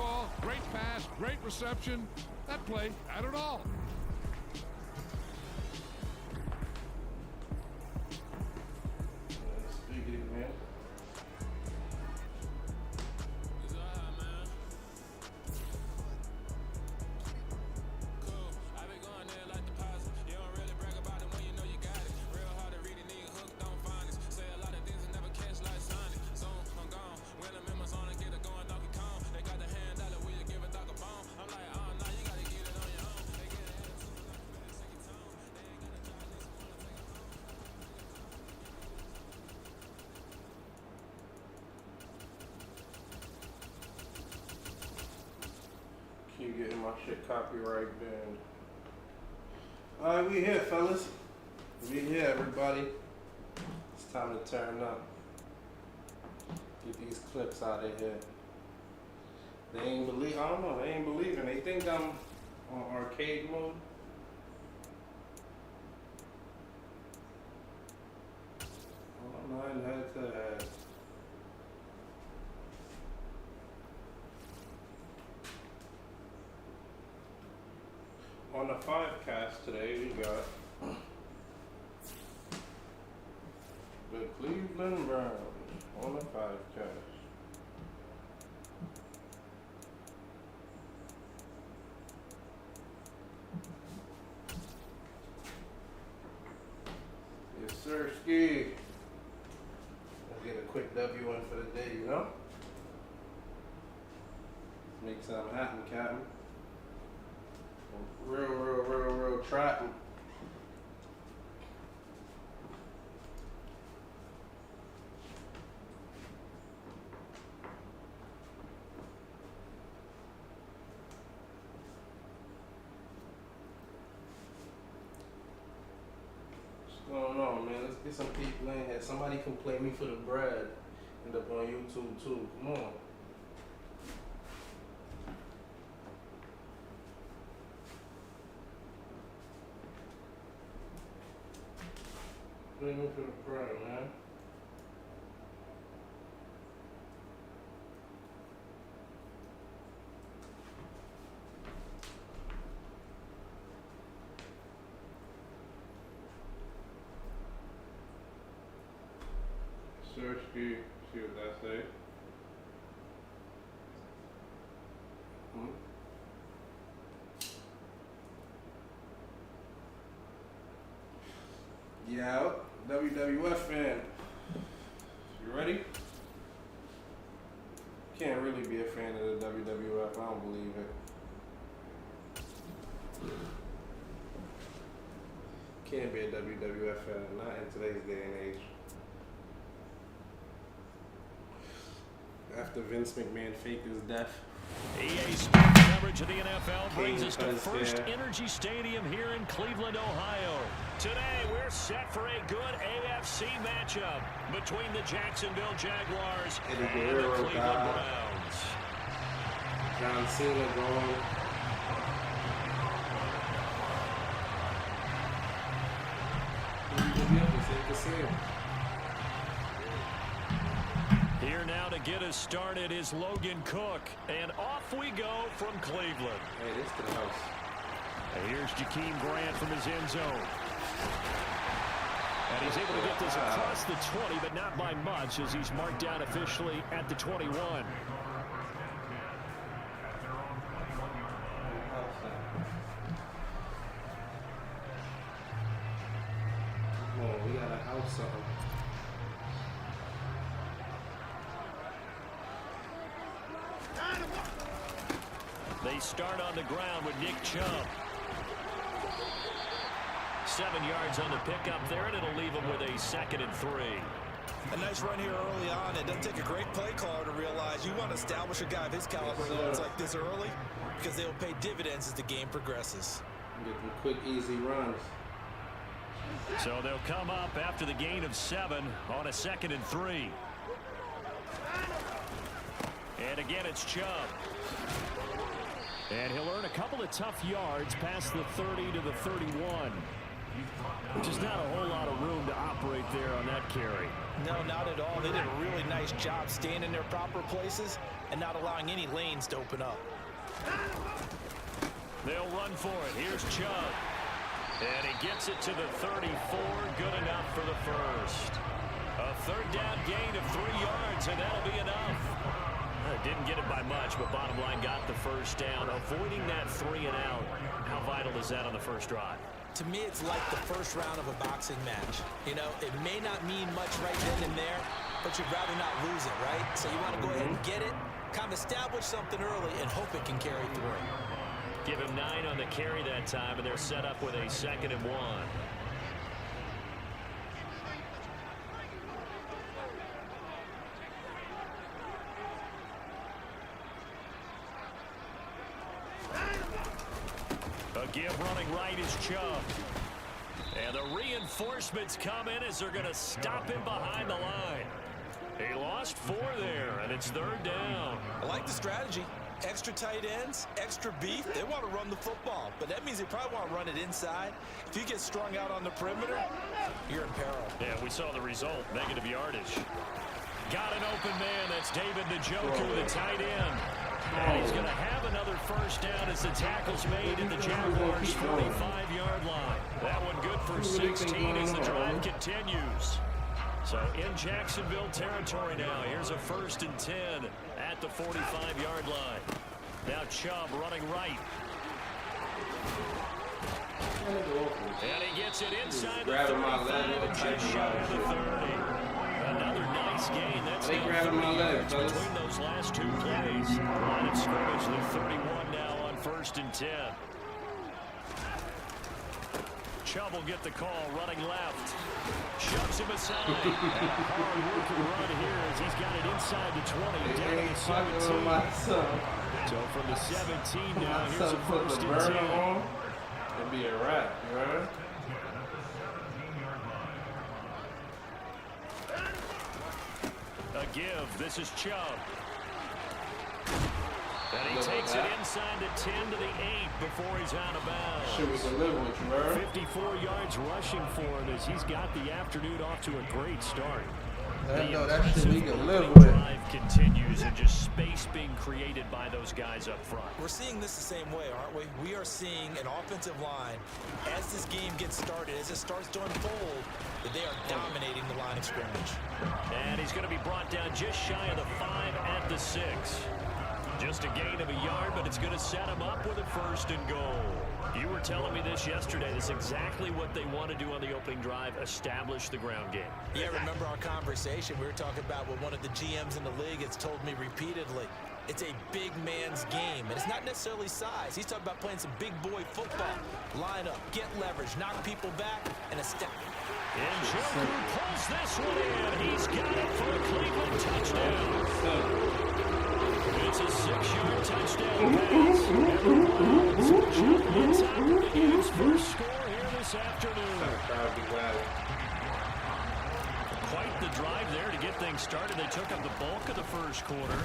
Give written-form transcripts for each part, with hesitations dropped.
call, great pass, great reception. That play had it all. Keep getting my shit copyright banned. Alright, we here, fellas. We here, everybody. It's time to turn up. Get these clips out of here. They ain't believe. I don't know. They ain't believing. They think I'm on arcade mode. I'm not head to head. On the 5-cast today, we got the Cleveland Browns on the 5-cast. Yes, sir, Ski. Let's get a quick W in for the day, you know? Make something happen, Captain. Real trapping. What's going on, man? Let's get some people in here. Somebody can play me for the bread. End up on YouTube too. Come on. Play me for the bread, man. Search, see what that say. Yeah, WWF fan. You ready? Can't really be a fan of the WWF. I don't believe it. Can't be a WWF fan, not in today's day and age. After Vince McMahon faked his death. EA Sports coverage of the NFL brings us to First Energy Stadium here in Cleveland, Ohio. Today, we're set for a good AFC matchup between the Jacksonville Jaguars and the Cleveland Browns. John Cena going. Here now to get us started is Logan Cook, and off we go from Cleveland. Hey, this to the house. And here's Jakeem Grant from his end zone. And he's able to get this across the 20, but not by much, as he's marked down officially at the 21. Oh, we got a house something. They start on the ground with Nick Chubb. 7 yards on the pickup there, and it'll leave them with a 2nd and 3. A nice run here early on. It doesn't take a great play caller to realize you want to establish a guy of his caliber who runs like this early, because they'll pay dividends as the game progresses. Get them quick, easy runs. So they'll come up after the gain of 7 on a 2nd and 3. And again, it's Chubb. And he'll earn a couple of tough yards past the 30 to the 31. Just not a whole lot of room to operate there on that carry. No, not at all. They did a really nice job staying in their proper places and not allowing any lanes to open up. They'll run for it. Here's Chubb. And he gets it to the 34. Good enough for the first. A third down gain of 3 yards, and that'll be enough. Didn't get it by much, but bottom line got the first down. Avoiding that 3 and out. How vital is that on the first drive? To me, it's like the first round of a boxing match. You know, it may not mean much right then and there, but you'd rather not lose it, right? So you want to go ahead and get it, kind of establish something early, and hope it can carry through. Give him 9 on the carry that time, and they're set up with a 2nd and 1. A give running right is Chubb. And the reinforcements come in as they're going to stop him behind the line. He lost 4 there, and it's 3rd down. I like the strategy. Extra tight ends, extra beef. They want to run the football, but that means they probably want to run it inside. If you get strung out on the perimeter, you're in peril. Yeah, we saw the result, negative yardage. Got an open man. That's David Njoku, the tight end. And he's going to have another first down as the tackle's made at the Jaguars' 45-yard line. That one good for 16 as the drive continues. So in Jacksonville territory now. Here's a 1st and 10 at the 45-yard line. Now Chubb running right. And he gets it inside the 35 and just shy of the 30. Another nice gain. That's now 30 yards between those last 2 plays. Line of scrimmage, the 31 now on 1st and 10. Chubb will get the call, running left. Shoves him aside. And a hard-working run here as he's got it inside the 20, down to the 17. So from the 17 now, here's a 1st and 10. It'd be a wrap, you heard? A give. This is Chubb. And he takes it inside the 10 to the 8 before he's out of bounds. Should we deliver with you, bro? 54 yards rushing for him as he's got the afternoon off to a great start. That shit we can live with. with. Drive continues and just space being created by those guys up front. We're seeing this the same way, aren't we? We are seeing an offensive line, as this game gets started, as it starts to unfold, that they are dominating the line of scrimmage. And he's going to be brought down just shy of the 5 at the 6. Just a gain of a yard, but it's going to set him up with a 1st and goal. You were telling me this yesterday. This is exactly what they want to do on the opening drive, establish the ground game. Yeah, remember our conversation. We were talking about what one of the GMs in the league has told me repeatedly. It's a big man's game, and it's not necessarily size. He's talking about playing some big boy football. Line up, get leverage, knock people back, and a step. And Njoku pulls this one in. He's got it for a Cleveland touchdown. It's a 6-yard touchdown pass. Gets out to get his first score here this afternoon. Quite the drive there to get things started. They took up the bulk of the first quarter,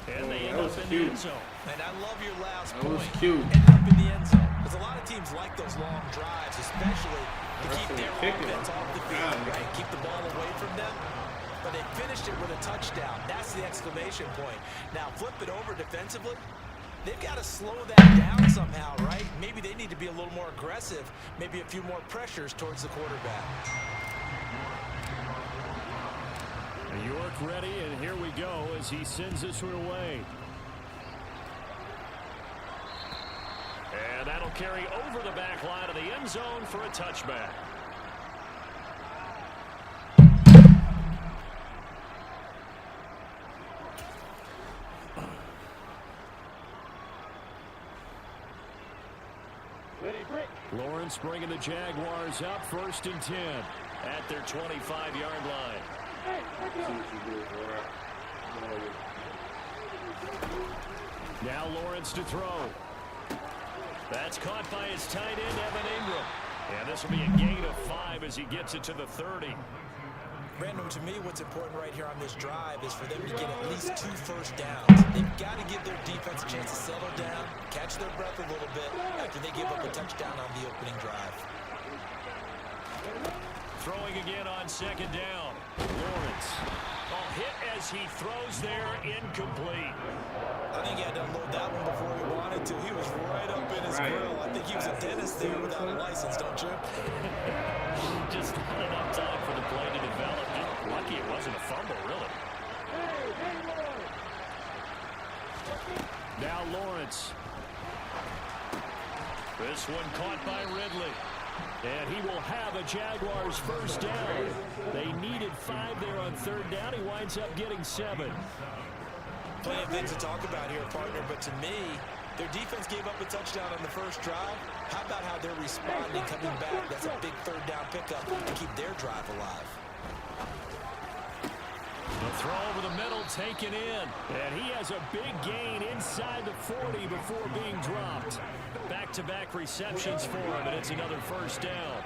and they end up in the end zone. And I love your last that point. Was cute. End up in the end zone. Because a lot of teams like those long drives, especially to keep their offense off the field, right? Keep the ball away from them. But they finished it with a touchdown. That's the exclamation point. Now, flip it over defensively. They've got to slow that down somehow, right? Maybe they need to be a little more aggressive. Maybe a few more pressures towards the quarterback. York ready, and here we go as he sends this one away. And that'll carry over the back line of the end zone for a touchback. Lawrence bringing the Jaguars up, 1st and 10 at their 25-yard line. Now Lawrence to throw. That's caught by his tight end, Evan Ingram. And this will be a gain of 5 as he gets it to the 30. Brandon, to me, what's important right here on this drive is for them to get at least 2 first downs. They've got to give their defense a chance to settle down, catch their breath a little bit after they give up a touchdown on the opening drive. Throwing again on second down. Lawrence. Hit as he throws there, incomplete. I think he had to unload that one before he wanted to. He was right up in his grill. I think he was a dentist there without a license, don't you? Just not enough time for the play to develop. Just lucky it wasn't a fumble, really. Now Lawrence. This one caught by Ridley. And he will have a Jaguars first down. They needed 5 there on third down. He winds up getting 7. Plenty of things to talk about here, partner, but to me, their defense gave up a touchdown on the first drive. How about how they're responding, coming back? That's a big third down pickup to keep their drive alive. The throw over the middle taken in. And he has a big gain inside the 40 before being dropped. Back-to-back receptions for him, and it's another first down.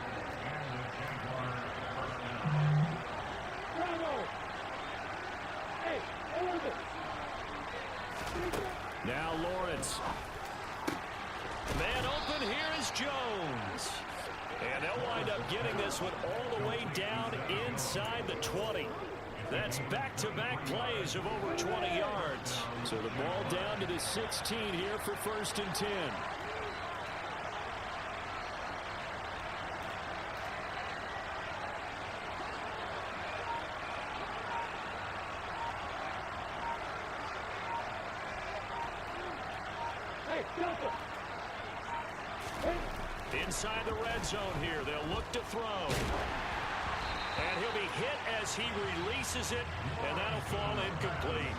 Now Lawrence. Man open, here is Jones. And they'll wind up getting this one all the way down inside the 20. That's back-to-back plays of over 20 yards. So the ball down to the 16 here for 1st and 10. Inside the red zone here, they'll look to throw. And he'll be hit as he releases it, and that'll fall incomplete.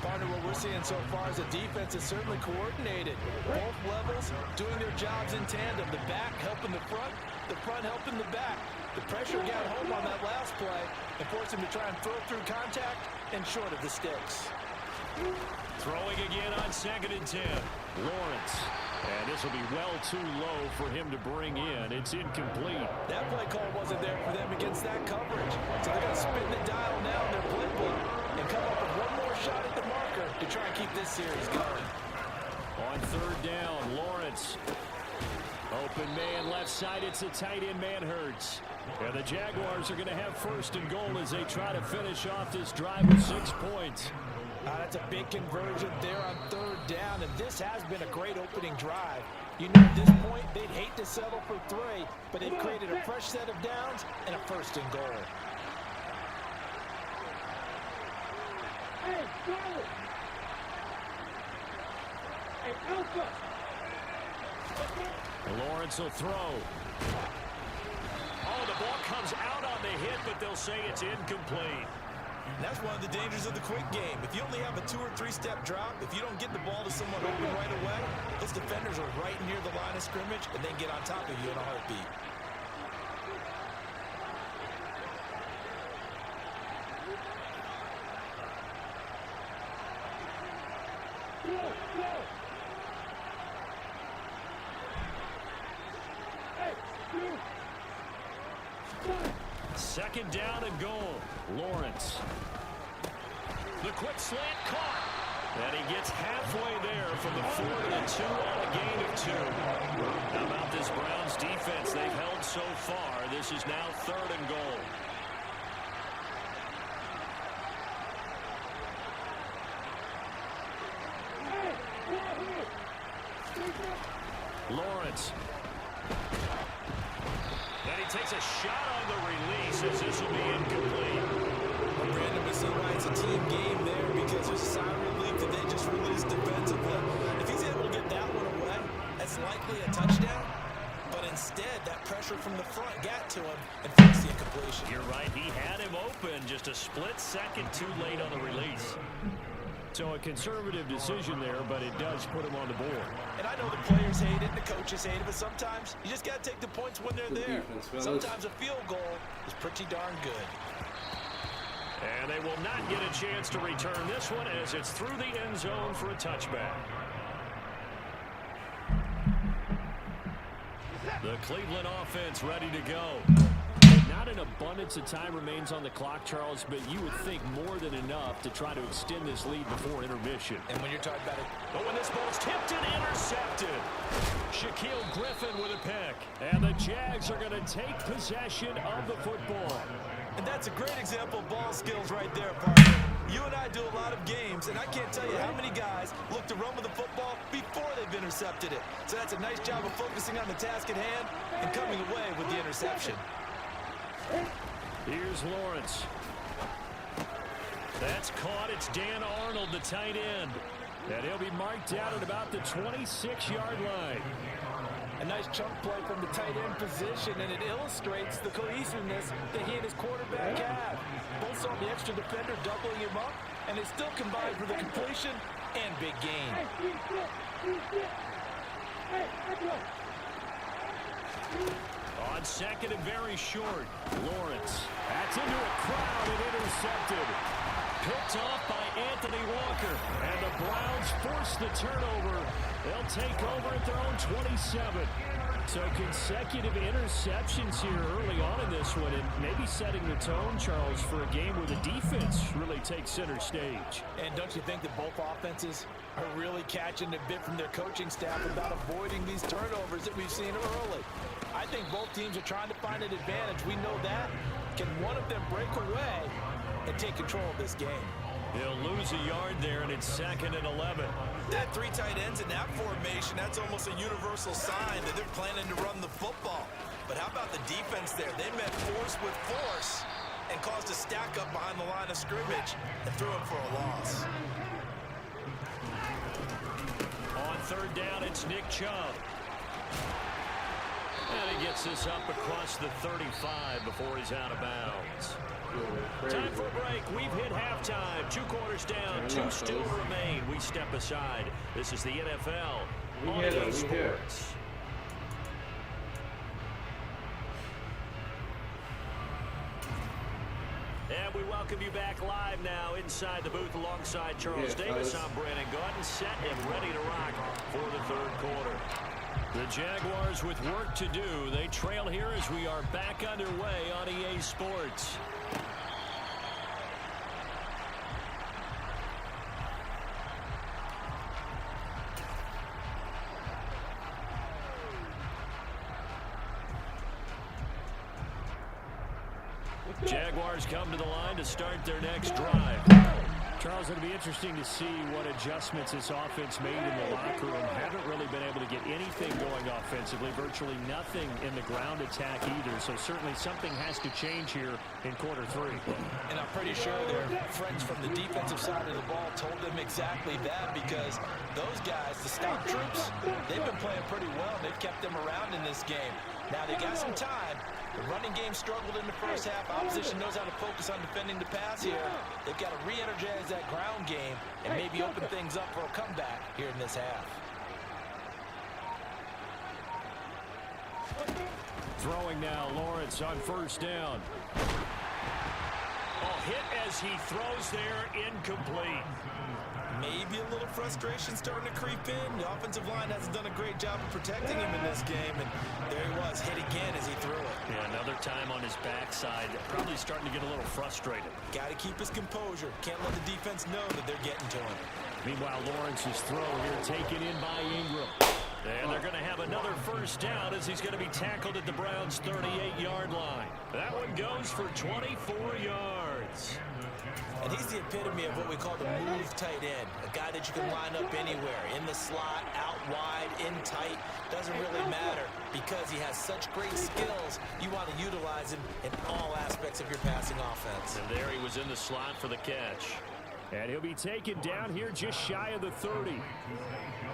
Partner, what we're seeing so far is the defense is certainly coordinated. Both levels doing their jobs in tandem. The back helping the front helping the back. The pressure got home on that last play and forced him to try and throw through contact and short of the sticks. Throwing again on 2nd and 10. Lawrence. And this will be well too low for him to bring in. It's incomplete. That play call wasn't there for them against that coverage. So they're going to spin the dial now in their playbook and come up with one more shot at the marker to try and keep this series going. On 3rd down, Lawrence. Open man left side. It's a tight end, Manhertz. And the Jaguars are going to have 1st and goal as they try to finish off this drive with 6 points. That's a big conversion there on 3rd down, and this has been a great opening drive. You know, at this point, they'd hate to settle for 3, but they've created a fresh set of downs and a 1st and goal. Lawrence will throw. Oh, the ball comes out on the hit, but they'll say it's incomplete. And that's one of the dangers of the quick game. If you only have a 2- or 3-step drop, if you don't get the ball to someone open right away, those defenders are right near the line of scrimmage and then get on top of you in a heartbeat. Second down and goal. Lawrence. The quick slant caught. And he gets halfway there from the 4 to the 2 on a gain of 2. How about this Browns defense they've held so far? This is now 3rd and goal. Lawrence. Then he takes a shot on the release as this will be incomplete. Well, Brandon, we see why it's a team game there because there's a sign of relief that they just released defensively. If he's able to get that one away, that's likely a touchdown. But instead, that pressure from the front got to him and forced the incompletion. You're right. He had him open just a split second too late on the release. So a conservative decision there, but it does put him on the board. And I know the players hate it, the coaches hate it, but sometimes you just got to take the points when they're there. Sometimes a field goal is pretty darn good. And they will not get a chance to return this one as it's through the end zone for a touchback. The Cleveland offense ready to go. Not an abundance of time remains on the clock, Charles, but you would think more than enough to try to extend this lead before intermission. And when you're talking about it, but when this ball's tipped and intercepted, Shaquille Griffin with a pick. And the Jags are going to take possession of the football. And that's a great example of ball skills right there, partner. You and I do a lot of games, and I can't tell you how many guys look to run with the football before they've intercepted it. So that's a nice job of focusing on the task at hand and coming away with the interception. Here's Lawrence. That's caught. It's Dan Arnold, the tight end. And he'll be marked out at about the 26-yard line. A nice chunk play from the tight end position, and it illustrates the cohesiveness that he and his quarterback have. Both saw the extra defender doubling him up, and they still combined for the completion and big gain. On second and very short, Lawrence. That's into a crowd and intercepted. Picked off by Anthony Walker. And the Browns force the turnover. They'll take over at their own 27. So consecutive interceptions here early on in this one, and maybe setting the tone, Charles, for a game where the defense really takes center stage. And don't you think that both offenses are really catching a bit from their coaching staff about avoiding these turnovers that we've seen early? I think both teams are trying to find an advantage. We know that. Can one of them break away and take control of this game? He'll lose a yard there, and it's 2nd and 11. That three tight ends in that formation, that's almost a universal sign that they're planning to run the football. But how about the defense there? They met force with force and caused a stack up behind the line of scrimmage and threw him for a loss. On 3rd down, it's Nick Chubb. And he gets this up across the 35 before he's out of bounds. Time for a break. We've hit halftime. 2 quarters down. 2 still remain. We step aside. This is the NFL on EA Sports. And we welcome you back live now inside the booth alongside Charles Davis. I'm Brandon Gordon, set and ready to rock for the 3rd quarter. The Jaguars with work to do. They trail here as we are back underway on EA Sports. Jaguars come to the line to start their next drive. Charles, it'll be interesting to see what adjustments this offense made in the locker room. Haven't really been able to get anything going offensively, virtually nothing in the ground attack either. So certainly something has to change here in quarter 3. And I'm pretty sure their friends from the defensive side of the ball told them exactly that, because those guys, the stop troops, they've been playing pretty well. They've kept them around in this game. Now they got some time. The running game struggled in the first half. Opposition knows how to focus on defending the pass here. They've got to re-energize that ground game and maybe open things up for a comeback here in this half. Throwing now, Lawrence on 1st down. Hit as he throws there, incomplete. Maybe a little frustration starting to creep in. The offensive line hasn't done a great job of protecting him in this game, and there he was, hit again as he threw it. Yeah, another time on his backside, probably starting to get a little frustrated. Got to keep his composure. Can't let the defense know that they're getting to him. Meanwhile, Lawrence's throw here taken in by Ingram. And they're going to have another 1st down as he's going to be tackled at the Browns' 38-yard line. That one goes for 24 yards. And he's the epitome of what we call the move tight end. A guy that you can line up anywhere, in the slot, out wide, in tight. Doesn't really matter because he has such great skills. You want to utilize him in all aspects of your passing offense. And there he was in the slot for the catch. And he'll be taken down here just shy of the 30.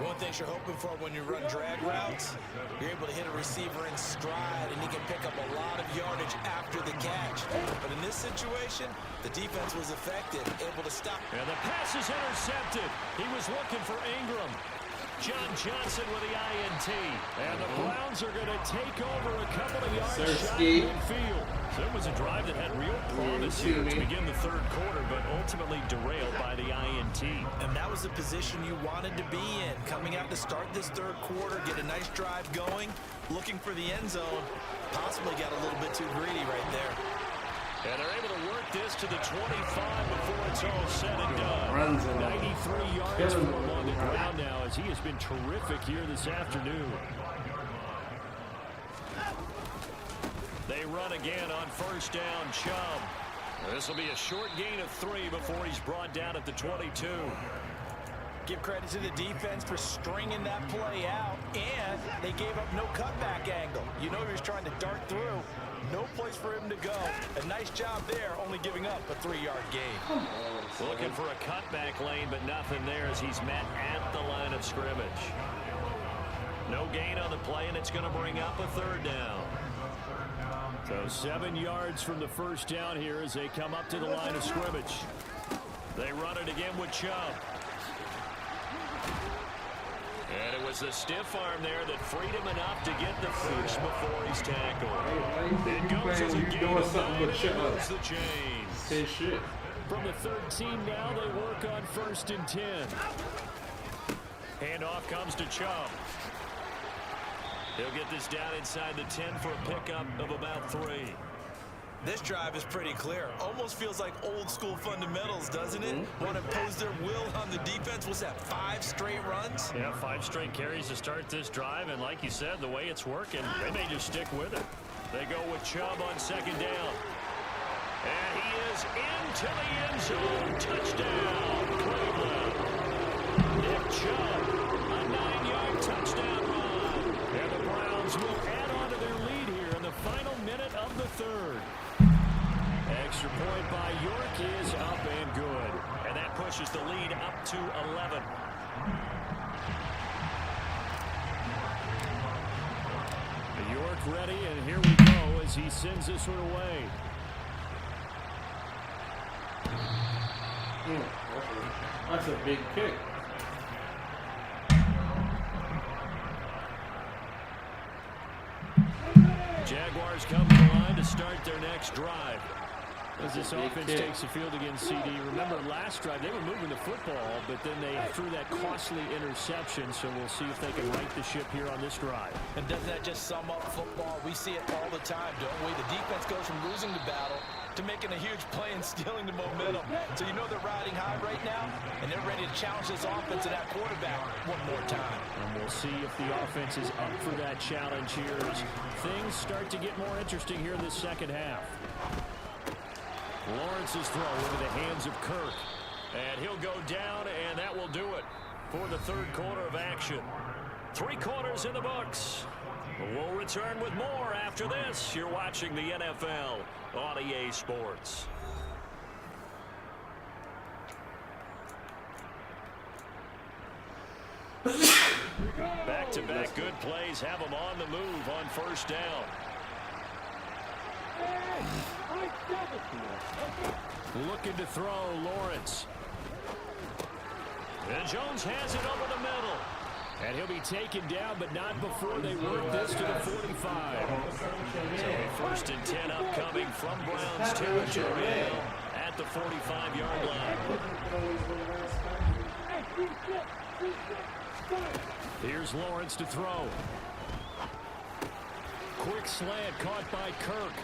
One thing you're hoping for when you run drag routes, you're able to hit a receiver in stride, and he can pick up a lot of yardage after the catch. But in this situation, the defense was effective, able to stop. And the pass is intercepted. He was looking for Ingram. John Johnson with the INT. And the Browns are going to take over a couple of yards shot midfield. So it was a drive that had real promise here to begin the third quarter, but ultimately derailed by the INT. And that was the position you wanted to be in. Coming out to start this third quarter, get a nice drive going, looking for the end zone. Possibly got a little bit too greedy right there. And they're able to work this to the 25 before it's all said and done. 93 yards for him on the ground now, as he has been terrific here this afternoon. They run again on first down. Chubb. This will be a short gain of 3 before he's brought down at the 22. Give credit to the defense for stringing that play out, and they gave up no cutback angle. You know he was trying to dart through. No place for him to go. A nice job there, only giving up a 3-yard gain. Looking for a cutback lane, but nothing there as he's met at the line of scrimmage. No gain on the play, and it's going to bring up a third down. So 7 yards from the first down here as they come up to the line of scrimmage. They run it again with Chubb. And it was the stiff arm there that freed him enough to get the first before he's tackled. It goes as a gain of 9 and moves the chains. From the 13 now, they work on first and 10. Handoff comes to Chubb. He'll get this down inside the 10 for a pickup of about 3. This drive is pretty clear. Almost feels like old school fundamentals, doesn't it? Want to impose their will on the defense. Was that 5 straight runs? Yeah, 5 straight carries to start this drive. And like you said, the way it's working, they may just stick with it. They go with Chubb on second down. And he is into the end zone. Touchdown, Cleveland. Nick Chubb, a 9-yard touchdown run. And the Browns will add on to their lead here in the final minute of the third. Extra point by York is up and good. And that pushes the lead up to 11. York ready, and here we go as he sends this one away. That's a big kick. Jaguars come to the line to start their next drive. As this offense takes the field against CD. Remember last drive, they were moving the football, but then they threw that costly interception, so we'll see if they can right the ship here on this drive. And doesn't that just sum up football? We see it all the time, don't we? The defense goes from losing the battle to making a huge play and stealing the momentum. So you know they're riding high right now, and they're ready to challenge this offense and that quarterback one more time. And we'll see if the offense is up for that challenge here as things start to get more interesting here in this second half. Lawrence's throw into the hands of Kirk. And he'll go down, and that will do it for the third quarter of action. 3 quarters in the books. We'll return with more after this. You're watching the NFL on EA Sports. Back-to-back good plays have them on the move on first down. Looking to throw, Lawrence. And Jones has it over the middle. And he'll be taken down, but not before they work this to the 45. So first and 10 upcoming from Browns territory at the 45-yard line. Here's Lawrence to throw. Quick slant caught by Kirk.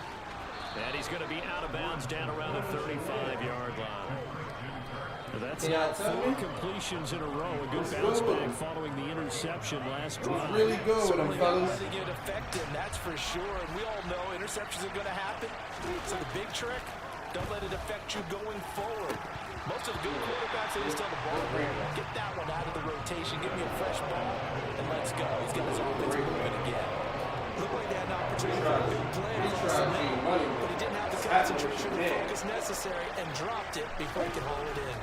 And he's going to be out of bounds down around the 35-yard line. That's now 4 completions in a row. A good bounce back following the interception last drive. Really good with them, fellas. Letting it affect him, that's for sure. And we all know interceptions are going to happen. So the big trick, don't let it affect you going forward. Most of the good quarterbacks, they just tell the ball player, get that one out of the rotation, give me a fresh ball, and let's go. He's got his offense moving again. Looked like they had an opportunity for a big play, but he didn't have the concentration and focus necessary and dropped it before he could hold it in.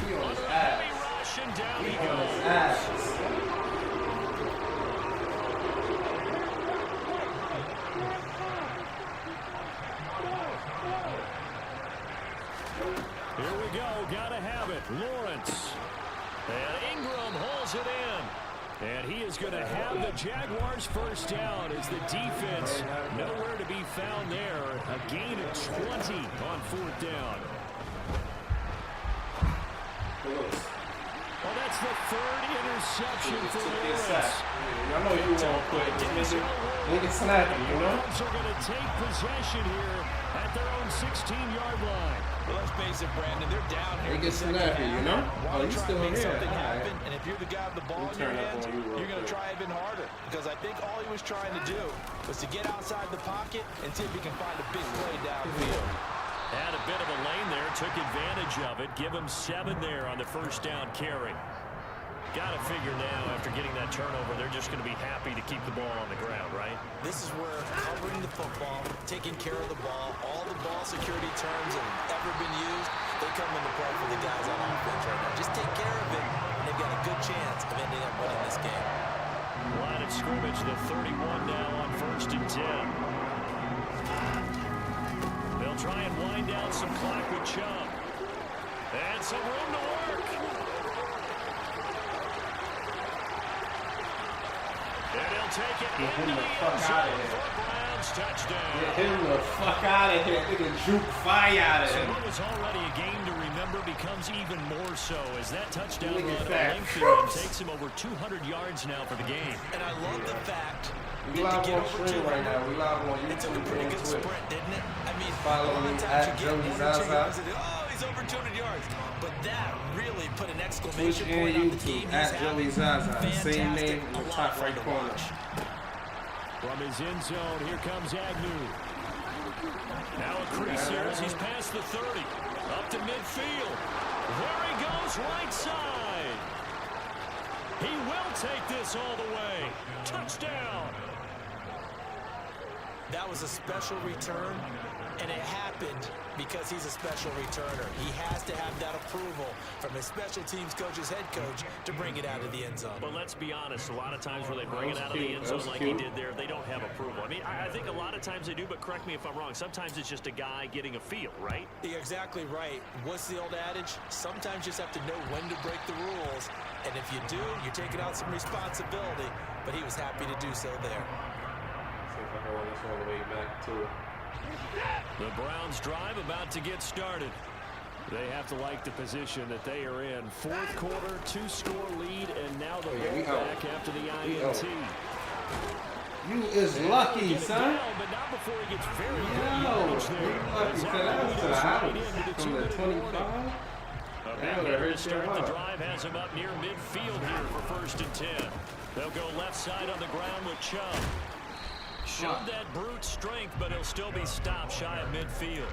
Under a heavy rush, and down he goes. Here we go. Gotta have it. Lawrence. And Ingram holds it in. And he is going to have the Jaguars first down as the defense nowhere to be found there. A gain of 20 on fourth down. Well, that's the third interception for Lawrence. I know you won't quit. Make it snappy, you know? The Browns are going to take possession here at their own 16-yard line. Well, let's face it, Brandon, they're down here. Make it snappy, you know? Oh, he's still here. Something happen, and if you're the guy with the ball in your hands, you're going to quick. try even harder. Because I think all he was trying to do was to get outside the pocket and see if he can find a big play downfield. Had a bit of a lane there, took advantage of it. Give him 7 there on the first down carry. Got to figure now, after getting that turnover, they're just going to be happy to keep the ball on the ground, right? This is where covering the football, taking care of the ball, all the ball security terms that have ever been used, they come into play for the guys on offense right now. Just take care of it, and they've got a good chance of ending up winning this game. Line of scrimmage, the 31 now on first and 10. They'll try and wind down some clock with Chubb. And some room to work. And he'll take it Get him into the the fuck end out of zone here. for Browns touchdown. Get him the fuck out of here. Nigga, juke fire out of So him. what was already a game to remember becomes even more so as that touchdown Look run at that. lengthy and takes him over 200 yards now for the game. And I love the fact We that to live get on over stream right now. We live on it took a YouTube pretty and good Twitch. sprint, didn't it? I mean, Follow a lot me of times at you get Joey 1 or 2 Zaza. yards and oh, he's over 200 yards. But that really put an Twitch exclamation and point on the team. YouTube at Joey Zaza. Same Fantastic. name in A the lot top of fun right to corner. watch. From his end zone, here comes Agnew. Now a crease here as he's past the 30. Up to midfield. There he goes, right side. He will take this all the way. Touchdown. That was a special return, and it happened because he's a special returner. He has to have that approval from his special teams coach's head coach to bring it out of the end zone. But let's be honest, a lot of times where they bring it out of the end zone like he did there, they don't have approval. I mean, I think a lot of times they do, but correct me if I'm wrong. Sometimes it's just a guy getting a feel, right? You're exactly right. What's the old adage? Sometimes you just have to know when to break the rules, and if you do, you're taking out some responsibility, but he was happy to do so there. See if I can run this all the way back to it. The Browns drive about to get started. They have to like the position that they are in. Fourth quarter, 2-score lead, and now the we ball out. back after the We INT. You is lucky, Get it son. down, but not before he gets very good yardage there. You lucky, As son. that That was to the leads house. right into the From the 2-minute 25. warning. A Damn, back that here to hurt start your the heart. drive has him up near midfield here for first and 10. They'll go left side on the ground with Chubb. Showed that brute strength, but he'll still be stopped shy of midfield.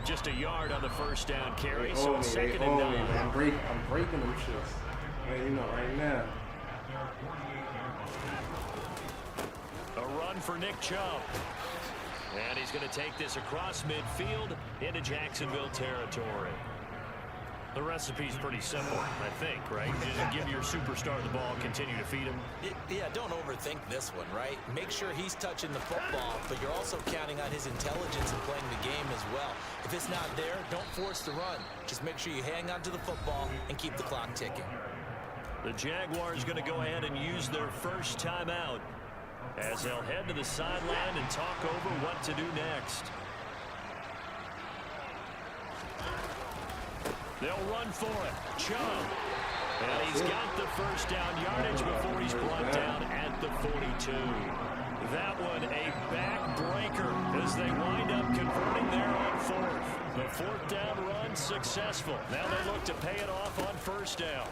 Just a yard on the first down carry, so it's second and 9. I'm breaking them shits. Man, you know, right now. A run for Nick Chubb. And he's going to take this across midfield into Jacksonville territory. The recipe's pretty simple, I think, right? Just give your superstar the ball, continue to feed him. Yeah, don't overthink this one, right? Make sure he's touching the football, but you're also counting on his intelligence in playing the game as well. If it's not there, don't force the run. Just make sure you hang on to the football and keep the clock ticking. The Jaguars going to go ahead and use their first timeout as they'll head to the sideline and talk over what to do next. They'll run for it. Chubb. And he's got the first down yardage before he's brought down at the 42. That one a backbreaker as they wind up converting there on fourth. The fourth down run successful. Now they look to pay it off on first down.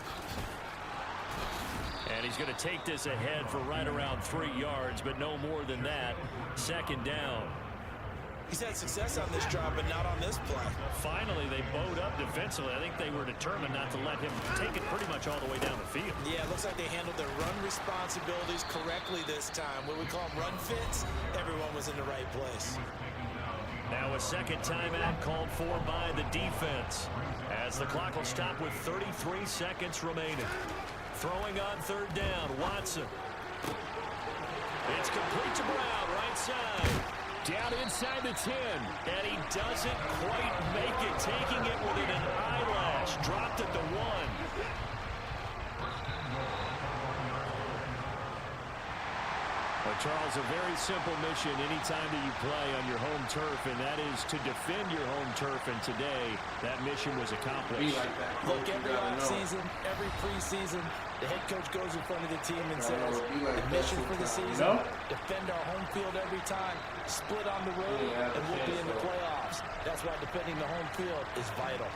And he's going to take this ahead for right around 3 yards, but no more than that. Second down. He's had success on this drive, but not on this play. Finally, they bowed up defensively. I think they were determined not to let him take it pretty much all the way down the field. Yeah, it looks like they handled their run responsibilities correctly this time. What we call them run fits, everyone was in the right place. Now a second timeout called for by the defense as the clock will stop with 33 seconds remaining. Throwing on third down, Watson. It's complete to Brown, right side. Down inside the 10. And he doesn't quite make it, taking it within an eyelash. Dropped at the 1. Well, Charles, a very simple mission anytime that you play on your home turf, and that is to defend your home turf. And today, that mission was accomplished. Be like that. Look, every offseason, every preseason, the head coach goes in front of the team and says, the mission for the season, defend our home field every time, split on the road, and we'll be in the playoffs. That's why defending the home field is vital.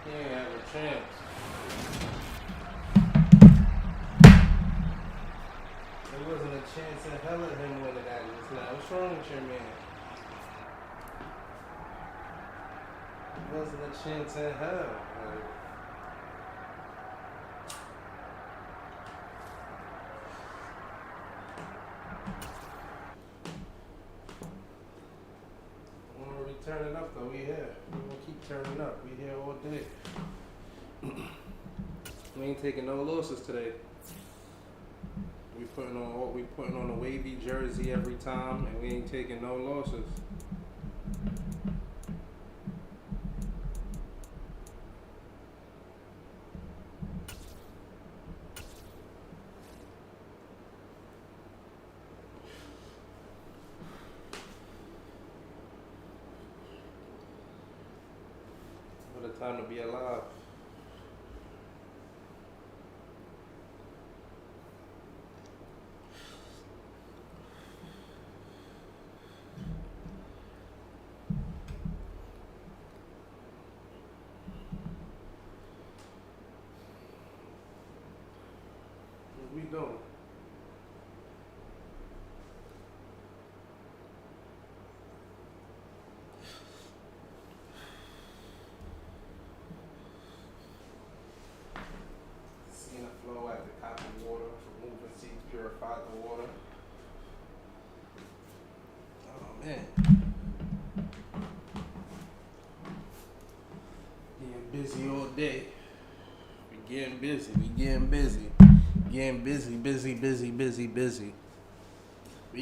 He ain't have a chance. There wasn't a chance in hell of him winning that just now. What's wrong with your man? There wasn't a chance in hell. Like, we turning up though, we here. We gonna keep turning up. We here all day. We ain't taking no losses today. We putting on a wavy jersey every time, and we ain't taking no losses. What a time to be alive. What we doing? Seen a flow at the copy water, removing seeds, purified the water. Oh man. Getting busy all day. We getting busy. Getting busy. We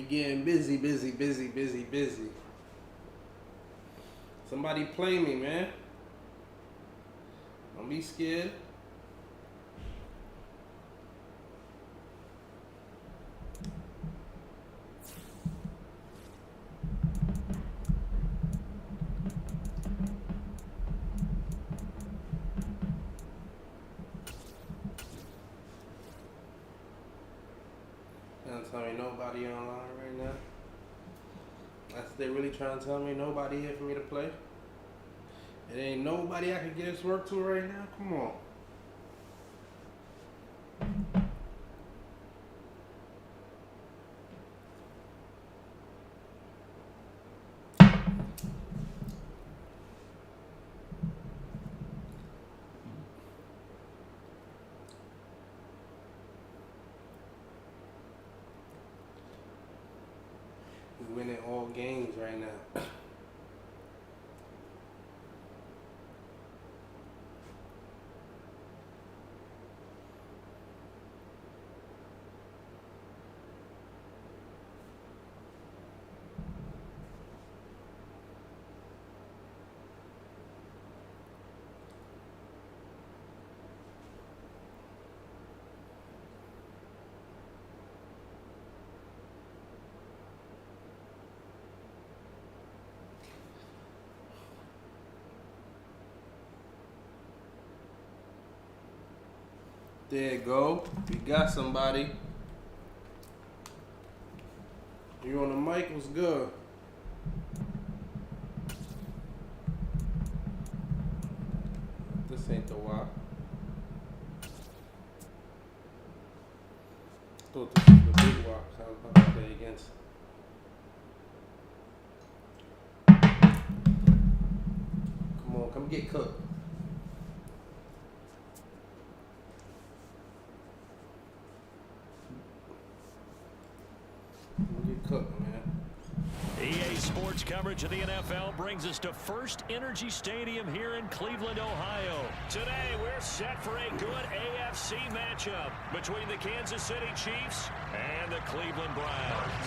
getting busy. Somebody play me, man. Don't be scared. Tell me nobody online right now. That's they really trying to tell me nobody here for me to play. It ain't nobody I can get this work to right now. Come on. We're winning all games right now. There you go. We got somebody. You on the mic? What's good? This ain't the WAP. I thought this was the big WAP I was about to play against. Come on, come get cooked. EA Sports coverage of the NFL brings us to First Energy Stadium here in Cleveland, Ohio. Today, we're set for a good AFC matchup between the Kansas City Chiefs and the Cleveland Browns.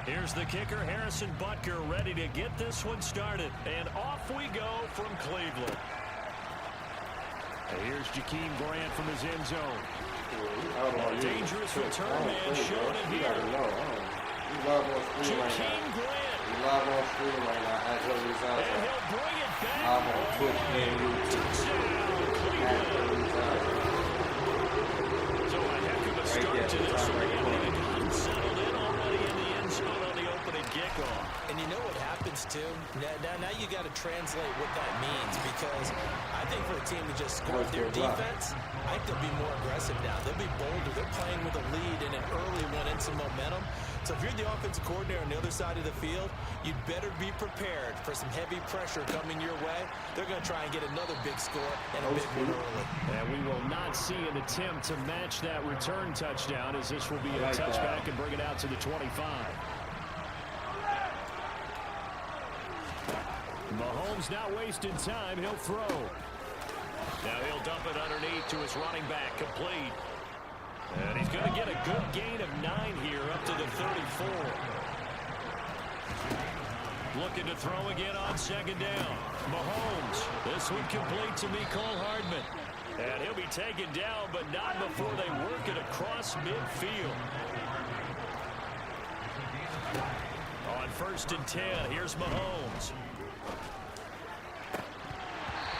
Here's the kicker, Harrison Butker, ready to get this one started. And off we go from Cleveland. And here's Jakeem Grant from his end zone. A dangerous return man showing it here. Jakeem Grant. He's live on stream right now as a result. And he'll bring it back. I'm on Twitch and YouTube. So a heck of a start to this one. Settled in already in the end zone on the opening kickoff. And you know what happens, too? Now you got to translate what that means, because I think for a team to just score their defense, I think they'll be more aggressive now. They'll be bolder. They're playing with a lead and an early one and some momentum. So if you're the offensive coordinator on the other side of the field, you'd better be prepared for some heavy pressure coming your way. They're going to try and get another big score and a big one early. And we will not see an attempt to match that return touchdown, as this will be a touchback and bring it out to the 25. Mahomes not wasting time. He'll throw. Now he'll dump it underneath to his running back, complete. And he's going to get a good gain of 9 here up to the 34. Looking to throw again on second down. Mahomes. This one complete to Mecole Hardman. And he'll be taken down, but not before they work it across midfield. On 1st and 10, here's Mahomes.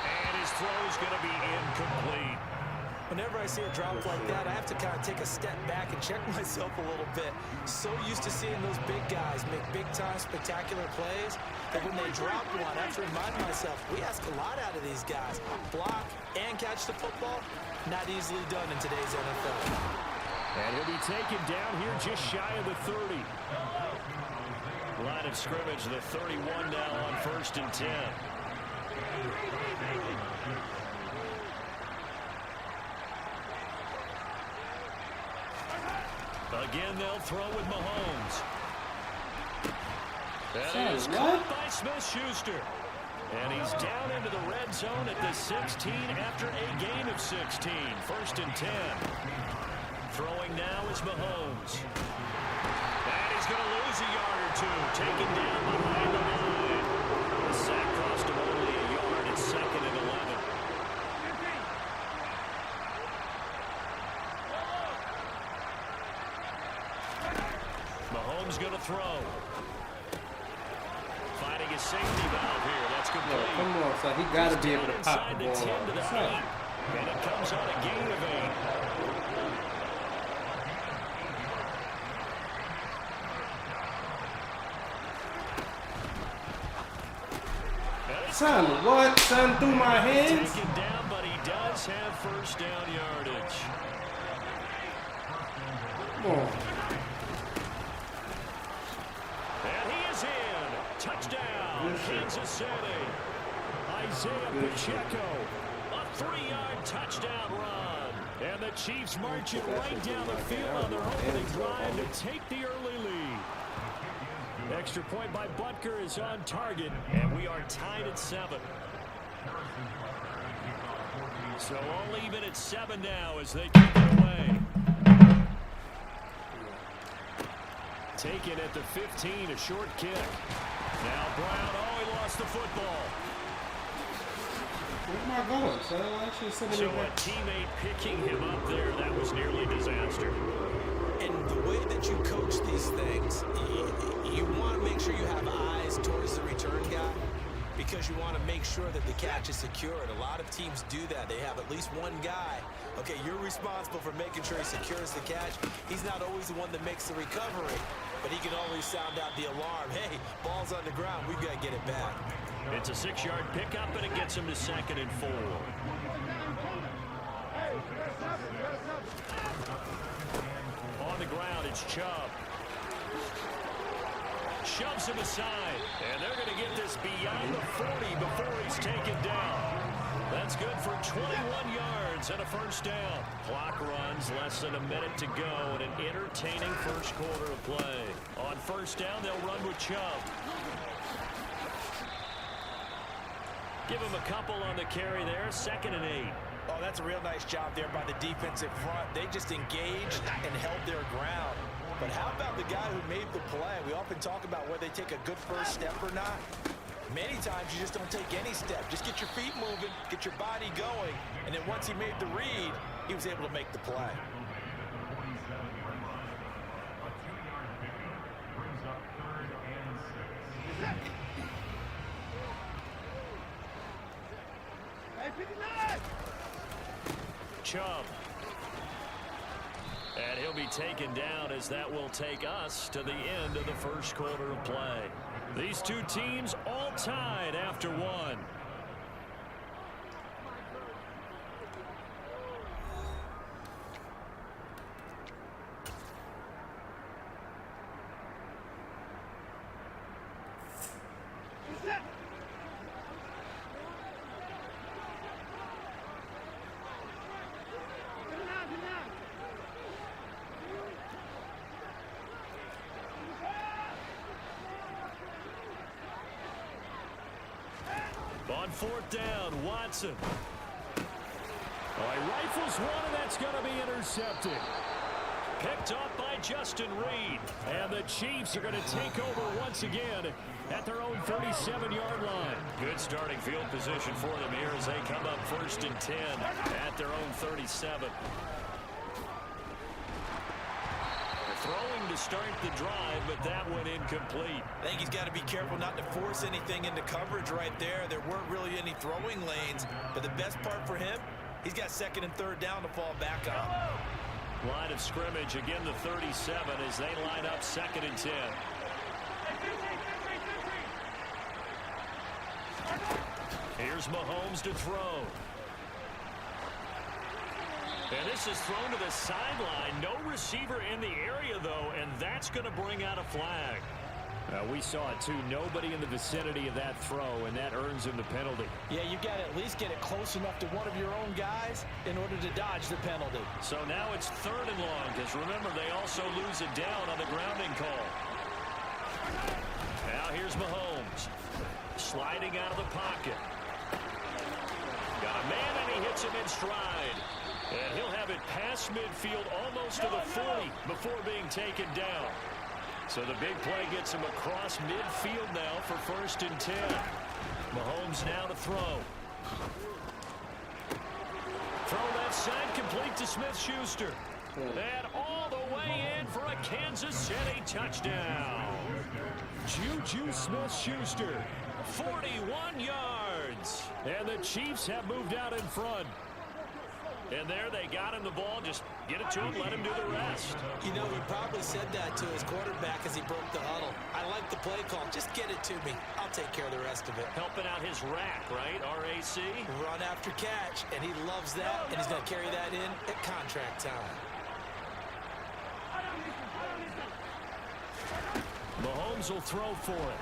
And his throw's going to be incomplete. Whenever I see a drop like that, I have to kind of take a step back and check myself a little bit. So used to seeing those big guys make big-time spectacular plays that when they drop one, I have to remind myself, we ask a lot out of these guys. Block and catch the football, not easily done in today's NFL. And he'll be taken down here just shy of the 30. Line of scrimmage, the 31 now on 1st and 10. Again, they'll throw with Mahomes. That is caught by Smith-Schuster. And he's down into the red zone at the 16 after a gain of 16. 1st and 10. Throwing now is Mahomes. And he's going to lose a yard or two. Taken down behind the line. The sack cost him only a yard at 2nd and 11. Mahomes going to throw. Finding his safety valve here. That's complete. No, come on, son. He got to be able to pop the ball to the 8. And it comes on a gain of 8. Son, what? Son, through my hands? Taken down, but he does have 1st down yardage. Come on. And he is in. Touchdown, Kansas City. Isaiah Pacheco, a 3-yard touchdown run. And the Chiefs marching right down the field on their opening drive to take the early lead. Extra point by Butker is on target, and we are tied at 7. So all even at 7 now as they kick it away. Taken at the 15, a short kick. Now Brown, he lost the football. Where am I going, son? So a teammate picking him up there, that was nearly disaster. And the way that you coach these things, you want to make sure you have eyes towards the return guy, because you want to make sure that the catch is secured. A lot of teams do that. They have at least one guy. Okay, you're responsible for making sure he secures the catch. He's not always the one that makes the recovery, but he can always sound out the alarm. Hey, ball's on the ground. We've got to get it back. It's a 6-yard pickup, and it gets him to 2nd and 4. On the ground, it's Chubb. Shoves him aside, and they're going to get this beyond the 40 before he's taken down. That's good for 21 yards and a 1st down. Clock runs, less than a minute to go, and an entertaining first quarter of play. On 1st down, they'll run with Chubb. Give him a couple on the carry there, 2nd and 8. Oh, that's a real nice job there by the defensive front. They just engaged and held their ground. But how about the guy who made the play? We often talk about whether they take a good first step or not. Many times you just don't take any step. Just get your feet moving, get your body going, and then once he made the read, he was able to make the play. Chubb. And he'll be taken down as that will take us to the end of the first quarter of play. These two teams all tied after one. On fourth down, Watson. Oh, he rifles one, and that's going to be intercepted. Picked up by Justin Reed. And the Chiefs are going to take over once again at their own 37-yard line. Good starting field position for them here as they come up 1st and 10 at their own 37. Throwing to start the drive, but that one incomplete. I think he's got to be careful not to force anything into coverage right there. There weren't really any throwing lanes, but the best part for him, he's got 2nd and 3rd down to fall back on. Line of scrimmage, again the 37 as they line up 2nd and 10. Here's Mahomes to throw. And this is thrown to the sideline. No receiver in the area, though, and that's going to bring out a flag. We saw it, too. Nobody in the vicinity of that throw, and that earns him the penalty. Yeah, you've got to at least get it close enough to one of your own guys in order to dodge the penalty. So now it's 3rd and long, because remember, they also lose it down on the grounding call. Now here's Mahomes. Sliding out of the pocket. Got a man, and he hits him in stride. And he'll have it past midfield almost to the 40 before being taken down. So the big play gets him across midfield now for 1st and 10. Mahomes now to throw. Throw left side complete to Smith-Schuster. And all the way in for a Kansas City touchdown. Juju Smith-Schuster, 41 yards. And the Chiefs have moved out in front. And there they got him the ball. Just get it to him, let him do the rest. You know, he probably said that to his quarterback as he broke the huddle. I like the play call. Just get it to me. I'll take care of the rest of it. Helping out his rack, right? RAC. Run after catch, and he loves that, and he's going to carry that in at contract time. Mahomes will throw for it.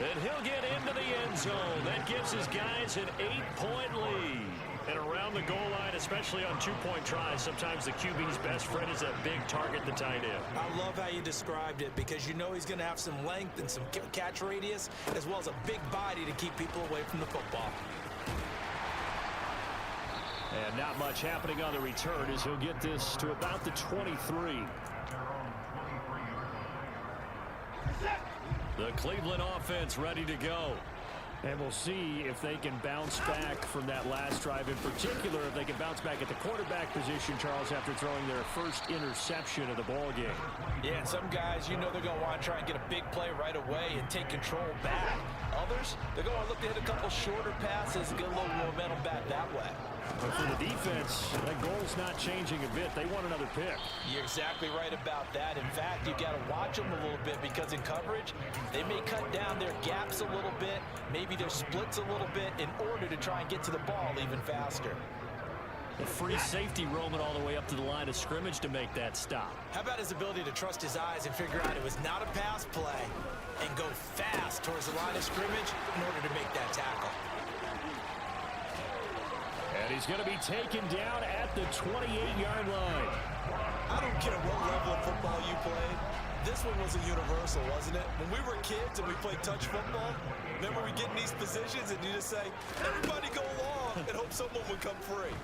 And he'll get into the end zone. That gives his guys an 8-point lead. And around the goal line, especially on 2-point tries, sometimes the QB's best friend is that big target, the tight end. I love how you described it because you know he's going to have some length and some catch radius as well as a big body to keep people away from the football. And not much happening on the return as he'll get this to about the 23. The Cleveland offense ready to go. And we'll see if they can bounce back from that last drive. In particular, if they can bounce back at the quarterback position, Charles, after throwing their first interception of the ball game. Yeah, and some guys, you know they're going to want to try and get a big play right away and take control back. Others, they're going to look to hit a couple shorter passes and get a little momentum back that way. But for the defense, that goal's not changing a bit. They want another pick. You're exactly right about that. In fact, you've got to watch them a little bit because in coverage, they may cut down their gaps a little bit, maybe their splits a little bit in order to try and get to the ball even faster. A free safety roaming all the way up to the line of scrimmage to make that stop. How about his ability to trust his eyes and figure out it was not a pass play and go fast towards the line of scrimmage in order to make that tackle. And he's going to be taken down at the 28-yard line. I don't care what level of football you played. This one was a universal, wasn't it? When we were kids and we played touch football, remember we get in these positions and you just say, everybody go along and hope someone would come free.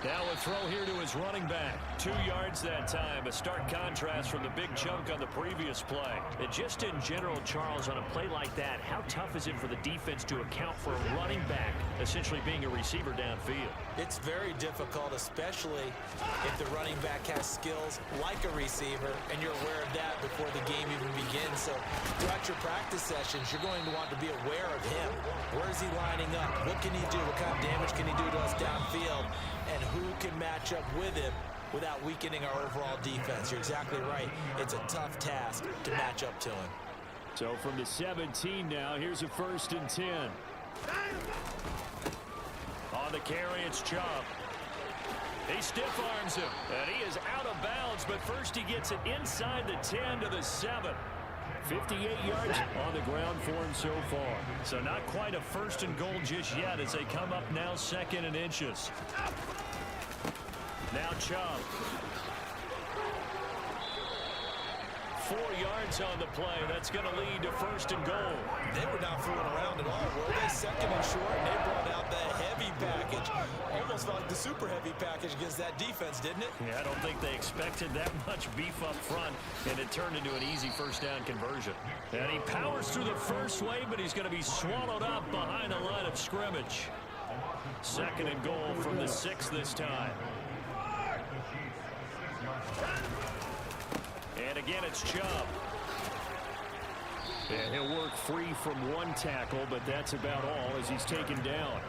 Now a throw here to his running back. 2 yards that time. A stark contrast from the big chunk on the previous play. And just in general, Charles, on a play like that, how tough is it for the defense to account for a running back essentially being a receiver downfield? It's very difficult, especially if the running back has skills like a receiver, and you're aware of that before the game even begins. So throughout your practice sessions, you're going to want to be aware of him. Where is he lining up? What can he do? What kind of damage can he do to us downfield? And who can match up with him without weakening our overall defense? You're exactly right. It's a tough task to match up to him. So from the 17 now, here's a 1st and 10. On the carry, it's Chubb. He stiff arms him, and he is out of bounds, but first he gets it inside the 10 to the 7. 58 yards on the ground for him so far. So not quite a 1st and goal just yet as they come up now 2nd and inches. Now Chubb. 4 yards on the play. That's going to lead to 1st and goal. They were not fooling around at all, were they? 2nd and short, and they brought out the heavy package. Almost like the super heavy package against that defense, didn't it? Yeah, I don't think they expected that much beef up front, and it turned into an easy 1st down conversion. And he powers through the first wave, but he's going to be swallowed up behind the line of scrimmage. 2nd and goal from the 6 this time. And again, it's Chubb. And he'll work free from 1 tackle, but that's about all as he's taken down.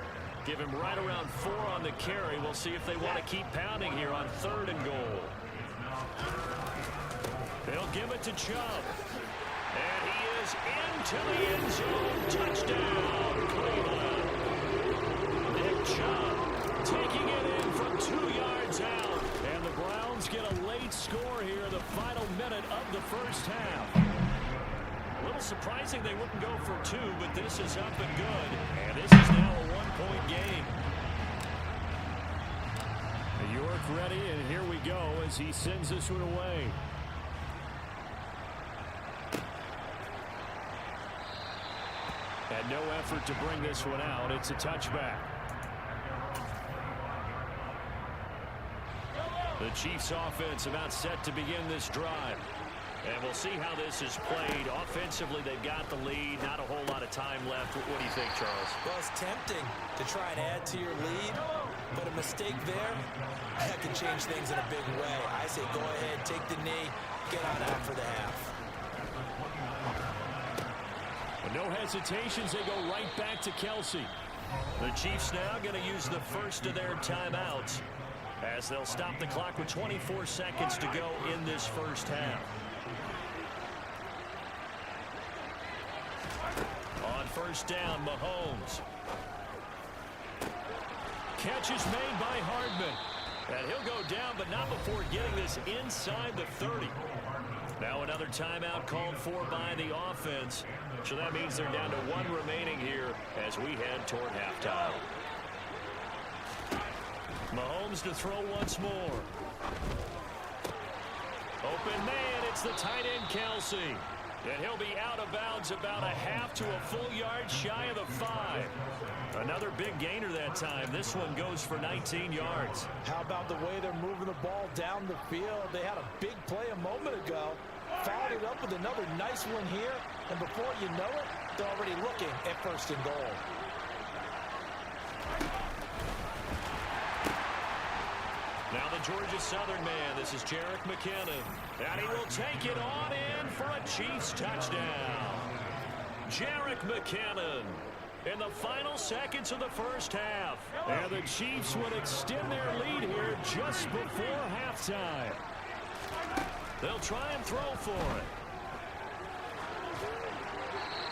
Give him right around 4 on the carry. We'll see if they want to keep pounding here on 3rd and goal. They'll give it to Chubb. And he is into the end zone. Touchdown, Cleveland. Nick Chubb taking it in from 2 yards out. And the Browns get a late score here in the final minute of the 1st half. A little surprising they wouldn't go for 2, but this is up and good. And this is now a 1-point game. York ready, and here we go as he sends this one away. And no effort to bring this one out. It's a touchback. The Chiefs offense about set to begin this drive. And we'll see how this is played. Offensively, they've got the lead. Not a whole lot of time left. What do you think, Charles? Well, it's tempting to try and add to your lead, but a mistake there, that can change things in a big way. I say go ahead, take the knee, get on out for the half. But no hesitations. They go right back to Kelsey. The Chiefs now going to use the first of their timeouts as they'll stop the clock with 24 seconds to go in this 1st half. On 1st down, Mahomes. Catch is made by Hardman. And he'll go down, but not before getting this inside the 30. Now another timeout called for by the offense. So that means they're down to 1 remaining here as we head toward halftime. Mahomes to throw once more. Open man, it's the tight end Kelsey. And he'll be out of bounds about a half to a full yard shy of the 5. Another big gainer that time. This one goes for 19 yards. How about the way they're moving the ball down the field? They had a big play a moment ago. Followed it up with another nice one here. And before you know it, they're already looking at 1st and goal. Now the Georgia Southern man. This is Jerick McKinnon. And he will take it on in for a Chiefs touchdown. Jerick McKinnon in the final seconds of the 1st half. And the Chiefs would extend their lead here just before halftime. They'll try and throw for it.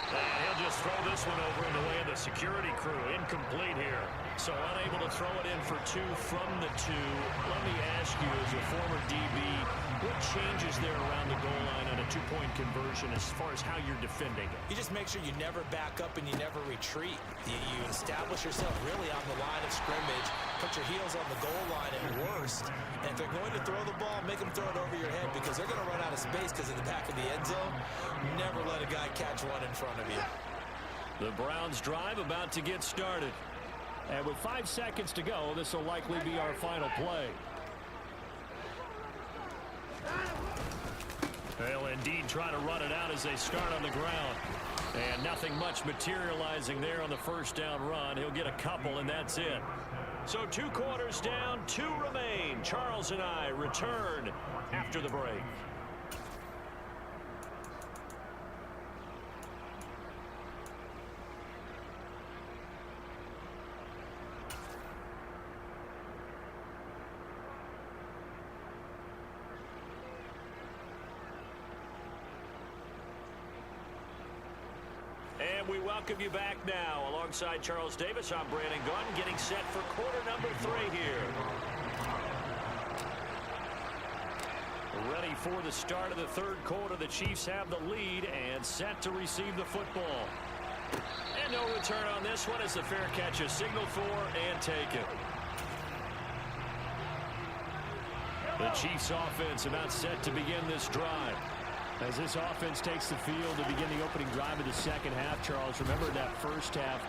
And he'll just throw this one over in the way of the security crew. Incomplete here. So unable to throw it in for 2 from the 2. Let me ask you, as a former DB, what changes there around the goal line on a 2-point conversion as far as how you're defending it? You just make sure you never back up and you never retreat. You establish yourself really on the line of scrimmage, put your heels on the goal line at worst, and if they're going to throw the ball, make them throw it over your head because they're going to run out of space because in the back of the end zone, never let a guy catch one in front of you. The Browns drive about to get started. And with 5 seconds to go, this will likely be our final play. They'll indeed try to run it out as they start on the ground. And nothing much materializing there on the first down run. He'll get a couple, and that's it. So 2 quarters down, 2 remain. Charles and I return after the break. And we welcome you back now. Alongside Charles Davis, I'm Brandon Gunn, getting set for quarter number 3 here. Ready for the start of the 3rd quarter. The Chiefs have the lead and set to receive the football. And no return on this one as the fair catch is signaled for and taken. The Chiefs offense about set to begin this drive. As this offense takes the field to begin the opening drive of the second half, Charles, remember that first half,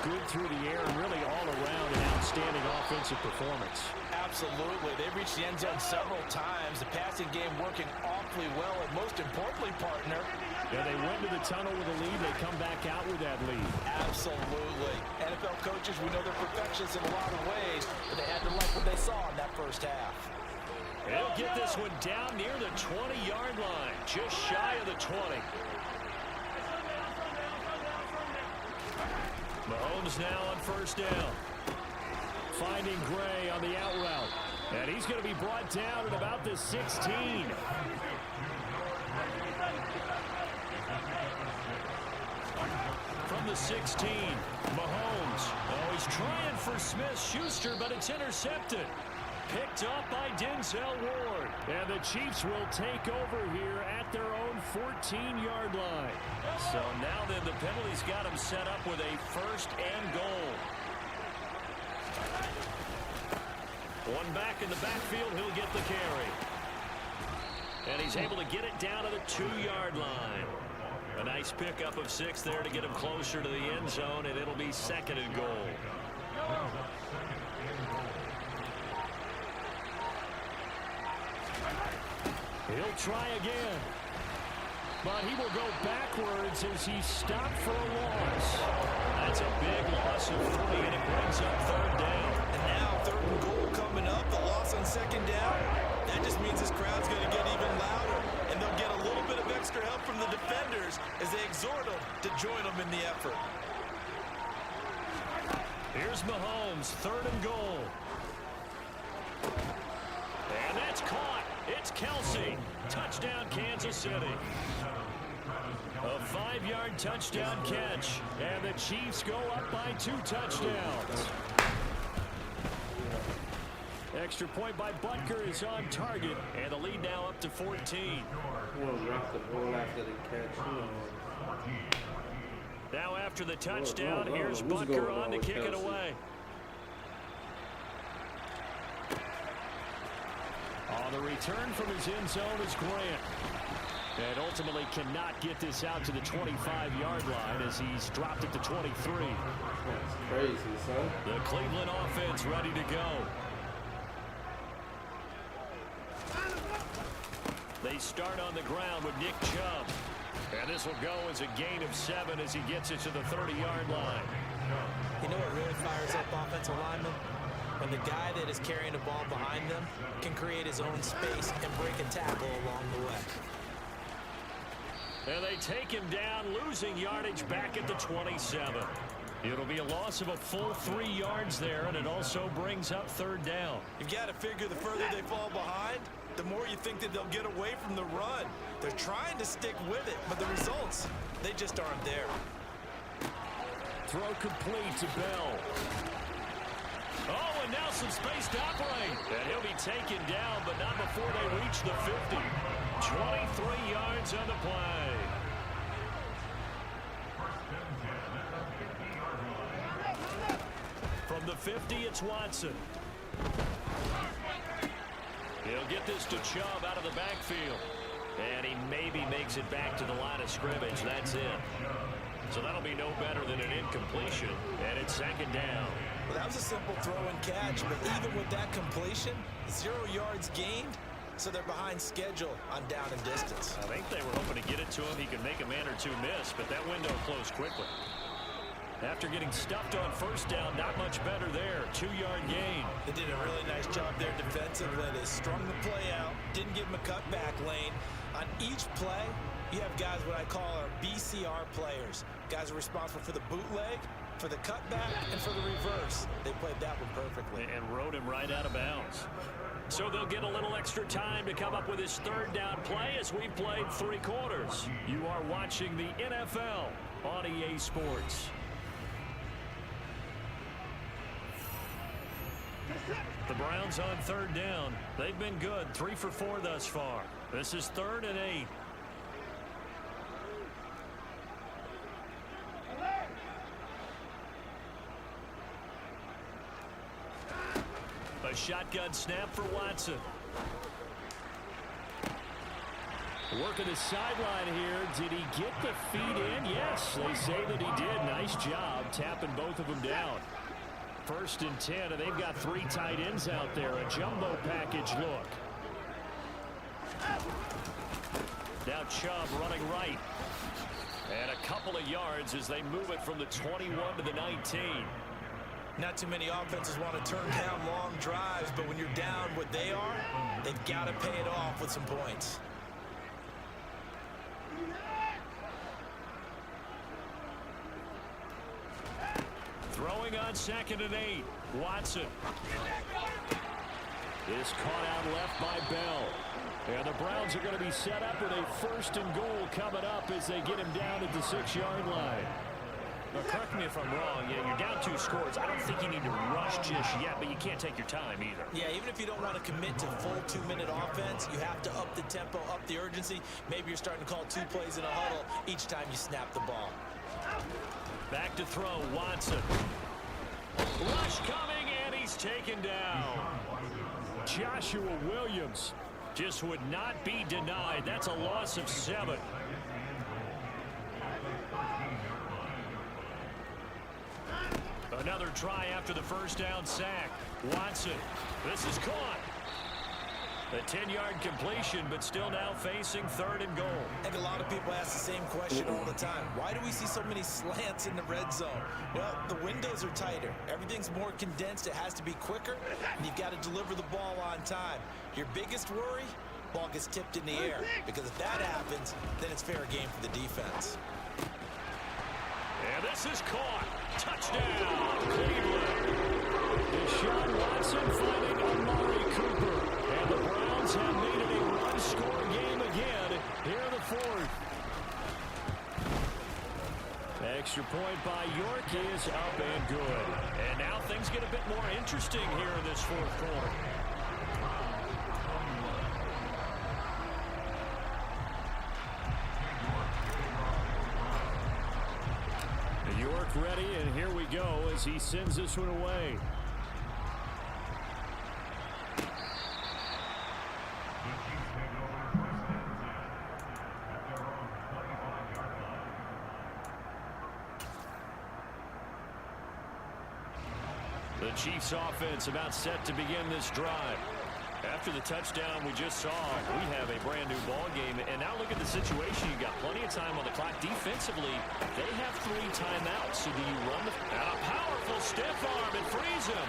good through the air and really all around an outstanding offensive performance. Absolutely. They reached the end zone several times. The passing game working awfully well, and most importantly, partner. Yeah, they went to the tunnel with a lead. They come back out with that lead. Absolutely. NFL coaches, we know they're perfectionists in a lot of ways, but they had to like what they saw in that first half. He'll get this one down near the 20-yard line, just shy of the 20. Mahomes now on first down. Finding Gray on the out route. And he's going to be brought down at about the 16. From the 16, Mahomes. Oh, he's trying for Smith-Schuster, but it's intercepted. Picked up by Denzel Ward. And the Chiefs will take over here at their own 14-yard line. So now then the penalty's got him set up with a first and goal. One back in the backfield, he'll get the carry. And he's able to get it down to the 2-yard line. A nice pickup of 6 there to get him closer to the end zone, and it'll be second and goal. He'll try again. But he will go backwards as he's stopped for a loss. That's a big loss of 3, and it brings up third down. And now third and goal coming up. The loss on second down. That just means this crowd's going to get even louder. And they'll get a little bit of extra help from the defenders as they exhort them to join them in the effort. Here's Mahomes, third and goal. And that's caught. It's Kelsey. Touchdown, Kansas City. A 5-yard touchdown catch. And the Chiefs go up by 2 touchdowns. Extra point by Butker is on target. And the lead now up to 14. We'll drop the ball after the catch. Now after the touchdown, here's Butker on to kick it away. On the return from his end zone is Grant. And ultimately cannot get this out to the 25-yard line as he's dropped it to 23. That's crazy, son. The Cleveland offense ready to go. They start on the ground with Nick Chubb. And this will go as a gain of 7 as he gets it to the 30-yard line. You know what really fires up offensive linemen? When the guy that is carrying the ball behind them can create his own space and break a tackle along the way. And they take him down, losing yardage back at the 27. It'll be a loss of a full 3 yards there, and it also brings up third down. You've got to figure the further they fall behind, the more you think that they'll get away from the run. They're trying to stick with it, but the results, they just aren't there. Throw complete to Bell. Oh, and now some space to operate. And he'll be taken down, but not before they reach the 50. 23 yards on the play. From the 50, it's Watson. He'll get this to Chubb out of the backfield. And he maybe makes it back to the line of scrimmage. That's it. So that'll be no better than an incompletion, and it's second down. Well, that was a simple throw and catch, but even with that completion, 0 yards gained, so they're behind schedule on down and distance. I think they were hoping to get it to him. He could make a man or two miss, but that window closed quickly. After getting stuffed on first down, not much better there. 2-yard gain. They did a really nice job there defensively. They strung the play out, didn't give him a cutback lane. On each play, you have guys what I call our BCR players. Guys are responsible for the bootleg, for the cutback, and for the reverse. They played that one perfectly. And rode him right out of bounds. So they'll get a little extra time to come up with his third down play as we've played 3 quarters. You are watching the NFL on EA Sports. The Browns on third down. They've been good. 3 for 4 thus far. This is 3rd and 8. A shotgun snap for Watson. Working the sideline here. Did he get the feet in? Yes, they say that he did. Nice job tapping both of them down. 1st and 10, and they've got 3 tight ends out there. A jumbo package look. Now Chubb running right. And a couple of yards as they move it from the 21 to the 19. Not too many offenses want to turn down long drives, but when you're down what they are, they've got to pay it off with some points. Throwing on 2nd and 8. Watson. Is caught out left by Bell. And the Browns are going to be set up with a 1st and goal coming up as they get him down at the 6-yard line. Now, correct me if I'm wrong. Yeah, you're down 2 scores. I don't think you need to rush just yet, but you can't take your time either. Yeah, even if you don't want to commit to full 2-minute offense, you have to up the tempo, up the urgency. Maybe you're starting to call 2 plays in a huddle each time you snap the ball. Back to throw, Watson. Rush coming, and he's taken down. Joshua Williams just would not be denied. That's a loss of 7. Another try after the 1st down sack. Watson. This is caught. A 10-yard completion, but still now facing 3rd and goal. I think a lot of people ask the same question all the time. Why do we see so many slants in the red zone? Well, the windows are tighter. Everything's more condensed. It has to be quicker, and you've got to deliver the ball on time. Your biggest worry? Ball gets tipped in the air, because if that happens, then it's fair game for the defense. And this is caught. Touchdown, Cleveland. Deshaun Watson finding Amari Cooper. And the Browns have made it a 1-score game again here in the 4th. Extra point by York is up and good. And now things get a bit more interesting here in this 4th quarter. York ready, and here we go as he sends this one away. The Chiefs offense about set to begin this drive. After the touchdown we just saw, we have a brand new ball game. And now look at the situation. You got plenty of time on the clock. Defensively, they have 3 timeouts. So do you run and a powerful stiff arm and frees him.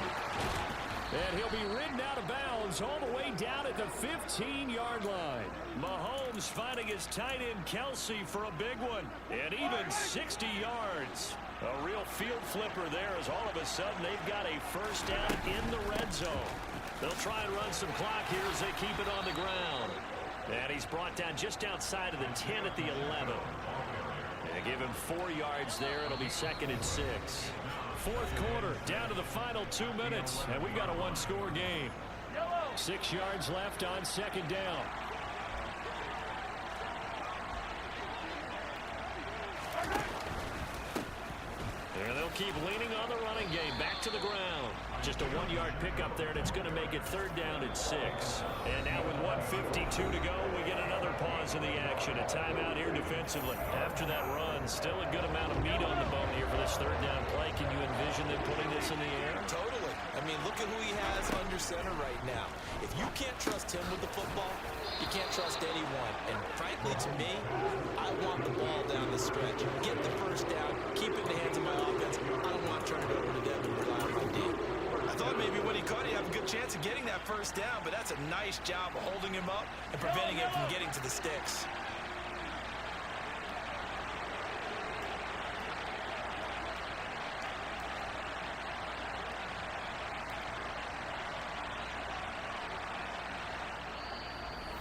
And he'll be ridden out of bounds all the way down at the 15-yard line. Mahomes finding his tight end Kelsey for a big one. And even 60 yards. A real field flipper there as all of a sudden they've got a 1st down in the red zone. They'll try and run some clock here as they keep it on the ground. And he's brought down just outside of the 10 at the 11. And give him 4 yards there. It'll be 2nd and 6. 4th quarter, down to the final 2 minutes. And we've got a 1-score game. 6 yards left on 2nd down. And they'll keep leaning on the running game. Back to the ground. Just a 1-yard pickup there, and it's going to make it 3rd down and 6. And now with 1:52 to go, we get another pause in the action. A timeout here defensively. After that run, still a good amount of meat on the bone here for this 3rd down play. Can you envision them putting this in the air? Totally. I mean, look at who he has under center right now. If you can't trust him with the football, you can't trust anyone. And frankly, to me, I want the ball down the stretch. Get the 1st down, keep it in the hands of my offense. I don't want to turn it over to them and rely on my D. I thought maybe when he caught it, you have a good chance of getting that 1st down, but that's a nice job of holding him up and preventing him from getting to the sticks.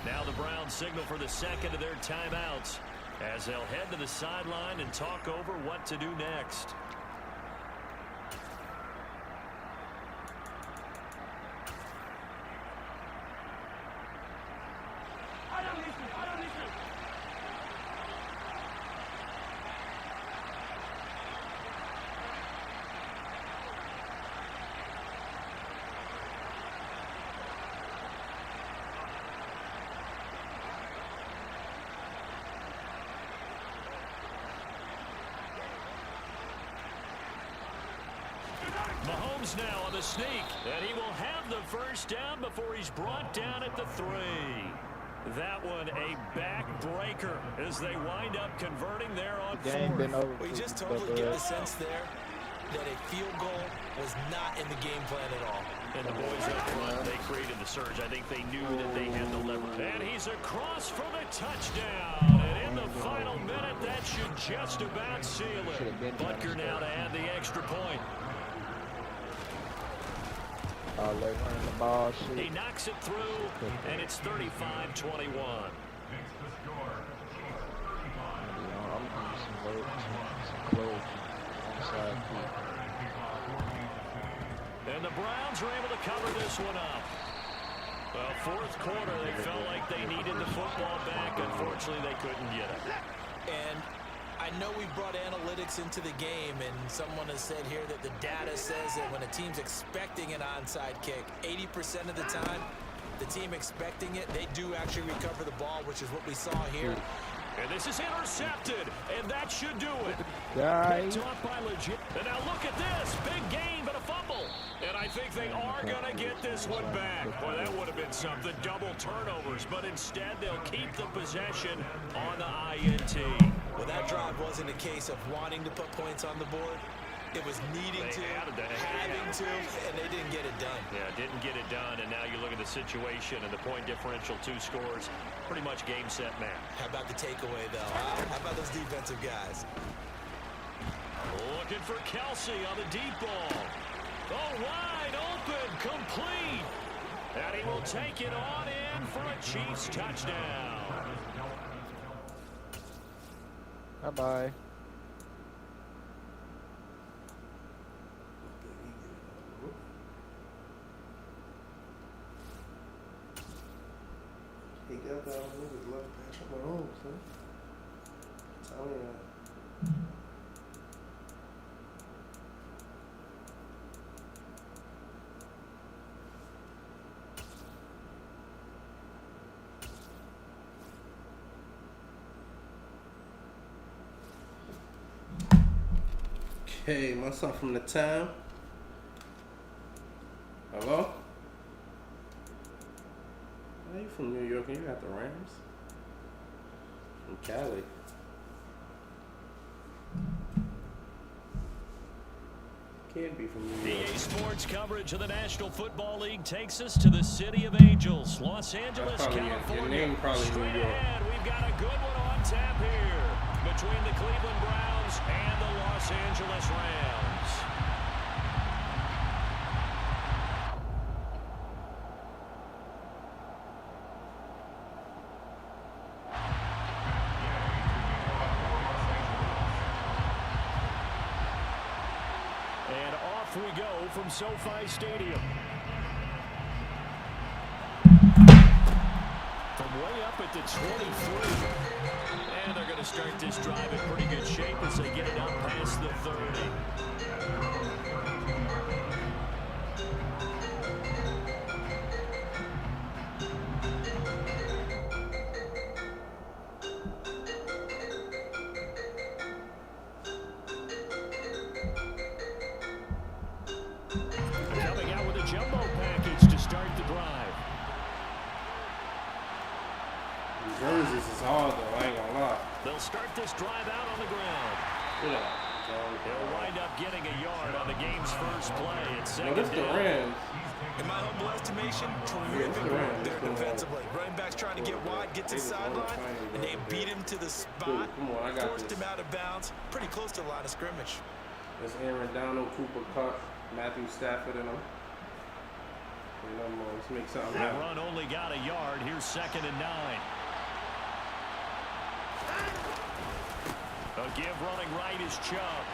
Now the Browns signal for the 2nd of their timeouts as they'll head to the sideline and talk over what to do next. Mahomes now on the sneak, and he will have the 1st down before he's brought down at the 3. That one a backbreaker as they wind up converting there on 4th. Well, you just totally get the sense there that a field goal was not in the game plan at all. And the boys up front, they created the surge. I think they knew that they had the leverage. And he's across for the touchdown. And in the final minute, that should just about seal it. Butker now to add the extra point. They're running the ball. He knocks it through, and it's 35-21. And the Browns are able to cover this one up. Well, 4th quarter, they felt like they needed the football back. Unfortunately, they couldn't get it. And I know we brought analytics into the game, and someone has said here that the data says that when a team's expecting an onside kick, 80% of the time, the team expecting it, they do actually recover the ball, which is what we saw here. And this is intercepted, and that should do it. Picked off by legit. And now look at this. Big gain, but a fumble. And I think they are going to get this one back. Boy, that would have been something. Double turnovers, but instead they'll keep the possession on the INT. Well, that drive wasn't a case of wanting to put points on the board. It was needing to, having to, and they didn't get it done. Yeah, didn't get it done, and now you look at the situation and the point differential, 2 scores, pretty much game, set, match. How about the takeaway, though? Huh? How about those defensive guys? Looking for Kelsey on the deep ball. Oh, wide open, complete. And he will take it on in for a Chiefs touchdown. Bye-bye. He got that niggas left Patrick Mahomes, son. Tell me that. Okay, myself from the town. Hello? Are you from New York and you got the Rams? From Cali. Can't be from New York. EA Sports coverage of the National Football League takes us to the City of Angels, Los Angeles, California. Your name probably Straight New York. ahead, we've got a good one on tap here between the Cleveland Browns and the Los Angeles Rams. And off we go from SoFi Stadium. From way up at the 23. And they're going to start this drive in pretty good shape as they get it up past the 30. start this drive out on the ground. They'll wind up getting a yard on the game's first play. It's second down. In my humble estimation, terrific work there defensively. Running back's trying to get wide, get to the sideline, and they beat him to the spot, forced him out of bounds, pretty close to the line of scrimmage. That's Aaron Donald, Cooper Kupp, Matthew Stafford, and them. Let's make something happen. The run only got a yard. Here's 2nd and 9. A give running right is Chubb.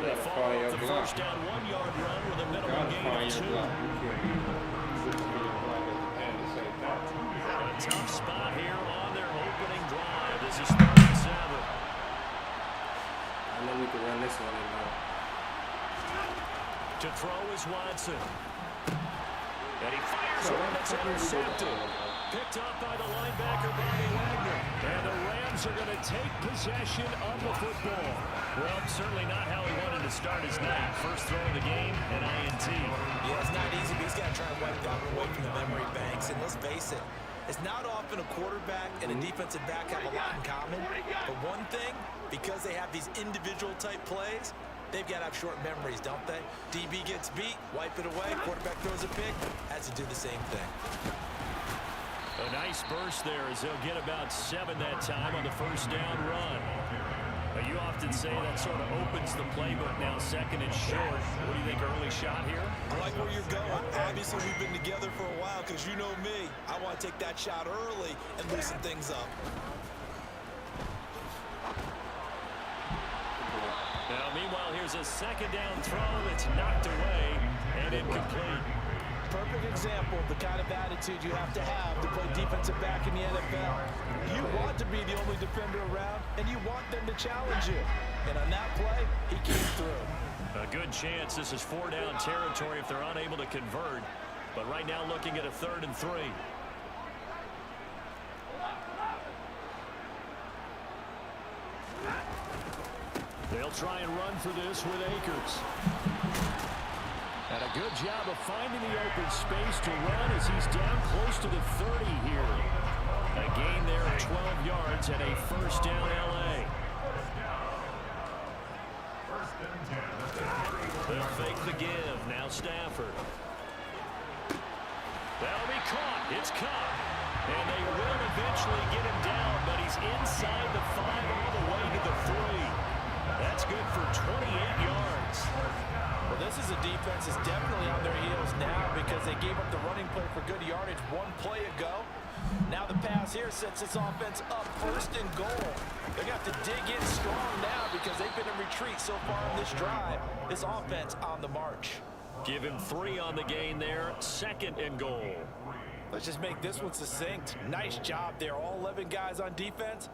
They follow up the first down 1-yard run with a minimum gain of 2. A tough spot here on their opening drive. This is 3rd and 7. I know we can run this one in now. To throw is Watson. And he fires one that's intercepted. Picked up by the linebacker, Bobby Wagner. And the Rams are going to take possession of the football. Well, certainly not how he wanted to start his night. First throw of the game, an INT. Yeah, it's not easy, but he's got to try to wipe that away from the memory banks. And let's face it, it's not often a quarterback and a defensive back have a lot in common. But one thing, because they have these individual type plays, they've got to have short memories, don't they? DB gets beat, wipe it away, quarterback throws a pick, has to do the same thing. A nice burst there as they'll get about 7 that time on the first down run. But you often say that sort of opens the playbook now, 2nd and short. What do you think, early shot here? I like where you're going. Obviously, we've been together for a while because you know me. I want to take that shot early and loosen things up. Now, meanwhile, here's a 2nd down throw that's knocked away and incomplete. Perfect example of the kind of attitude you have to play defensive back in the NFL. You want to be the only defender around, and you want them to challenge you. And on that play, he came through. A good chance this is 4-down territory if they're unable to convert. But right now looking at a 3rd and 3. They'll try and run for this with Akers. And a good job of finding the open space to run as he's down close to the 30 here. A gain there of 12 yards and a first down LA. They'll fake the give. Now Stafford. That'll be caught. It's caught. And they will eventually get him down, but he's inside the 5 all the way to the 3. That's good for 28 yards. Well, this is a defense that's definitely on their heels now because they gave up the running play for good yardage 1 play ago. Now the pass here sets this offense up 1st and goal. They got to dig in strong now because they've been in retreat so far in this drive. This offense on the march. Give him 3 on the gain there. 2nd and goal. Let's just make this one succinct. Nice job there. All 11 guys on defense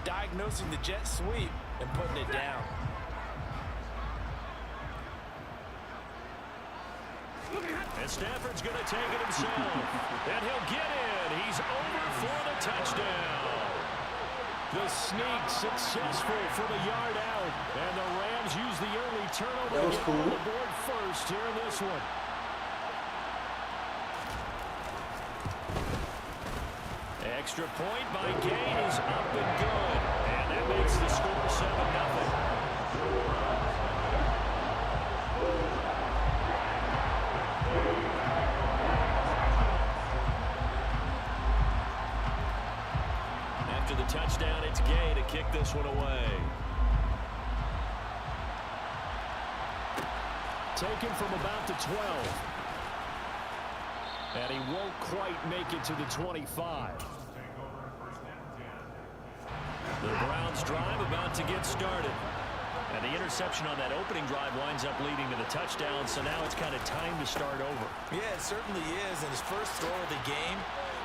diagnosing the jet sweep and putting it down. And Stafford's going to take it himself. And he'll get in. He's over for the touchdown. The sneak successful from a yard out. And the Rams use the early turnover to get on the board first here in this one. Extra point by Gay is up and good. And that makes the score 7-0. After the touchdown, it's Gay to kick this one away. Taken from about the 12. And he won't quite make it to the 25. The Browns drive about to get started. And the interception on that opening drive winds up leading to the touchdown, so now it's kind of time to start over. Yeah, it certainly is, and his first throw of the game.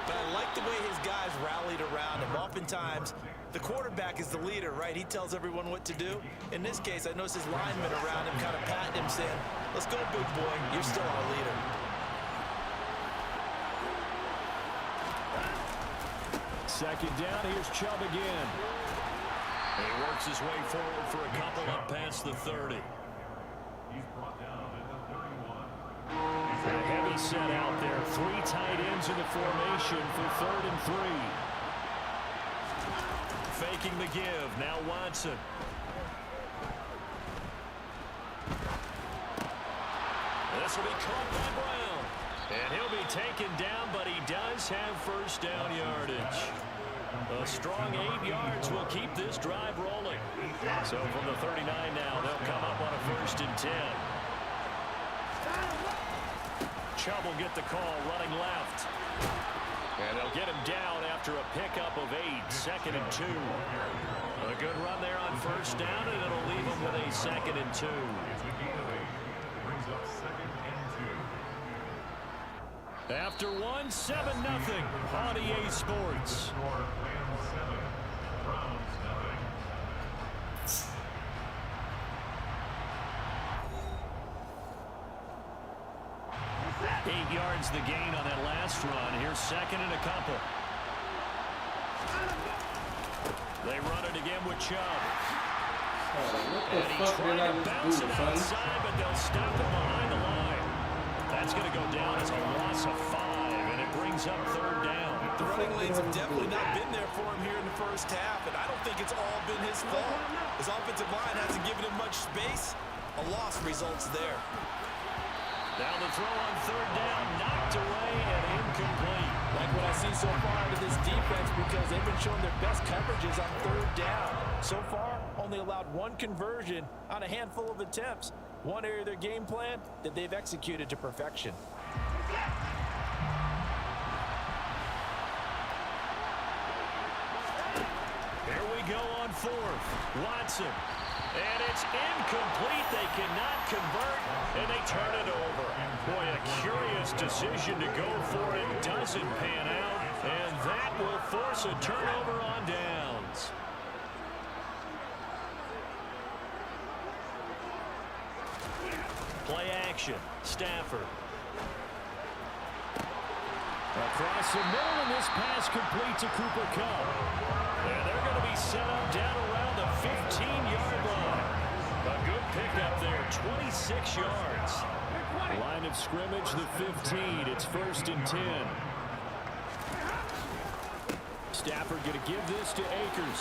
But I like the way his guys rallied around him. Oftentimes, the quarterback is the leader, right? He tells everyone what to do. In this case, I noticed his linemen around him kind of patting him, saying, "Let's go, big boy. You're still our leader." Second down, here's Chubb again. And he works his way forward for a couple up past the 30. A heavy set out there. 3 tight ends in the formation for 3rd and 3. faking the give. Now Watson. This will be caught by Brown. And he'll be taken down, but he does have first down yardage. A strong 8 yards will keep this drive rolling. So from the 39 now, they'll come up on a 1st and 10. Chubb will get the call running left. And they'll get him down after a pickup of 8, 2nd and 2. A good run there on 1st down, and it'll leave him with a 2nd and 2. After 1, 7-0 on EA Sports. Eight yards the gain on that last run. Here's 2nd and a couple. They run it again with Chubb. What the fuck did I just do, son? Outside, but they'll stop him behind the line. That's going to go down as a loss of 5, and it brings up 3rd down. The running lanes have definitely not been there for him here in the first half, and I don't think it's all been his fault. His offensive line hasn't given him much space. A loss results there. Now the throw on 3rd down, knocked away and incomplete. Like what I see so far out of this defense, because they've been showing their best coverages on 3rd down. So far, only allowed 1 conversion on a handful of attempts. One area of their game plan that they've executed to perfection. Here we go on 4th. Watson. And it's incomplete. They cannot convert, and they turn it over. Boy, a curious decision to go for it. Doesn't pan out, and that will force a turnover on downs. Play action. Stafford. Across the middle, and this pass complete to Cooper Kupp. And they're going to be set up down around the 15-yard line. A good pickup there, 26 yards. Line of scrimmage, the 15. It's 1st and 10. Stafford going to give this to Akers.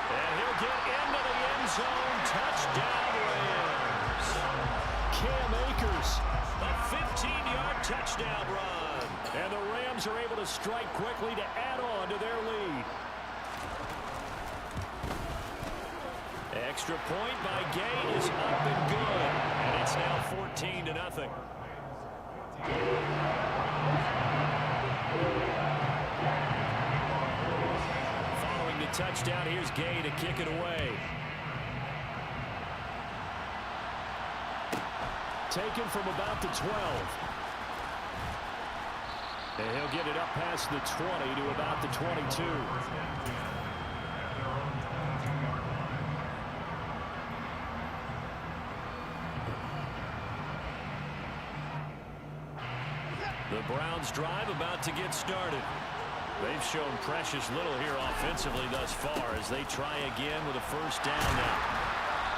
And he'll get into the end zone. Touchdown, Rams. Cam Akers, a 15-yard touchdown run. And the Rams are able to strike quickly to add on to their lead. Extra point by Gay is up and good. And it's now 14-0. Following the touchdown, here's Gay to kick it away. Taken from about the 12. And he'll get it up past the 20 to about the 22. The Browns drive about to get started. They've shown precious little here offensively thus far as they try again with a 1st down now.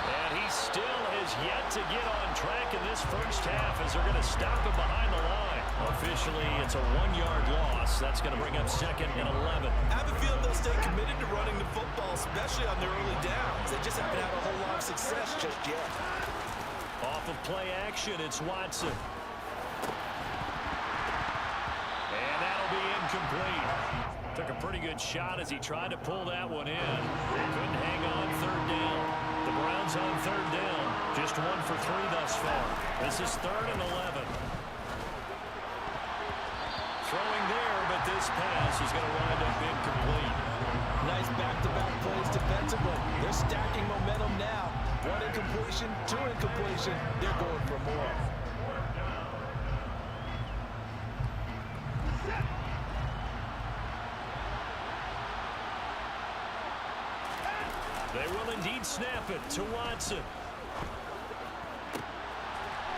And he still has yet to get on track in this first half as they're going to stop him behind the line. Officially, it's a 1-yard loss. That's going to bring up 2nd and 11. I have a feeling they'll stay committed to running the football, especially on their early downs. They just haven't had a whole lot of success just yet. Off of play action, it's Watson. And that'll be incomplete. Took a pretty good shot as he tried to pull that one in. Couldn't hang on 3rd down. The Browns on 3rd down. Just 1 for 3 thus far. This is 3rd and 11. Throwing there, but this pass is going to wind up incomplete. Nice back-to-back plays defensively. They're stacking momentum now. 1 incompletion, 2 incompletion. They're going for more. They will indeed snap it to Watson.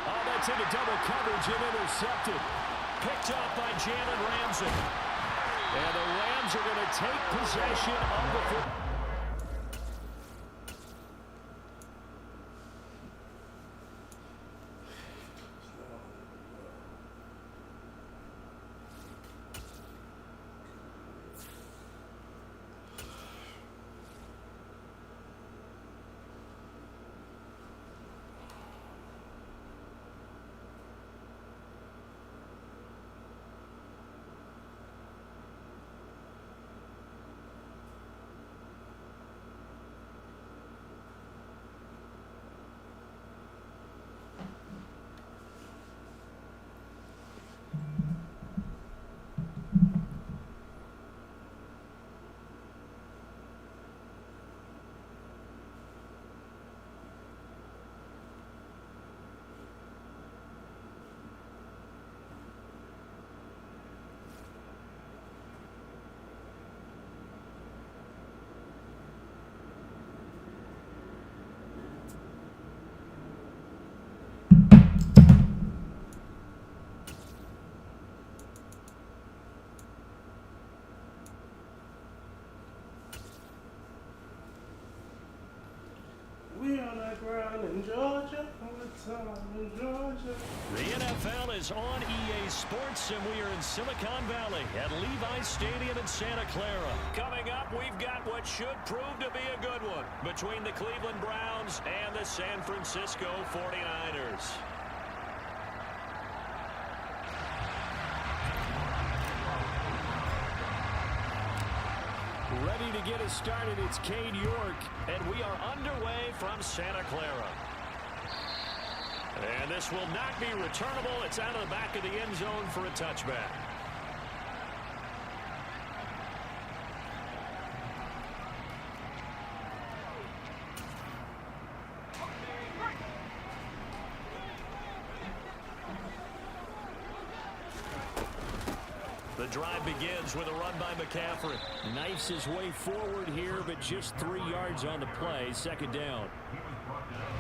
Oh, that's into double coverage and intercepted. Picked up by Jalen Ramsey. And the Rams are going to take possession of the football. ground in Georgia. All the time in Georgia. The NFL is on EA Sports, and we are in Silicon Valley at Levi's Stadium in Santa Clara. Coming up, we've got what should prove to be a good one between the Cleveland Browns and the San Francisco 49ers. Ready to get us started, it's Cade York, and we are underway from Santa Clara. And this will not be returnable. It's out of the back of the end zone for a touchback. The drive begins with a run by McCaffrey. Knifes his way forward here, but just 3 yards on the play. Second down.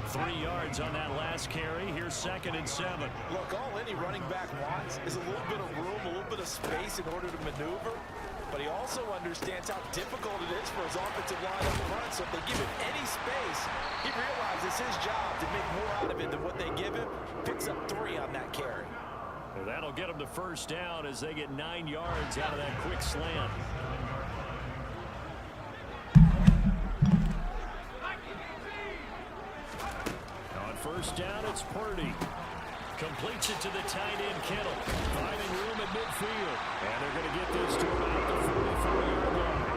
3 yards on that last carry. Here's 2nd and 7. Look, all any running back wants is a little bit of room, a little bit of space in order to maneuver. But he also understands how difficult it is for his offensive line to run. So if they give him any space, he realizes his job to make more out of it than what they give him. Picks up 3 on that carry. And that'll get them to first down as they get 9 yards out of that quick slant. On first down, it's Purdy. Completes it to the tight end, Kittle. Finding room at midfield. And they're going to get this to about the 44-yard line.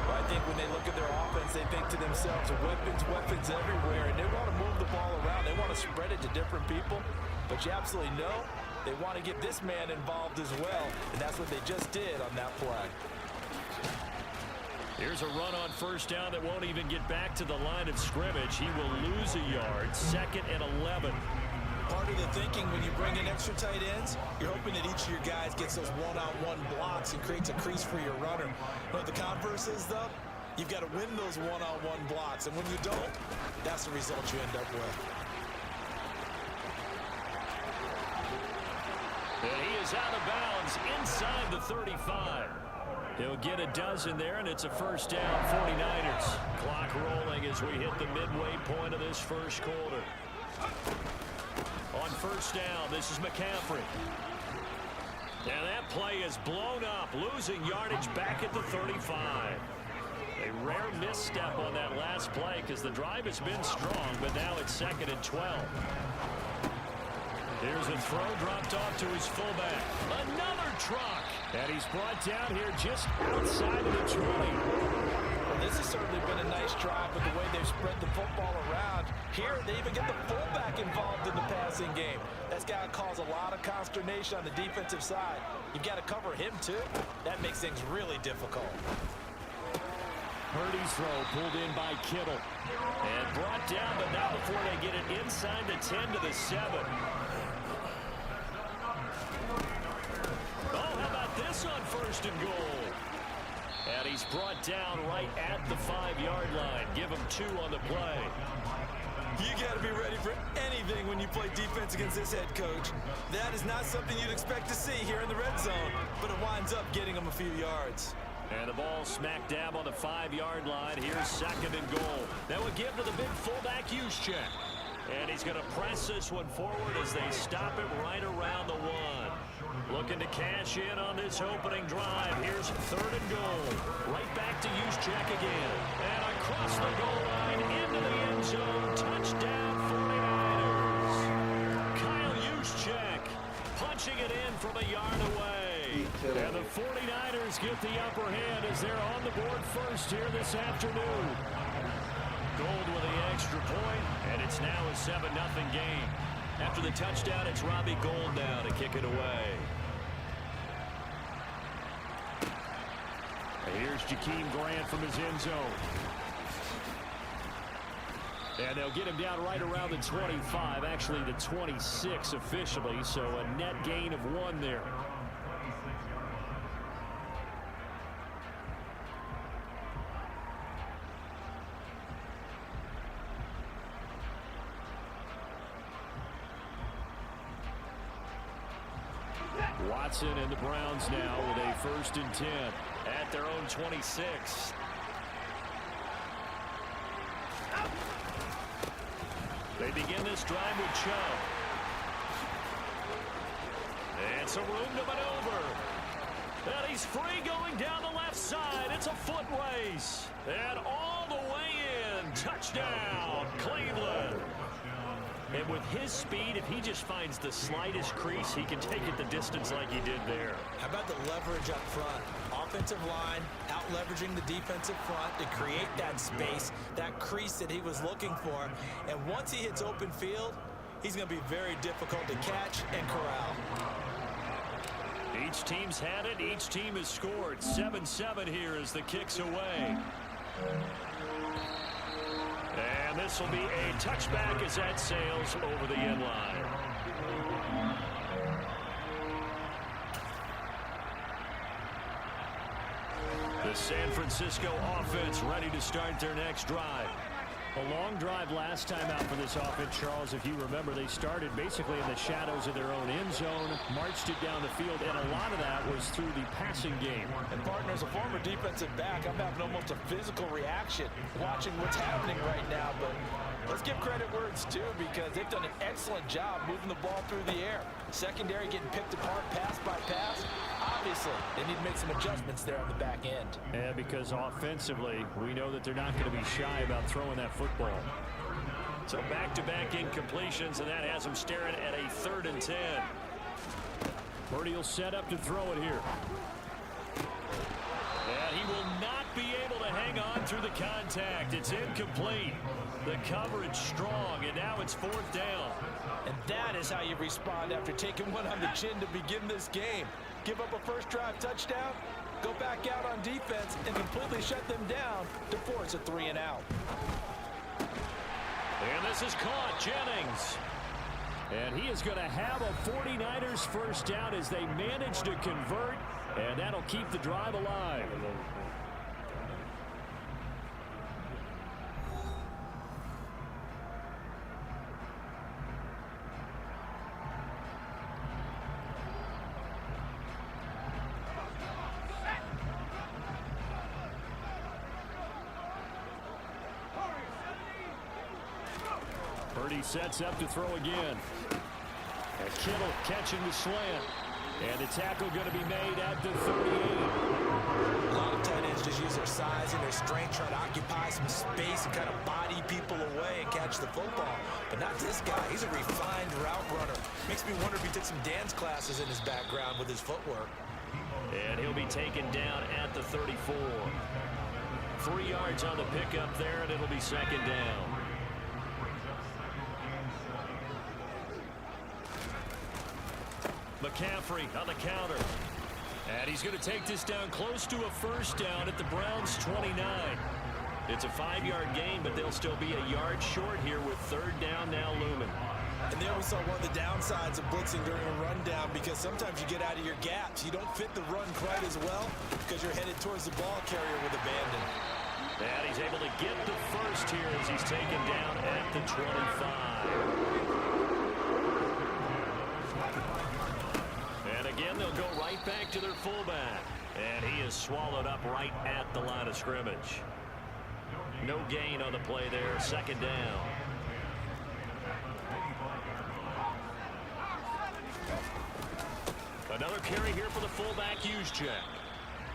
Well, I think when they look at their offense, they think to themselves, weapons everywhere. And they want to move the ball around. They want to spread it to different people. But you absolutely know they want to get this man involved as well. And that's what they just did on that play. Here's a run on first down that won't even get back to the line of scrimmage. He will lose a yard. 2nd and 11. Part of the thinking when you bring in extra tight ends, you're hoping that each of your guys gets those one-on-one blocks and creates a crease for your runner. You know what the converse is, though? You've got to win those one-on-one blocks. And when you don't, that's the result you end up with. And he is out of bounds inside the 35. He'll get a dozen there, and it's a first down, 49ers. Clock rolling as we hit the midway point of this first quarter. On first down, this is McCaffrey. And that play is blown up, losing yardage back at the 35. A rare misstep on that last play because the drive has been strong, but now it's 2nd and 12. Here's a throw dropped off to his fullback. Another truck. And he's brought down here just outside of the 20. Well, this has certainly been a nice drive with the way they've spread the football around. Here, they even get the fullback involved in the passing game. That's got to cause a lot of consternation on the defensive side. You've got to cover him, too. That makes things really difficult. Purdy's throw pulled in by Kittle. And brought down, but not before they get it inside the 10 to the 7. Oh, how about this on 1st and goal? And he's brought down right at the 5-yard line. Give him 2 on the play. You got to be ready for anything when you play defense against this head coach. That is not something you'd expect to see here in the red zone, but it winds up getting him a few yards. And the ball smack dab on the 5-yard line. Here's 2nd and goal. That would give to the big fullback use check. And he's going to press this one forward as they stop it right around the 1. Looking to cash in on this opening drive. Here's 3rd and goal. Right back to Juszczyk again. And across the goal line into the end zone. Touchdown 49ers. Kyle Juszczyk punching it in from a yard away. And the 49ers get the upper hand as they're on the board first here this afternoon. Gold with the extra point, and it's now a 7-0 game. After the touchdown, it's Robbie Gould now to kick it away. Here's Jakeem Grant from his end zone. And they'll get him down right around the 25, actually the 26 officially, so a net gain of 1 there. Watson and the Browns now with a 1st and 10 at their own 26. They begin this drive with Chubb. And some room to maneuver. And he's free going down the left side. It's a foot race. And all the way in. Touchdown, Cleveland. And with his speed, if he just finds the slightest crease, he can take it the distance like he did there. How about the leverage up front? Offensive line out leveraging the defensive front to create that space, that crease that he was looking for. And once he hits open field, he's going to be very difficult to catch and corral. Each team's had it. Each team has scored. 7-7 here as the kick's away. And this will be a touchback as that sails over the end line. The San Francisco offense ready to start their next drive. A long drive last time out for this offense, Charles. If you remember, they started basically in the shadows of their own end zone, marched it down the field, and a lot of that was through the passing game. And partner, as a former defensive back, I'm having almost a physical reaction watching what's happening right now. But let's give credit where it's due, because they've done an excellent job moving the ball through the air. Secondary getting picked apart pass by pass. Obviously, they need to make some adjustments there on the back end. Yeah, because offensively, we know that they're not going to be shy about throwing that football. So back-to-back incompletions, and that has them staring at a 3rd and 10. Purdy will set up to throw it here. And he will not be able to hang on through the contact. It's incomplete. The coverage strong, and now it's 4th down. And that is how you respond after taking one on the chin to begin this game. Give up a first drive touchdown, go back out on defense, and completely shut them down to force a 3-and-out. And this is caught. Jennings. And he is going to have a 49ers first down as they manage to convert, and that'll keep the drive alive. Purdy sets up to throw again. And Kittle catching the slant. And the tackle going to be made at the 38. A lot of tight ends just use their size and their strength, try to occupy some space and kind of body people away and catch the football. But not this guy. He's a refined route runner. Makes me wonder if he took some dance classes in his background with his footwork. And he'll be taken down at the 34. 3 yards on the pickup there, and it'll be 2nd down. McCaffrey on the counter. And he's going to take this down close to a first down at the Browns' 29. It's a 5-yard gain, but they'll still be a yard short here with 3rd down now looming. And there we saw one of the downsides of blitzing during a rundown, because sometimes you get out of your gaps. You don't fit the run quite as well because you're headed towards the ball carrier with abandon. And he's able to get the first here as he's taken down at the 25. And again, they'll go right back to their fullback. And he is swallowed up right at the line of scrimmage. No gain on the play there. 2nd down. Another carry here for the fullback Juszczyk.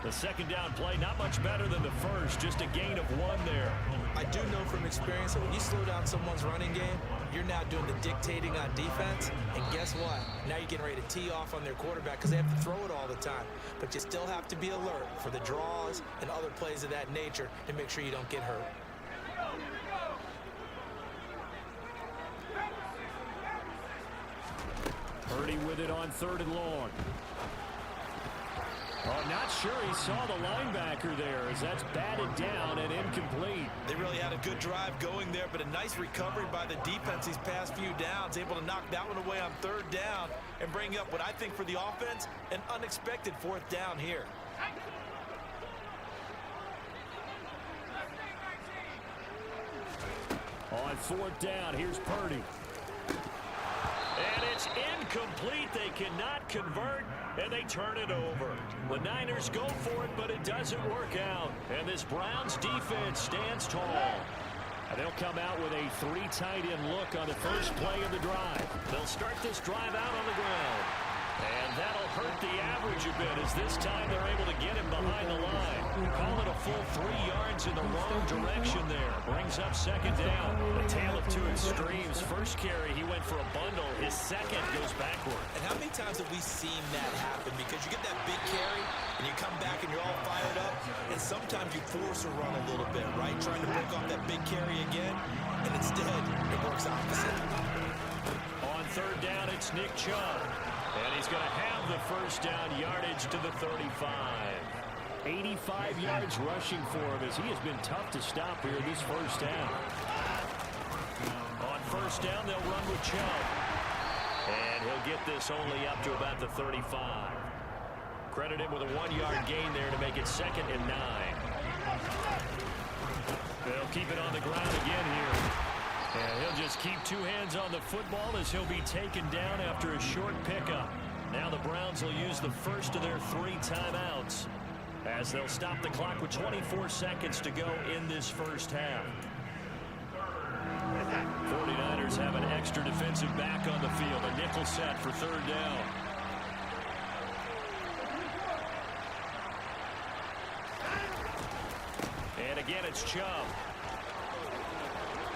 The 2nd down play, not much better than the first, just a gain of 1 there. I do know from experience that when you slow down someone's running game, you're now doing the dictating on defense. And guess what? Now you're getting ready to tee off on their quarterback because they have to throw it all the time. But you still have to be alert for the draws and other plays of that nature to make sure you don't get hurt. Purdy with it on 3rd and long. Oh, not sure he saw the linebacker there as that's batted down and incomplete. They really had a good drive going there, but a nice recovery by the defense these past few downs, able to knock that one away on 3rd down and bring up what I think for the offense, an unexpected 4th down here. On 4th down, here's Purdy. And it's incomplete. They cannot convert, and they turn it over. The Niners go for it, but it doesn't work out. And this Browns defense stands tall. And they'll come out with a 3 tight end look on the first play of the drive. They'll start this drive out on the ground. And that'll hurt the average a bit as this time they're able to get him behind the line. Call it a full 3 yards in the wrong direction there. Brings up second down. A tale of 2 extremes. First carry, he went for a bundle. His second goes backward. And how many times have we seen that happen? Because you get that big carry, and you come back and you're all fired up, and sometimes you force a run a little bit, right? Trying to break off that big carry again, and instead it works opposite. On third down, it's Nick Chubb. And he's going to have the first down yardage to the 35. 85 yards rushing for him as he has been tough to stop here this first down. On first down, they'll run with Chubb. And he'll get this only up to about the 35. Credit him with a 1-yard gain there to make it 2nd and 9. They'll keep it on the ground again here. And he'll just keep 2 hands on the football as he'll be taken down after a short pickup. Now the Browns will use the first of their 3 timeouts as they'll stop the clock with 24 seconds to go in this first half. 49ers have an extra defensive back on the field. A nickel set for third down. And again, it's Chubb.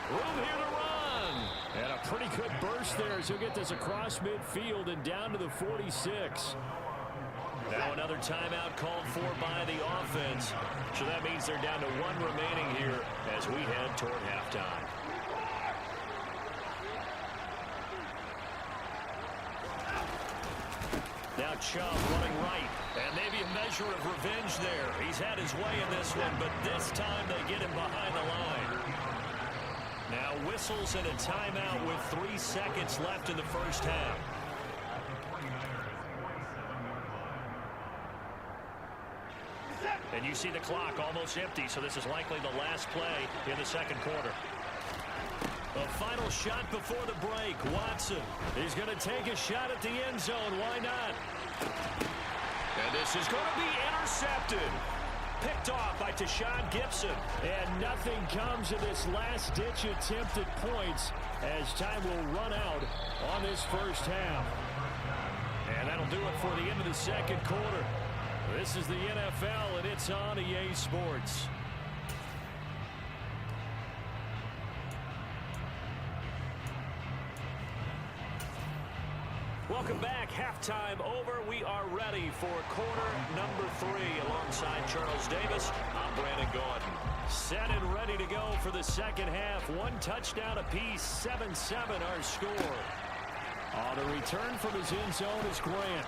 Room here to run. And a pretty good burst there as he'll get this across midfield and down to the 46. Now another timeout called for by the offense. So that means they're down to 1 remaining here as we head toward halftime. Now Chubb running right. And maybe a measure of revenge there. He's had his way in this one, but this time they get him behind the line. Now whistles and a timeout with 3 seconds left in the first half. And you see the clock almost empty, so this is likely the last play in the second quarter. A final shot before the break. Watson is going to take a shot at the end zone. Why not? And this is going to be intercepted. Picked off by Tashawn Gibson. And nothing comes of this last-ditch attempt at points as time will run out on this first half. And that'll do it for the end of the second quarter. This is the NFL, and it's on EA Sports. Welcome back. Halftime over. We are ready for quarter number 3 alongside Charles Davis. I'm Brandon Gordon. Set and ready to go for the second half. 1 touchdown apiece. 7-7 our score. On the return from his end zone is Grant.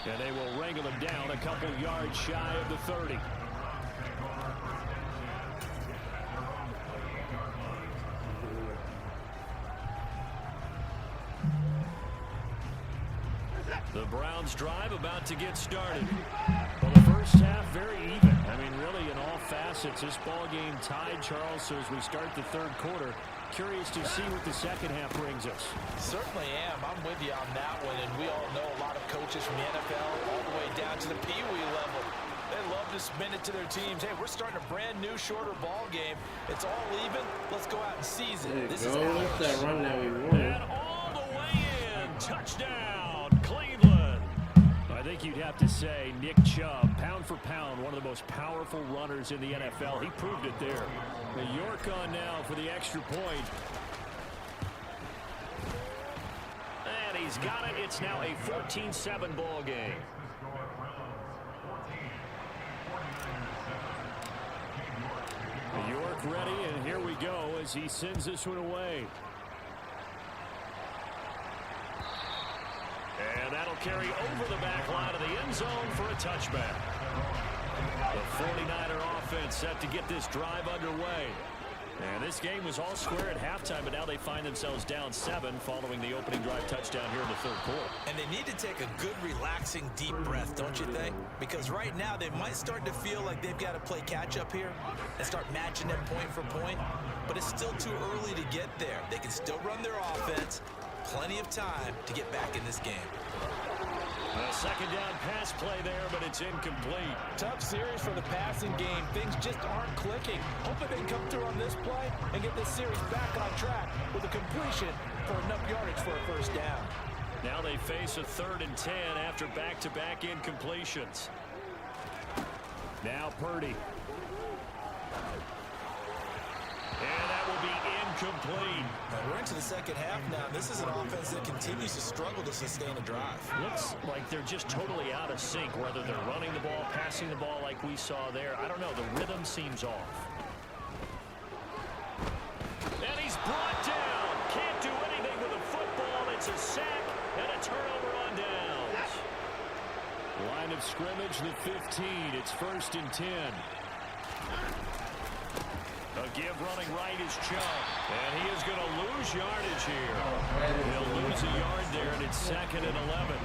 And they will wrangle him down a couple yards shy of the 30. The Browns drive about to get started. Well, the first half very even. I mean, really in all facets, this ball game tied, Charles. So as we start the third quarter, curious to see what the second half brings us. Certainly am. I'm with you on that one. And we all know a lot of coaches from the NFL all the way down to the Pee Wee level. They love to spin it to their teams. Hey, we're starting a brand new, shorter ball game. It's all even. Let's go out and seize it. This is That's that run that we won. And all the way in. Touchdown, Cleveland. I think you'd have to say Nick Chubb, pound for pound, one of the most powerful runners in the NFL. He proved it there. York on now for the extra point. And he's got it. It's now a 14-7 ball game. York ready, and here we go as he sends this one away. And that'll carry over the back line of the end zone for a touchback. The 49er offense set to get this drive underway. And this game was all square at halftime, but now they find themselves down 7 following the opening drive touchdown here in the third quarter. And they need to take a good, relaxing, deep breath, don't you think? Because right now they might start to feel like they've got to play catch-up here and start matching them point for point. But it's still too early to get there. They can still run their offense. Plenty of time to get back in this game. A second down pass play there, but it's incomplete. Tough series for the passing game. Things just aren't clicking. Hoping they can come through on this play and get this series back on track with a completion for enough yardage for a first down. Now they face a 3rd and 10 after back-to-back incompletions. Now Purdy. And that will be incomplete. We're into the second half now. This is an offense that continues to struggle to sustain a drive. Looks like they're just totally out of sync, whether they're running the ball, passing the ball like we saw there. I don't know. The rhythm seems off. And he's brought down. Can't do anything with a football. It's a sack and a turnover on downs. Line of scrimmage, the 15. It's 1st and 10. A give running right is Chubb. And he is going to lose yardage here. He'll lose a yard there, and it's 2nd and 11.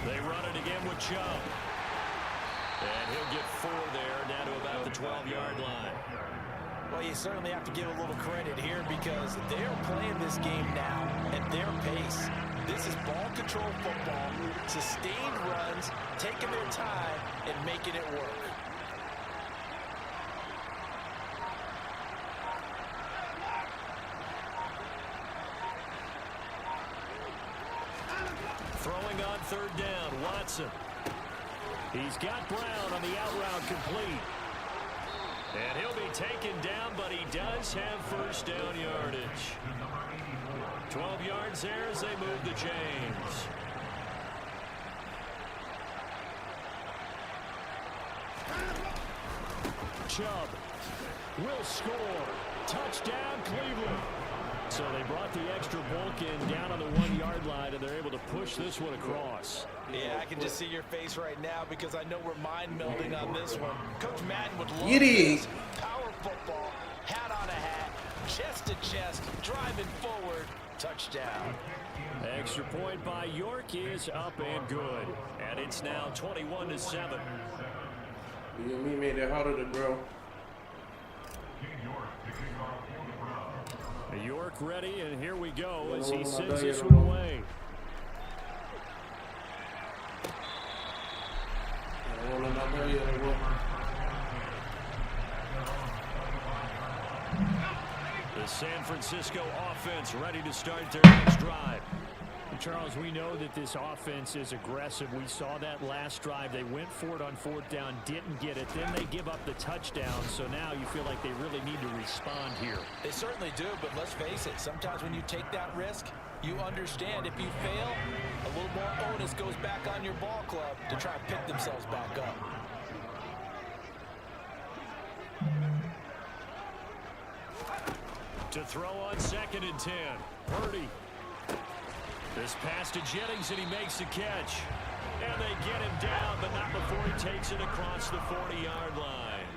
They run it again with Chubb. And he'll get 4 there, down to about the 12-yard line. Well, you certainly have to give a little credit here because they're playing this game now at their pace. This is ball control football, sustained runs, taking their time and making it work. Throwing on 3rd down, Watson. He's got Brown on the out route complete. And he'll be taken down, but he does have first down yardage. 12 yards there as they move to James. Chubb will score. Touchdown, Cleveland. So they brought the extra bulk in down on the 1-yard line, and they're able to push this one across. Yeah, I can just see your face right now because I know we're mind melding on this one. Coach Madden would love Giddy. this. Power football, hat on a hat, chest to chest, driving forward, touchdown. Extra point by York is up and good. And it's now 21-7. You and me made it harder to grow. York ready, and here we go as he sends this one away. The San Francisco offense ready to start their next drive. Charles, we know that this offense is aggressive. We saw that last drive. They went for it on 4th down, didn't get it. Then they give up the touchdown. So now you feel like they really need to respond here. They certainly do, but let's face it. Sometimes when you take that risk, you understand if you fail, a little more onus goes back on your ball club to try and pick themselves back up. To throw on 2nd and 10. Purdy. This pass to Jennings, and he makes the catch. And they get him down, but not before he takes it across the 40-yard line.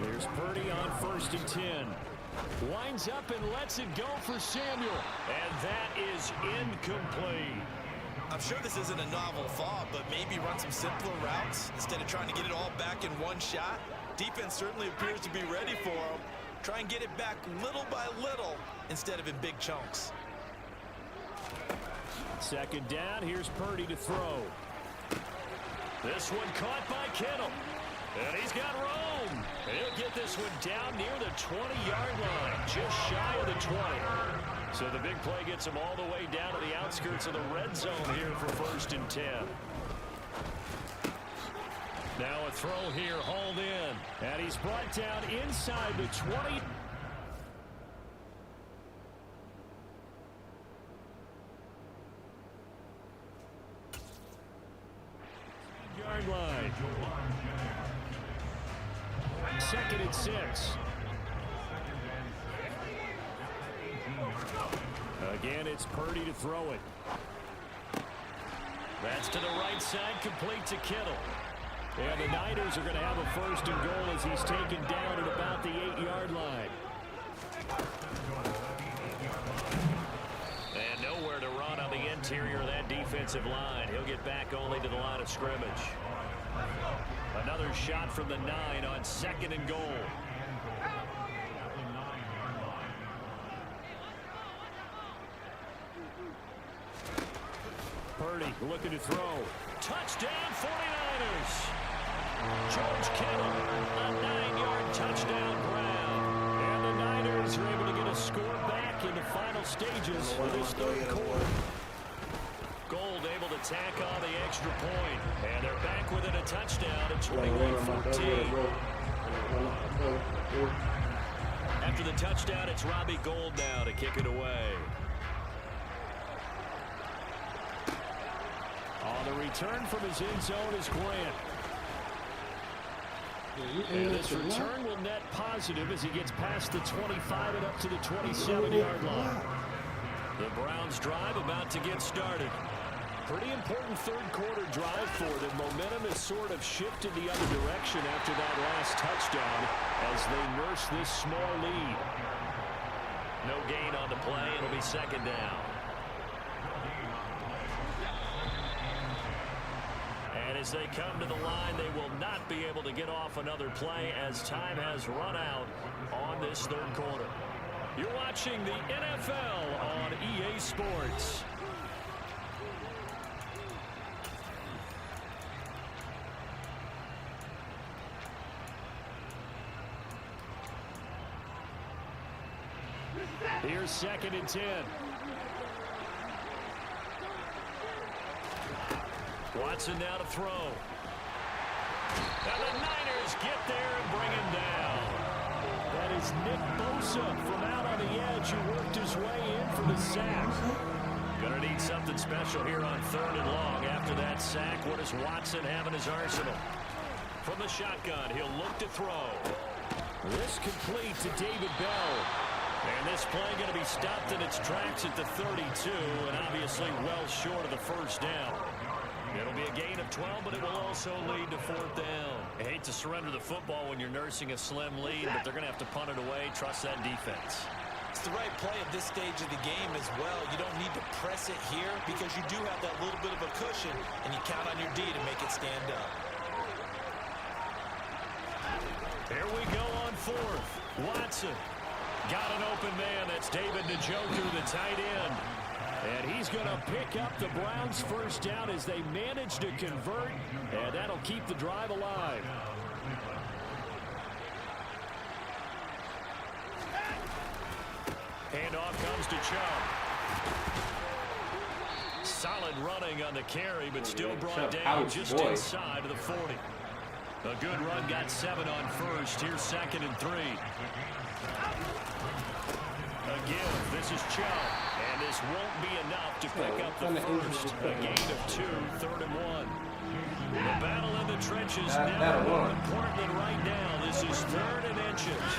There's Purdy on 1st and 10. Winds up and lets it go for Samuel. And that is incomplete. I'm sure this isn't a novel thought, but maybe run some simpler routes instead of trying to get it all back in one shot. Defense certainly appears to be ready for him. Try and get it back little by little instead of in big chunks. 2nd down, here's Purdy to throw. This one caught by Kittle. And he's got room. And he'll get this one down near the 20-yard line, just shy of the 20. So the big play gets him all the way down to the outskirts of the red zone here for 1st and 10. Now a throw here, hauled in. And he's brought down inside the 20. Yard line. 2nd and 6. Again, it's Purdy to throw it. That's to the right side, complete to Kittle. And the Niners are going to have a 1st and goal as he's taken down at about the 8-yard line. And nowhere to run on the interior of that defensive line. He'll get back only to the line of scrimmage. Another shot from the 9 on 2nd and goal. Robbie looking to throw. Touchdown 49ers. George Kittle, a 9-yard touchdown grab. And the Niners are able to get a score back in the final stages of this third quarter. Gold able to tack on the extra point. And they're back within a touchdown at 21-14. After the touchdown, it's Robbie Gould now to kick it away. On the return from his end zone is Grant. And this return will net positive as he gets past the 25 and up to the 27-yard line. The Browns drive about to get started. Pretty important third quarter drive for them. Momentum has sort of shifted the other direction after that last touchdown as they nurse this small lead. No gain on the play. It'll be second down. And as they come to the line, they will not be able to get off another play as time has run out on this third quarter. You're watching the NFL on EA Sports. Here's 2nd and 10. Watson now to throw. And the Niners get there and bring him down. That is Nick Bosa from out on the edge who worked his way in for the sack. Gonna need something special here on 3rd and long. After that sack, what does Watson have in his arsenal? From the shotgun, he'll look to throw. This complete to David Bell. And this play going to be stopped in its tracks at the 32, and obviously well short of the first down. It'll be a gain of 12, but it will also lead to 4th down. I hate to surrender the football when you're nursing a slim lead, but they're going to have to punt it away. Trust that defense. It's the right play at this stage of the game as well. You don't need to press it here because you do have that little bit of a cushion, and you count on your D to make it stand up. Here we go on 4th. Watson. Got an open man. That's David Njoku, the tight end. And he's going to pick up the Browns' first down as they manage to convert. And that'll keep the drive alive. Handoff comes to Chubb. Solid running on the carry, but still brought down just inside of the 40. A good run, got 7 on first. Here's 2nd and 3. Again, this is Chubb, and this won't be enough to pick up the first. A gain of 2, 3rd and 1. The battle in the trenches now more important than right now. This is 3rd and inches.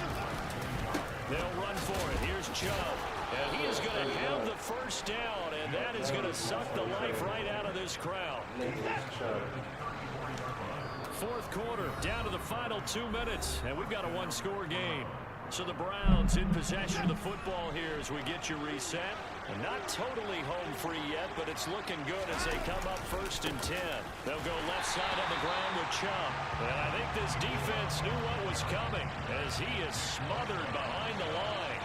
They'll run for it. Here's Chubb, and he is going to have the first down, and that is going to suck the life right out of this crowd. 4th quarter, down to the final 2 minutes, and we've got a 1-score game. So the Browns in possession of the football here as we get you reset. And not totally home free yet, but it's looking good as they come up 1st and 10. They'll go left side on the ground with Chubb. And I think this defense knew what was coming as he is smothered behind the line.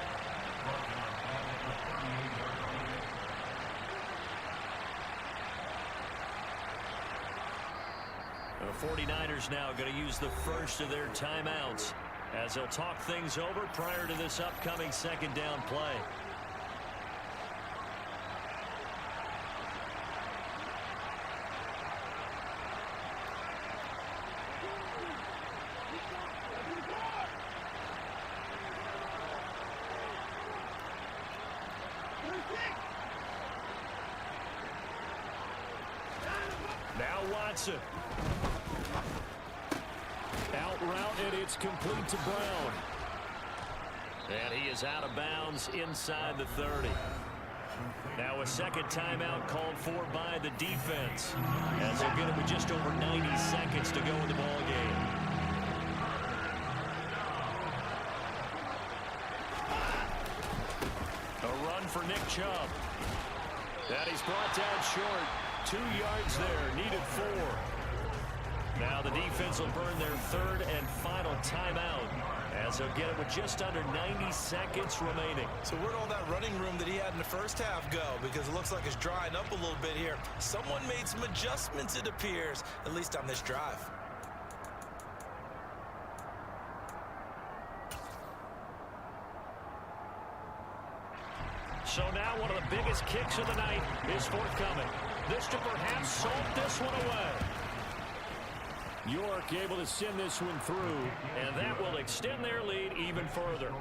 The 49ers now going to use the first of their timeouts as they'll talk things over prior to this upcoming 2nd down play. Now Watson. Out route, and it's complete to Brown. And he is out of bounds inside the 30. Now a 2nd timeout called for by the defense as they'll get it with just over 90 seconds to go in the ball game. A run for Nick Chubb. That he's brought down short. 2 yards there, needed 4. Now the defense will burn their 3rd and final timeout As he'll get it with just under 90 seconds remaining. So where'd all that running room that he had in the first half go? Because it looks like it's drying up a little bit here. Someone made some adjustments, it appears, at least on this drive. So now one of the biggest kicks of the night is forthcoming. This to perhaps salt this one away. York able to send this one through, and that will extend their lead even further.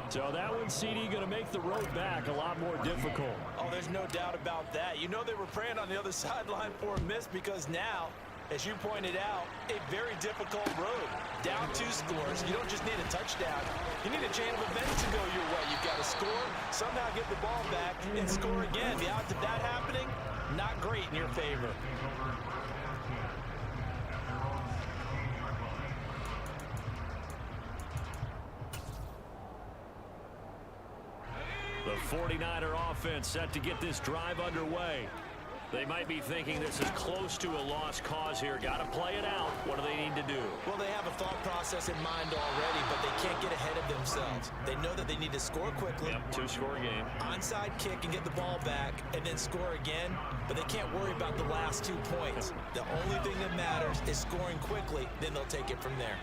So that one, CD, going to make the road back a lot more difficult. Oh, there's no doubt about that. You know they were praying on the other sideline for a miss because now, as you pointed out, a very difficult road. Down 2 scores. You don't just need a touchdown. You need a chain of events to go your way. You've got to score, somehow get the ball back, and score again. The odds of that happening, not great in your favor. The 49er offense set to get this drive underway. They might be thinking this is close to a lost cause here. Got to play it out. What do they need to do? Well, they have a thought process in mind already, but they can't get ahead of themselves. They know that they need to score quickly. Yep, 2-score game. Onside kick and get the ball back and then score again, but they can't worry about the last 2 points. The only thing that matters is scoring quickly, then they'll take it from there.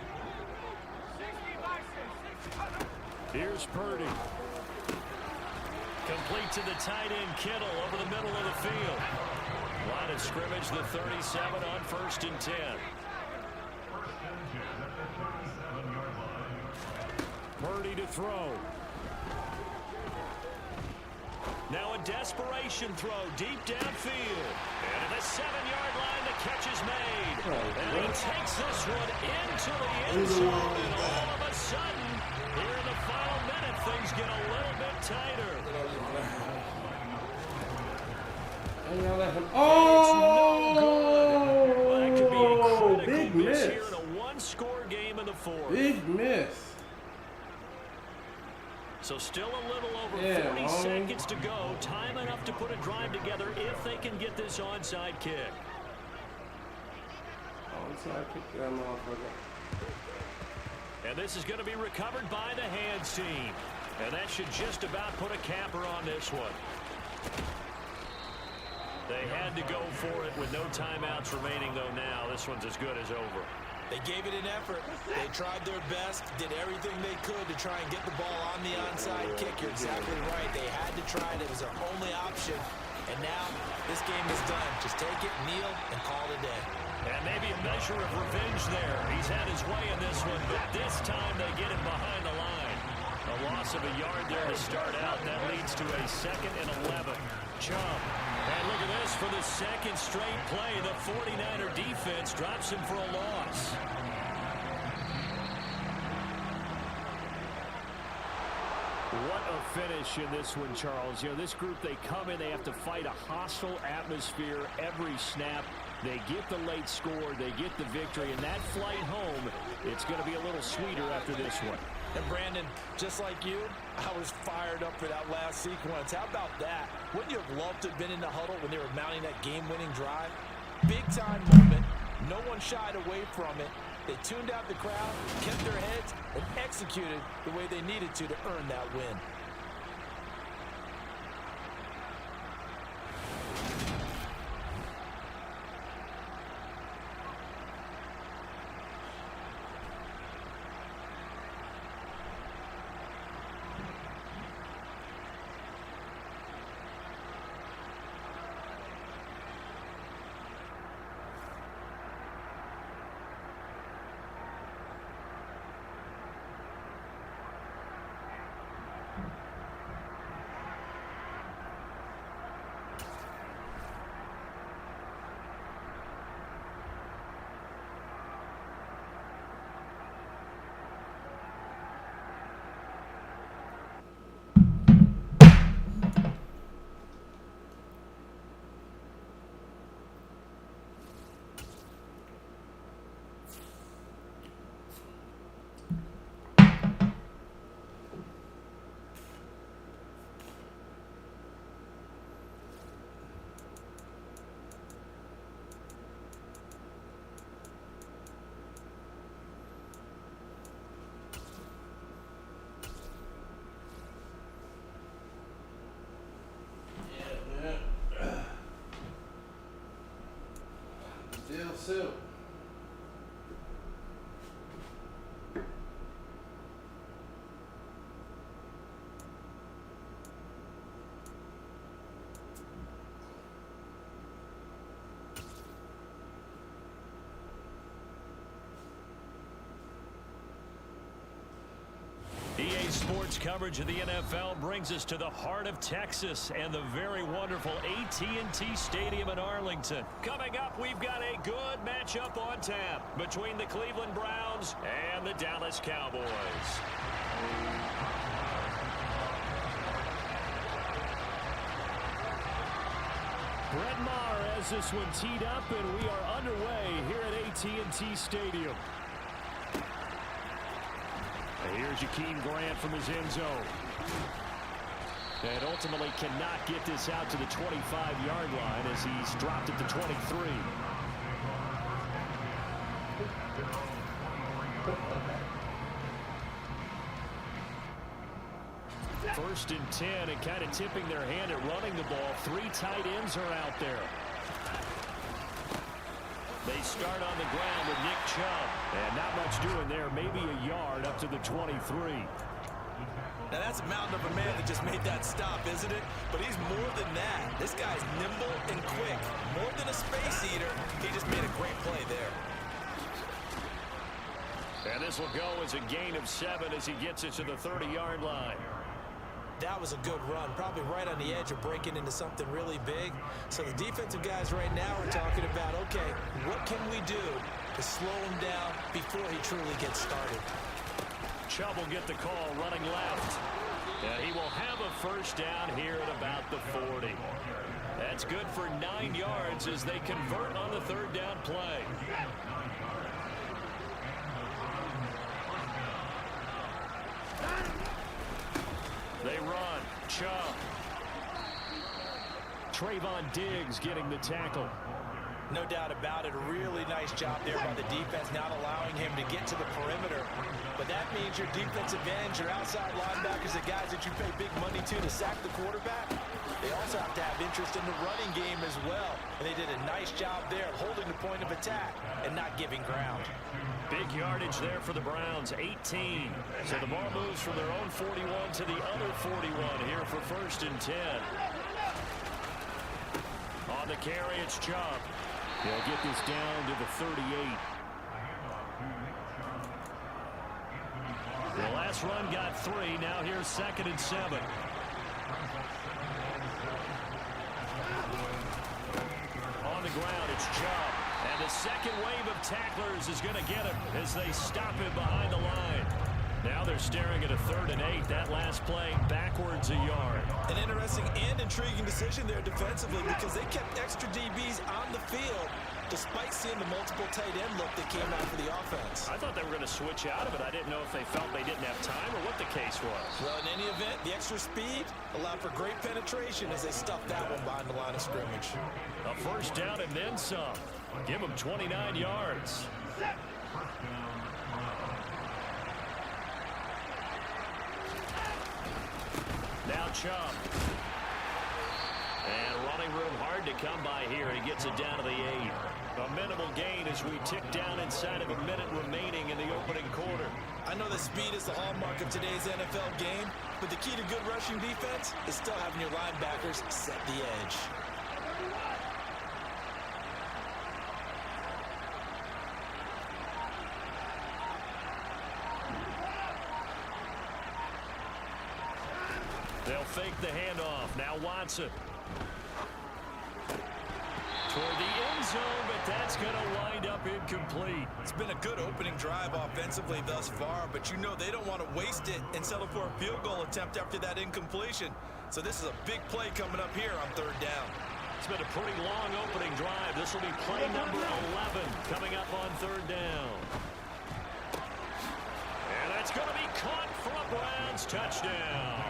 Here's Purdy. Complete to the tight end, Kittle, over the middle of the field. Line of scrimmage, the 37 on 1st and 10. Purdy to throw. Now a desperation throw deep downfield. And at the 7-yard line, the catch is made. And he takes this one into the end zone. And all of a sudden, here in the final minute, things get a little bit tighter. Oh! That could be a critical Big miss miss. here in a 1-score game in the 4th. Big miss. So still a little over 40 seconds to go. Time enough to put a drive together if they can get this onside kick. Onside kick that motherfucker. And this is going to be recovered by the hands team. And that should just about put a capper on this one. They had to go for it with no timeouts remaining, though, now. This one's as good as over. They gave it an effort. They tried their best, did everything they could to try and get the ball on the onside kick. You're exactly right. They had to try it. It was their only option. And now this game is done. Just take it, kneel, and call it a day. And maybe a measure of revenge there. He's had his way in this one, but this time they get him behind the line. A loss of a yard there to start out. That leads to a 2nd and 11. Chubb. And look at this for the 2nd straight play. The 49er defense drops him for a loss. What a finish in this one, Charles. You know, this group, they come in, they have to fight a hostile atmosphere every snap. They get the late score, they get the victory, and that flight home, it's going to be a little sweeter after this one. And Brandon, just like you, I was fired up for that last sequence. How about that? Wouldn't you have loved to have been in the huddle when they were mounting that game-winning drive? Big-time moment. No one shied away from it. They tuned out the crowd, kept their heads, and executed the way they needed to earn that win. 2. EA Sports coverage of the NFL brings us to the heart of Texas and the very wonderful AT&T Stadium in Arlington. Coming up, we've got a good matchup on tap between the Cleveland Browns and the Dallas Cowboys. Brett Maher has this one teed up, and we are underway here at AT&T Stadium. Here's Jakeem Grant from his end zone. And ultimately cannot get this out to the 25-yard line as he's dropped at the 23. First and 10, and kind of tipping their hand at running the ball. 3 tight ends are out there. They start on the ground with Nick Chubb. And not much doing there. Maybe a yard up to the 23. Now that's a mountain of a man that just made that stop, isn't it? But he's more than that. This guy's nimble and quick. More than a space eater. He just made a great play there. And this will go as a gain of 7 as he gets it to the 30-yard line. That was a good run, probably right on the edge of breaking into something really big. So the defensive guys right now are talking about, okay, what can we do to slow him down before he truly gets started? Chubb will get the call running left. And he will have a first down here at about the 40. That's good for 9 yards as they convert on the 3rd down play. They run. Chubb. Trayvon Diggs getting the tackle. No doubt about it. A really nice job there by the defense, not allowing him to get to the perimeter. But that means your defensive ends, your outside linebackers, the guys that you pay big money to sack the quarterback, they also have to have interest in the running game as well. And they did a nice job there of holding the point of attack and not giving ground. Big yardage there for the Browns, 18. So the ball moves from their own 41 to the other 41 here for 1st and 10. On the carry, it's Chubb. He'll get this down to the 38. The last run got 3. Now here's 2nd and 7. On the ground, it's Chubb. And the second wave of tacklers is going to get him as they stop him behind the line. Now they're staring at a 3rd and 8. That last play backwards a yard. An interesting and intriguing decision there defensively because they kept extra DBs on the field despite seeing the multiple tight end look that came out for the offense. I thought they were going to switch out of it. I didn't know if they felt they didn't have time or what the case was. Well, in any event, the extra speed allowed for great penetration as they stuffed that one behind the line of scrimmage. A first down and then some. Give them 29 yards. Now Chubb. And running room hard to come by here. He gets it down to the 8. A minimal gain as we tick down inside of a minute remaining in the opening quarter. I know that speed is the hallmark of today's NFL game, but the key to good rushing defense is still having your linebackers set the edge. They'll fake the handoff. Now Watson. Toward the end zone, but that's going to wind up incomplete. It's been a good opening drive offensively thus far, but you know they don't want to waste it and settle for a field goal attempt after that incompletion. So this is a big play coming up here on 3rd down. It's been a pretty long opening drive. This will be play number 11 coming up on 3rd down. And that's going to be caught for a Browns touchdown.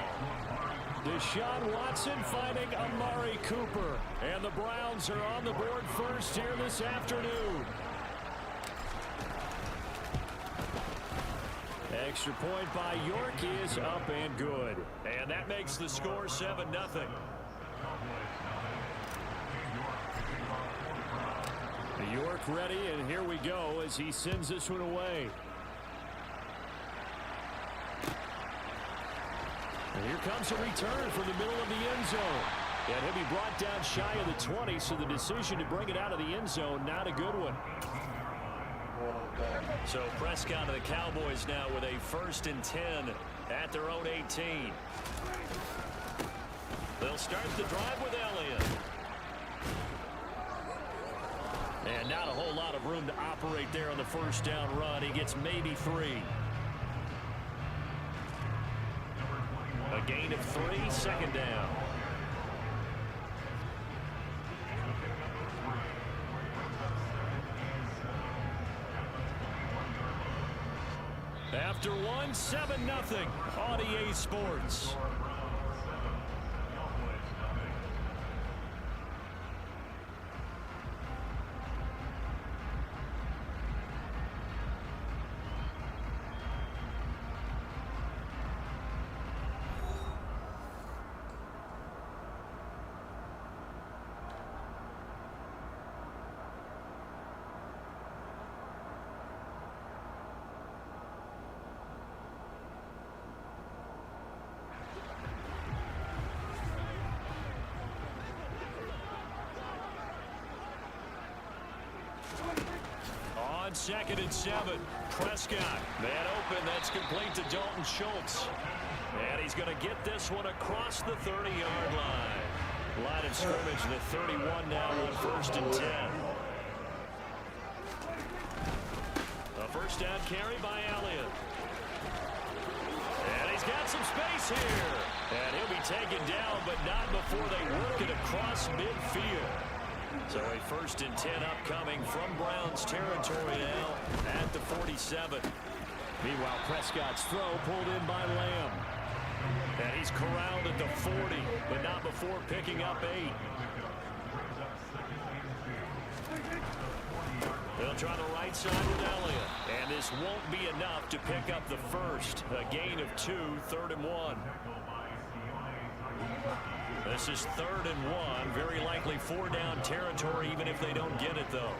Deshaun Watson finding Amari Cooper. And the Browns are on the board first here this afternoon. Extra point by York is up and good. And that makes the score 7-0. York ready, and here we go as he sends this one away. And here comes a return from the middle of the end zone. And he'll be brought down shy of the 20, so the decision to bring it out of the end zone, not a good one. So Prescott and the Cowboys now with a 1st and 10 at their own 18. They'll start the drive with Elliott. And not a whole lot of room to operate there on the 1st down run. He gets maybe 3. A gain of 3, 2nd down. After 1, 7-0 on EA Sports. On 2nd and 7, Prescott. Man open, that's complete to Dalton Schultz. And he's going to get this one across the 30-yard line. Line of scrimmage, the 31 now on 1st and 10. A 1st down carry by Elliott. And he's got some space here. And he'll be taken down, but not before they work it across midfield. So a 1st and 10 upcoming from Browns territory now at the 47. Meanwhile, Prescott's throw pulled in by Lamb. And he's corralled at the 40, but not before picking up 8. They'll try the right side with Elliott. And this won't be enough to pick up the 1st. A gain of 2, 3rd and 1. This is 3rd and 1. Very likely 4-down territory, even if they don't get it, though.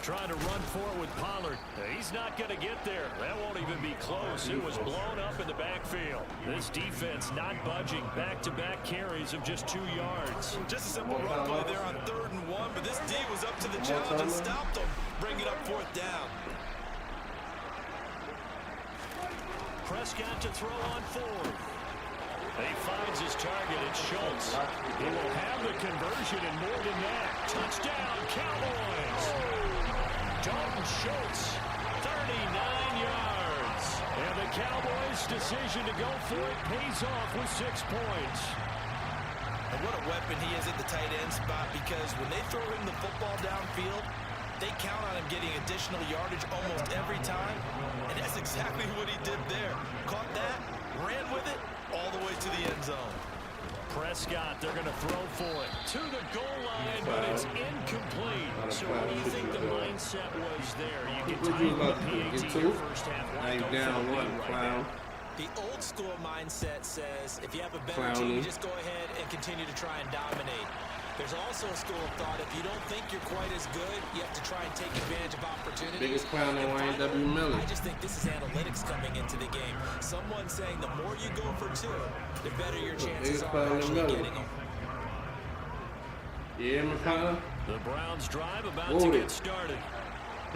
Trying to run for it with Pollard. He's not going to get there. That won't even be close. It was blown up in the backfield. This defense not budging. Back-to-back carries of just 2 yards. Just a simple run play there on 3rd and 1, but this D was up to the challenge and stopped them, bringing up 4th down. Prescott to throw on 4th. He finds his target at Schultz. He will have the conversion and more than that. Touchdown, Cowboys! Dalton Schultz, 39 yards. And the Cowboys' decision to go for it pays off with 6 points. And what a weapon he is at the tight end spot, because when they throw him the football downfield, they count on him getting additional yardage almost every time. And that's exactly what he did there. Caught that, ran with it, all the way to the end zone. Prescott, they're going to throw for it to the goal line, but it's incomplete. So what do you think the mindset was there? You can tie the PAT in your first half. Now you down 1, clown. The old school mindset says if you have a better team, you just go ahead and continue to try and dominate. There's also a school of thought, if you don't think you're quite as good, you have to try and take advantage of opportunities. Biggest clown in Y.W. Miller. I just think this is analytics coming into the game. Someone saying the more you go for 2, the better your chances are of actually getting them. Yeah, McConnell. The Browns drive about to get started.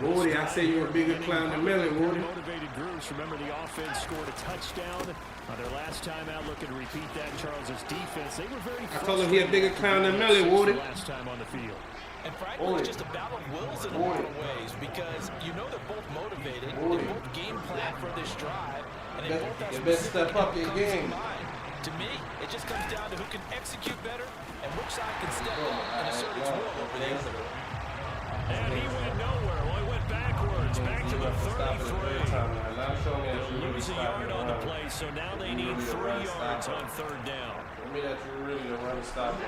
Woody, I say you're a bigger clown than Miller, Woody. Motivated groups. Remember, the offense scored a touchdown on their last time out. Looking to repeat that. Charles's defense, they were very I told him he a bigger clown than Miller, Woody. Last time on the field. And frankly, it's just a battle of wills in a lot of ways, because you know they're both motivated. They both game plan for this drive, and they both have best step up your game. To me, it just comes down to who can execute better and which side can step up and assert its will over the other. And he went nowhere. Well, he went backwards, back to the 33. They'll lose a yard on the play, so now they need 3 yards on 3rd down. Tell me that you're really the run stopper.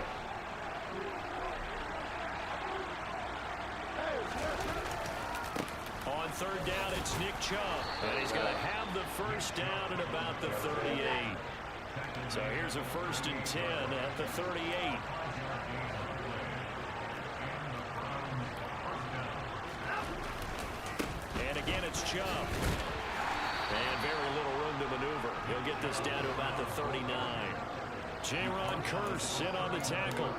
On 3rd down, it's Nick Chubb. And he's going to have the 1st down at about the 38. So here's a 1st and 10 at the 38. Chubb. And very little room to maneuver. He'll get this down to about the 39. J-Ron Kearse in on the tackle.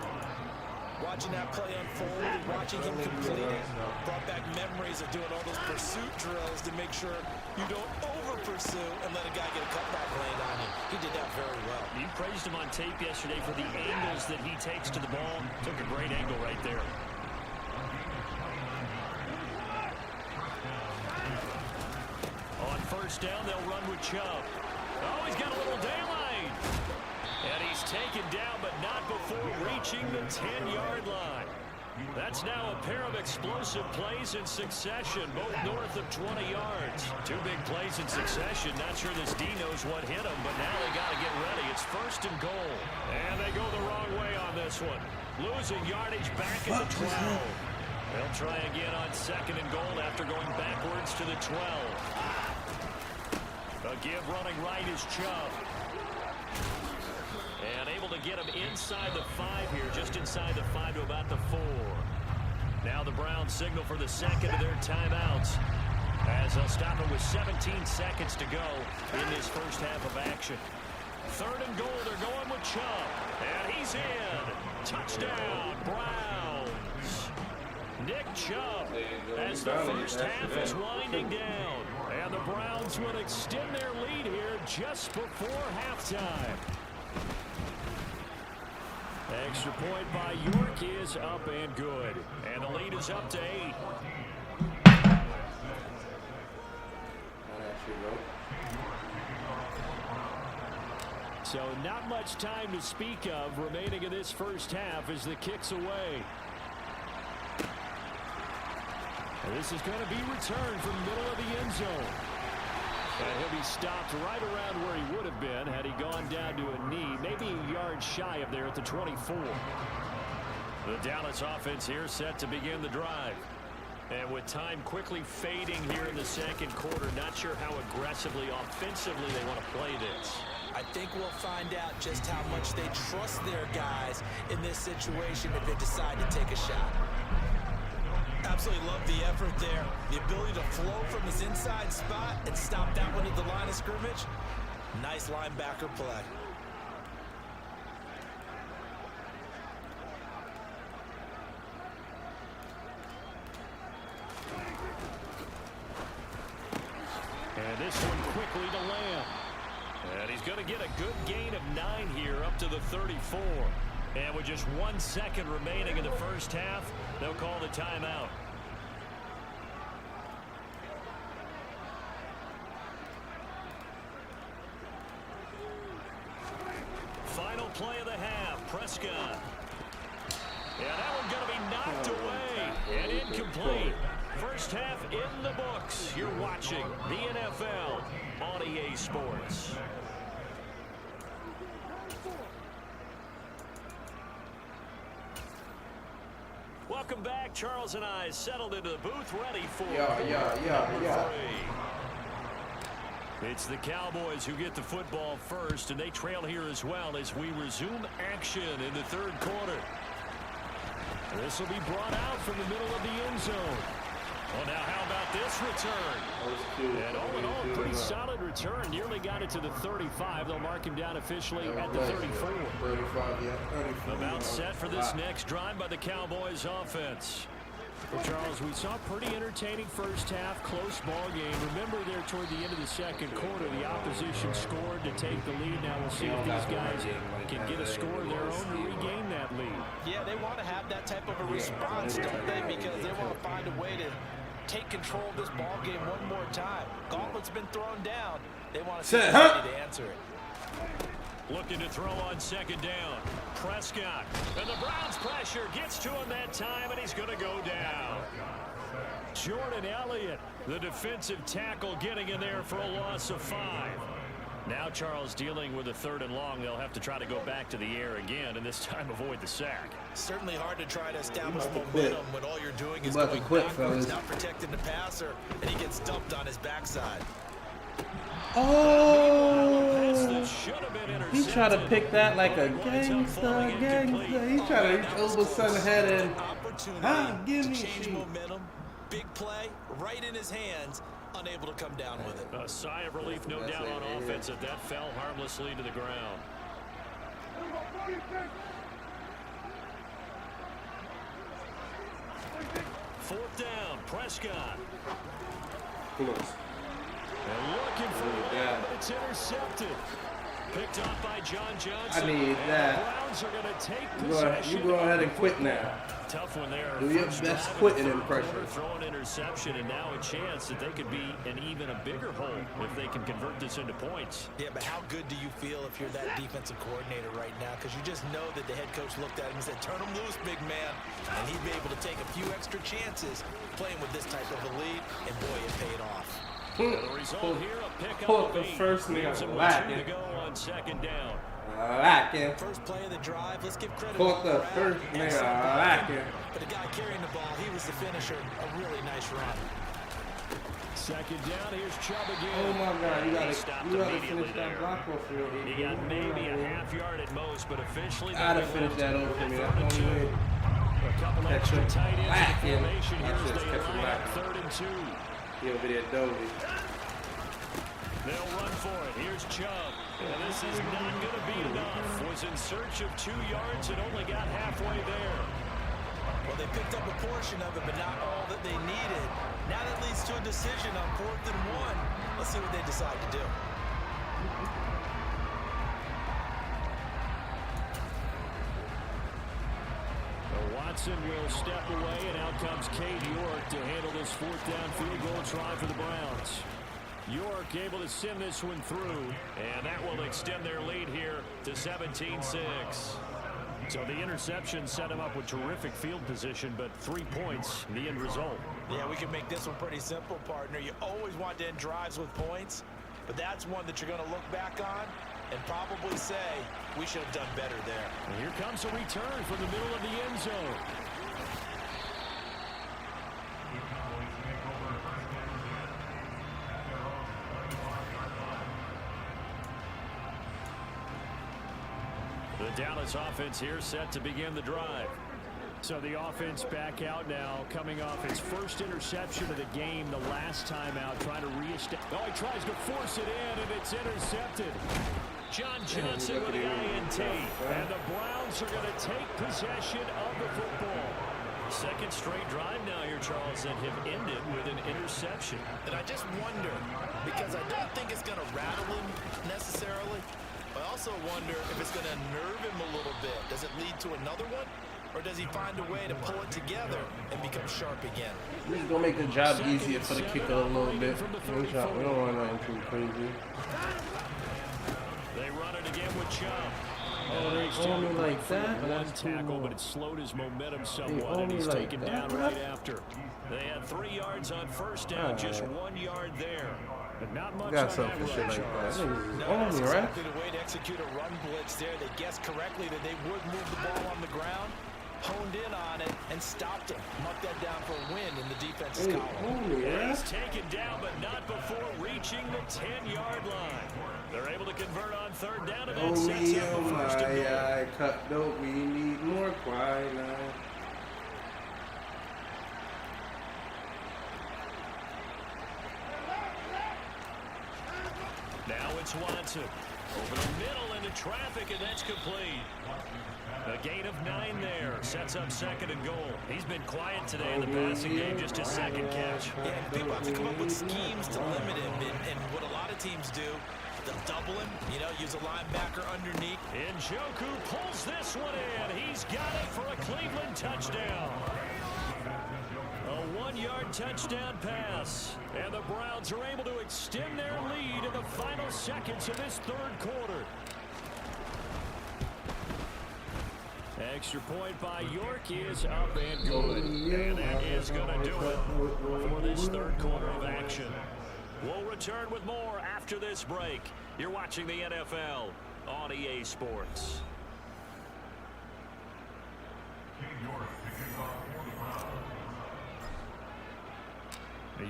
Watching that play unfold and watching him complete it brought back memories of doing all those pursuit drills to make sure you don't over-pursue and let a guy get a cutback lane on you. He did that very well. You praised him on tape yesterday for the angles that he takes to the ball. Took a great angle right there. On first down, they'll run with Chubb. Oh, he's got a little daylight. And he's taken down, but not before reaching the 10-yard line. That's now a pair of explosive plays in succession, both north of 20 yards. Two big plays in succession. Not sure this D knows what hit him, but now they got to get ready. It's first and goal. And they go the wrong way on this one. Losing yardage back at the 12. They'll try again on second and goal after going backwards to the 12. A give running right is Chubb. And able to get him inside the 5 here, just inside the 5 to about the 4. Now the Browns signal for the second of their timeouts as they'll stop it with 17 seconds to go in this first half of action. Third and goal, they're going with Chubb. And he's in. Touchdown, Browns. Nick Chubb as the first half is winding down. And the Browns would extend their lead here just before halftime. Extra point by York is up and good. And the lead is up to 8. So not much time to speak of remaining in this first half as the kick's away. And this is going to be returned from the middle of the end zone. And he'll be stopped right around where he would have been had he gone down to a knee, maybe a yard shy of there at the 24. The Dallas offense here set to begin the drive. And with time quickly fading here in the second quarter, not sure how aggressively, offensively they want to play this. I think we'll find out just how much they trust their guys in this situation if they decide to take a shot. Absolutely love the effort there. The ability to flow from his inside spot and stop that one at the line of scrimmage. Nice linebacker play. And this one quickly to Lamb. And he's going to get a good gain of 9 here up to the 34. And with just 1 second remaining in the first half, they'll call the timeout. Final play of the half, Prescott. Yeah, that one's going to be knocked away and incomplete. First half in the books. You're watching the NFL on EA Sports. Welcome back. Charles and I settled into the booth ready for number 3. It's the Cowboys who get the football first, and they trail here as well as we resume action in the third quarter. This will be brought out from the middle of the end zone. Well, now how about this return? And all in all, pretty solid return. Nearly got it to the 35. They'll mark him down officially at the 34. 35, yeah, 34. About set for this next drive by the Cowboys offense. Well, Charles, we saw a pretty entertaining first half, close ball game. Remember there toward the end of the second quarter, the opposition scored to take the lead. Now we'll see if these guys can get a score of their own to regain that lead. Yeah, they want to have that type of a response, don't they? Because they want to find a way to take control of this ball game one more time. Gauntlet's been thrown down. They want to see somebody to answer it. Looking to throw on second down. Prescott. And the Browns pressure gets to him that time, and he's going to go down. Jordan Elliott, the defensive tackle, getting in there for a loss of 5. Now Charles dealing with a third and long. They'll have to try to go back to the air again, and this time avoid the sack. Certainly hard to try to establish momentum when all you're doing is going backwards, not protecting the passer, and he gets dumped on his backside. Oh, he tried to pick that like a gangster. He tried to reach over some head and give me change momentum. Big play right in his hands. unable to come down with it. A sigh of relief, no doubt, on offense that fell harmlessly to the ground. Fourth down, Prescott. Close. And looking for the end, but it's intercepted. Picked off by John Johnson. I need and that. The Browns are going to take possession. You go ahead and quit now. Tough one there. Do your best quitting impression. Throw an interception, and now a chance that they could be in even a bigger hole if they can convert this into points. Yeah, but how good do you feel if you're that defensive coordinator right now? Because you just know that the head coach looked at him and said, turn him loose, big man. And he'd be able to take a few extra chances playing with this type of a lead, and boy, it paid off. The result here, a pickup Pull of the 8. first nigga Leaves him with lacking. 2 to go on second down. Lacking. First play of the drive, let's give credit Pull to the Brad. first Excellent nigga blocking. lacking. But the guy carrying the ball, he was the finisher. A really nice run. Second down, here's Chubb again. Oh my God, you gotta immediately finish there. that block off for me. He got maybe a half yard at most, but officially Gotta finish that over for me. That's the only way. a couple Catch extra him tight ends in lacking. formation here That's as just they catch him line up lacking. 3rd and 2. Give a video Dozy. They'll run for it. Here's Chubb. And this is not going to be enough. Was in search of 2 yards and only got halfway there. Well, they picked up a portion of it, but not all that they needed. Now that leads to a decision on 4th and 1. Let's see what they decide to do. Watson will step away, and out comes Cade York to handle this 4th down field goal try for the Browns. York able to send this one through, and that will extend their lead here to 17-6. So the interception set him up with terrific field position, but 3 points, the end result. Yeah, we can make this one pretty simple, partner. You always want to end drives with points, but that's one that you're going to look back on and probably say, we should have done better there. And here comes a return from the middle of the end zone. The Dallas offense here set to begin the drive. So the offense back out now, coming off its first interception of the game the last time out, trying to reestablish. Oh, he tries to force it in, and it's intercepted. John Johnson with the INT, and the Browns are going to take possession of the football. Second straight drive now here, Charles, that have ended with an interception. And I just wonder, because I don't think it's going to rattle him necessarily, but I also wonder if it's going to nerve him a little bit. Does it lead to another one? Or does he find a way to pull it together and become sharp again? This is gonna make the job easier for the kicker a little bit. We don't want nothing too crazy. They run it again with Chubb. Oh, they own me like that? One That's too tackle, long. but it slowed his momentum They somewhat, own and me he's like taken that, down bro? right after. They had 3 yards on first down, just 1 yard there. But not much Got on something that for shit run, like that. Charles. Niggas No, own that's me, right? exactly the way to execute a run blitz there. They guessed correctly that they would move the ball on the ground, honed in on it, and stopped him. Marked that down for a win in the defense's Hey, column. own me, And right? he's taken down, but not before reaching the 10-yard line. They're able to convert on third down, and that Oh sets me, up oh the my, first and goal. I cut dope. We need more quiet now. Now it's Watson. Over the middle into traffic, and that's complete. A gain of 9 there. Sets up second and goal. He's been quiet today in the passing game, just his second catch. Yeah, people have to come up with schemes to limit him, and what a lot of teams do, they'll double him, you know, use a linebacker underneath. Njoku pulls this one in. He's got it for a Cleveland touchdown. A 1-yard touchdown pass. And the Browns are able to extend their lead in the final seconds of this third quarter. Extra point by York is up and good. And that is going to do it for this third quarter of action. We'll return with more after this break. You're watching the NFL on EA Sports.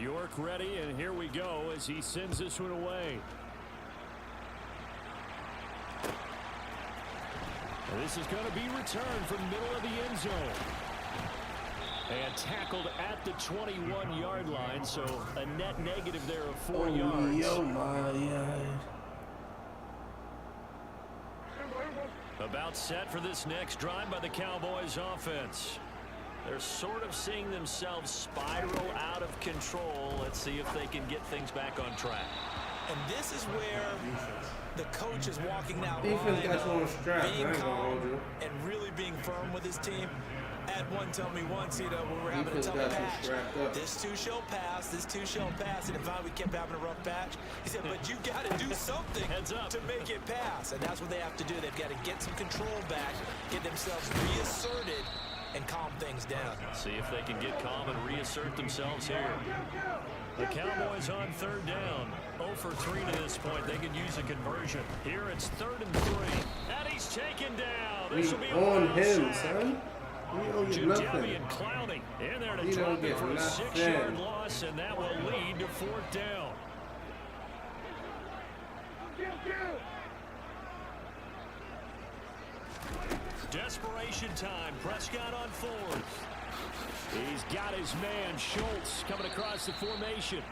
York ready, and here we go as he sends this one away. And this is going to be returned from the middle of the end zone. And tackled at the 21-yard line, so a net negative there of 4 yards. Oh my. About set for this next drive by the Cowboys offense. They're sort of seeing themselves spiral out of control. Let's see if they can get things back on track. And this is where the coach is walking that Defense line got you on of strap. being I ain't gonna hold calm you. and really being firm with his team. Had one tell me once, when we're having a Defense tough got you patch, strapped up. this too shall pass, this too shall pass. And if we kept having a rough patch, he said, but you got to do something Heads up. to make it pass. And that's what they have to do. They've got to get some control back, get themselves reasserted, and calm things down. See if they can get calm and reassert themselves here. The Cowboys on third down. 0 for 3 to this point. They could use a conversion. Here it's 3rd and 3. And he's taken down. We This will be a on wild him, sack. son. We don't get Jim nothing. Debbie and Clowney in there to He drop don't it get for a nothing. 6-yard loss, and that will lead to 4th down. Desperation time. Prescott on 4th. He's got his man, Schultz, coming across the formation.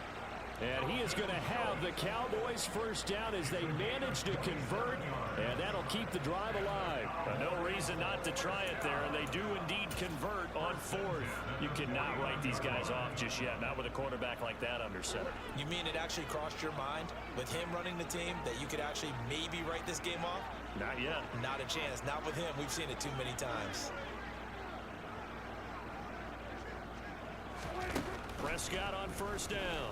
And he is going to have the Cowboys first down as they manage to convert, and that'll keep the drive alive. No reason not to try it there, and they do indeed convert on 4th. You cannot write these guys off just yet, not with a quarterback like that under center. You mean it actually crossed your mind with him running the team that you could actually maybe write this game off? Not yet. Not a chance. Not with him. We've seen it too many times. Prescott on first down.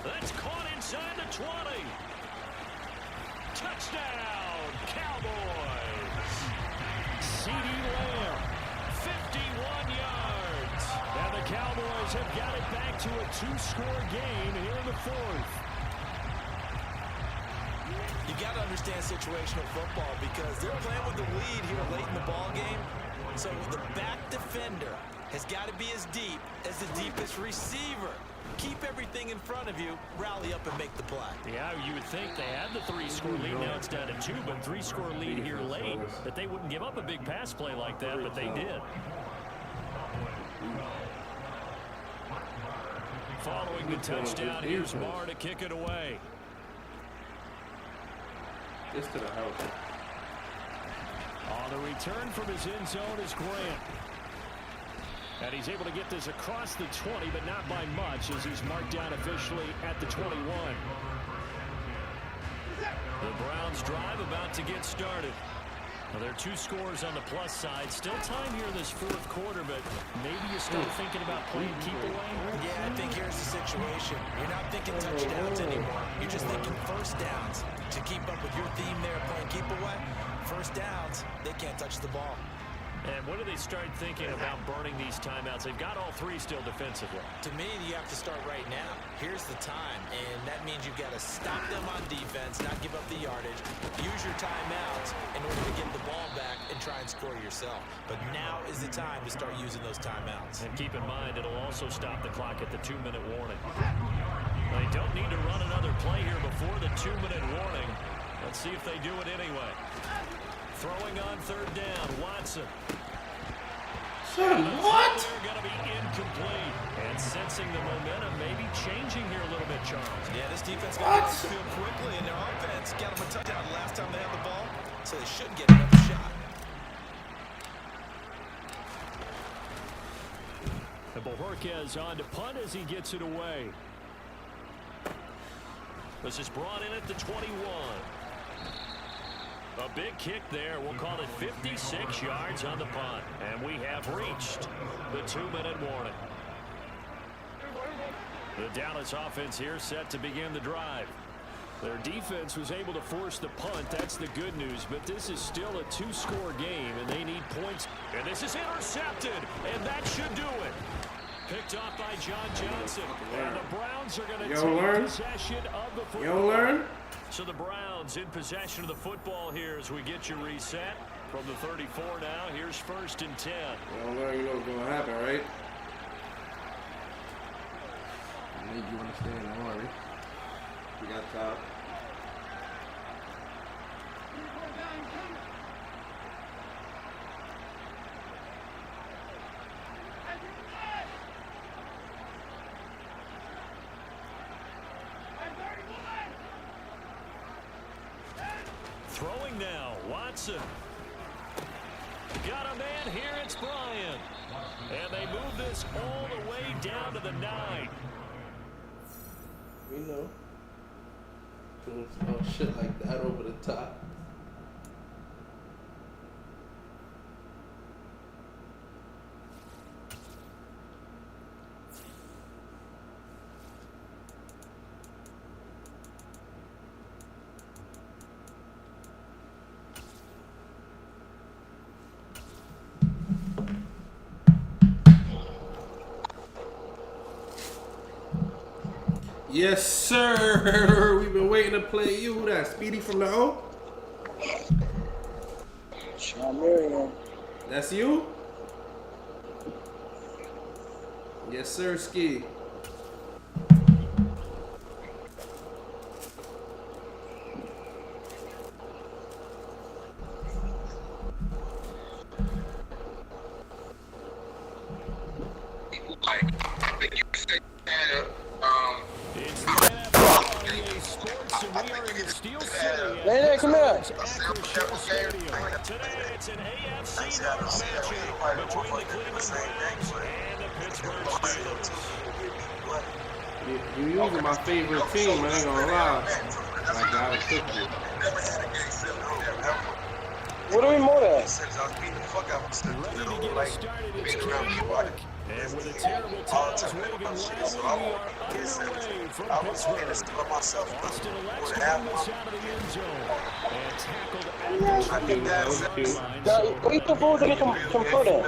That's caught inside the 20. Touchdown, Cowboys. CeeDee Lamb, 51 yards. And the Cowboys have got it back to a 2-score game here in the 4th. You got to understand situational football because they're playing with the lead here late in the ball game. So the back defender has got to be as deep as the deepest receiver. Keep everything in front of you, rally up and make the play. Yeah, you would think they had the 3-score lead. Now it's down to 2, but 3-score lead here late, that they wouldn't give up a big pass play like that, but they did. Following the touchdown, here's Barr to kick it away. This to the house. On the return from his end zone is Grant. And he's able to get this across the 20, but not by much, as he's marked down officially at the 21. The Browns drive about to get started. Well, there are 2 scores on the plus side. Still time here in this 4th quarter, but maybe you start thinking about playing keep away. Yeah, I think here's the situation. You're not thinking touchdowns anymore. You're just thinking first downs. To keep up with your theme there, playing keep away, first downs, they can't touch the ball. And when do they start thinking about burning these timeouts? They've got all 3 still defensively. To me, you have to start right now. Here's the time, and that means you've got to stop them on defense, not give up the yardage, use your timeouts in order to get the ball back and try and score yourself. But now is the time to start using those timeouts. And keep in mind, it'll also stop the clock at the 2-minute warning. They don't need to run another play here before the 2-minute warning. Let's see if they do it anyway. Throwing on third down, Watson. Son, what? They're going to be incomplete. And sensing the momentum maybe changing here a little bit, Charles. Yeah, this defense got to field quickly, and their offense got them a touchdown last time they had the ball, so they should get another shot. And Bojorquez on to punt as he gets it away. This is brought in at the 21. A big kick there. We'll call it 56 yards on the punt. And we have reached the 2-minute warning. The Dallas offense here set to begin the drive. Their defense was able to force the punt. That's the good news. But this is still a 2-score game, and they need points. And this is intercepted, and that should do it. Picked off by John Johnson. And the Browns are going to take possession of the football. You don't learn? So the Browns in possession of the football here as we get you reset. From the 34 now, here's 1st and 10. You don't learn, you know what's going to happen, right? I need you to understand, don't worry. We got top. Throwing now, Watson. Got a man here, it's Bryant. And they move this all the way down to the 9. You know. Oh, shit like that over the top. Yes, sir. We've been waiting to play you. Who that? Speedy from the O? Sean Marion. That's you? Yes, sir, Ski. It's the NFL EA Sports, and we are in the Steel City. Hey, come here. Today, it's an AFC North matchup between the Cleveland Browns and the Pittsburgh Steelers. You using my favorite team, I ain't gonna lie. I gotta cook you. What are we more at? Ready to get us started, it's Cam York. And with a terrible toss waving loudly, we are underway from Pittsburgh. Austin elects to bring this out of the end zone. And tackled at the Now, what are you supposed to get some fruit in?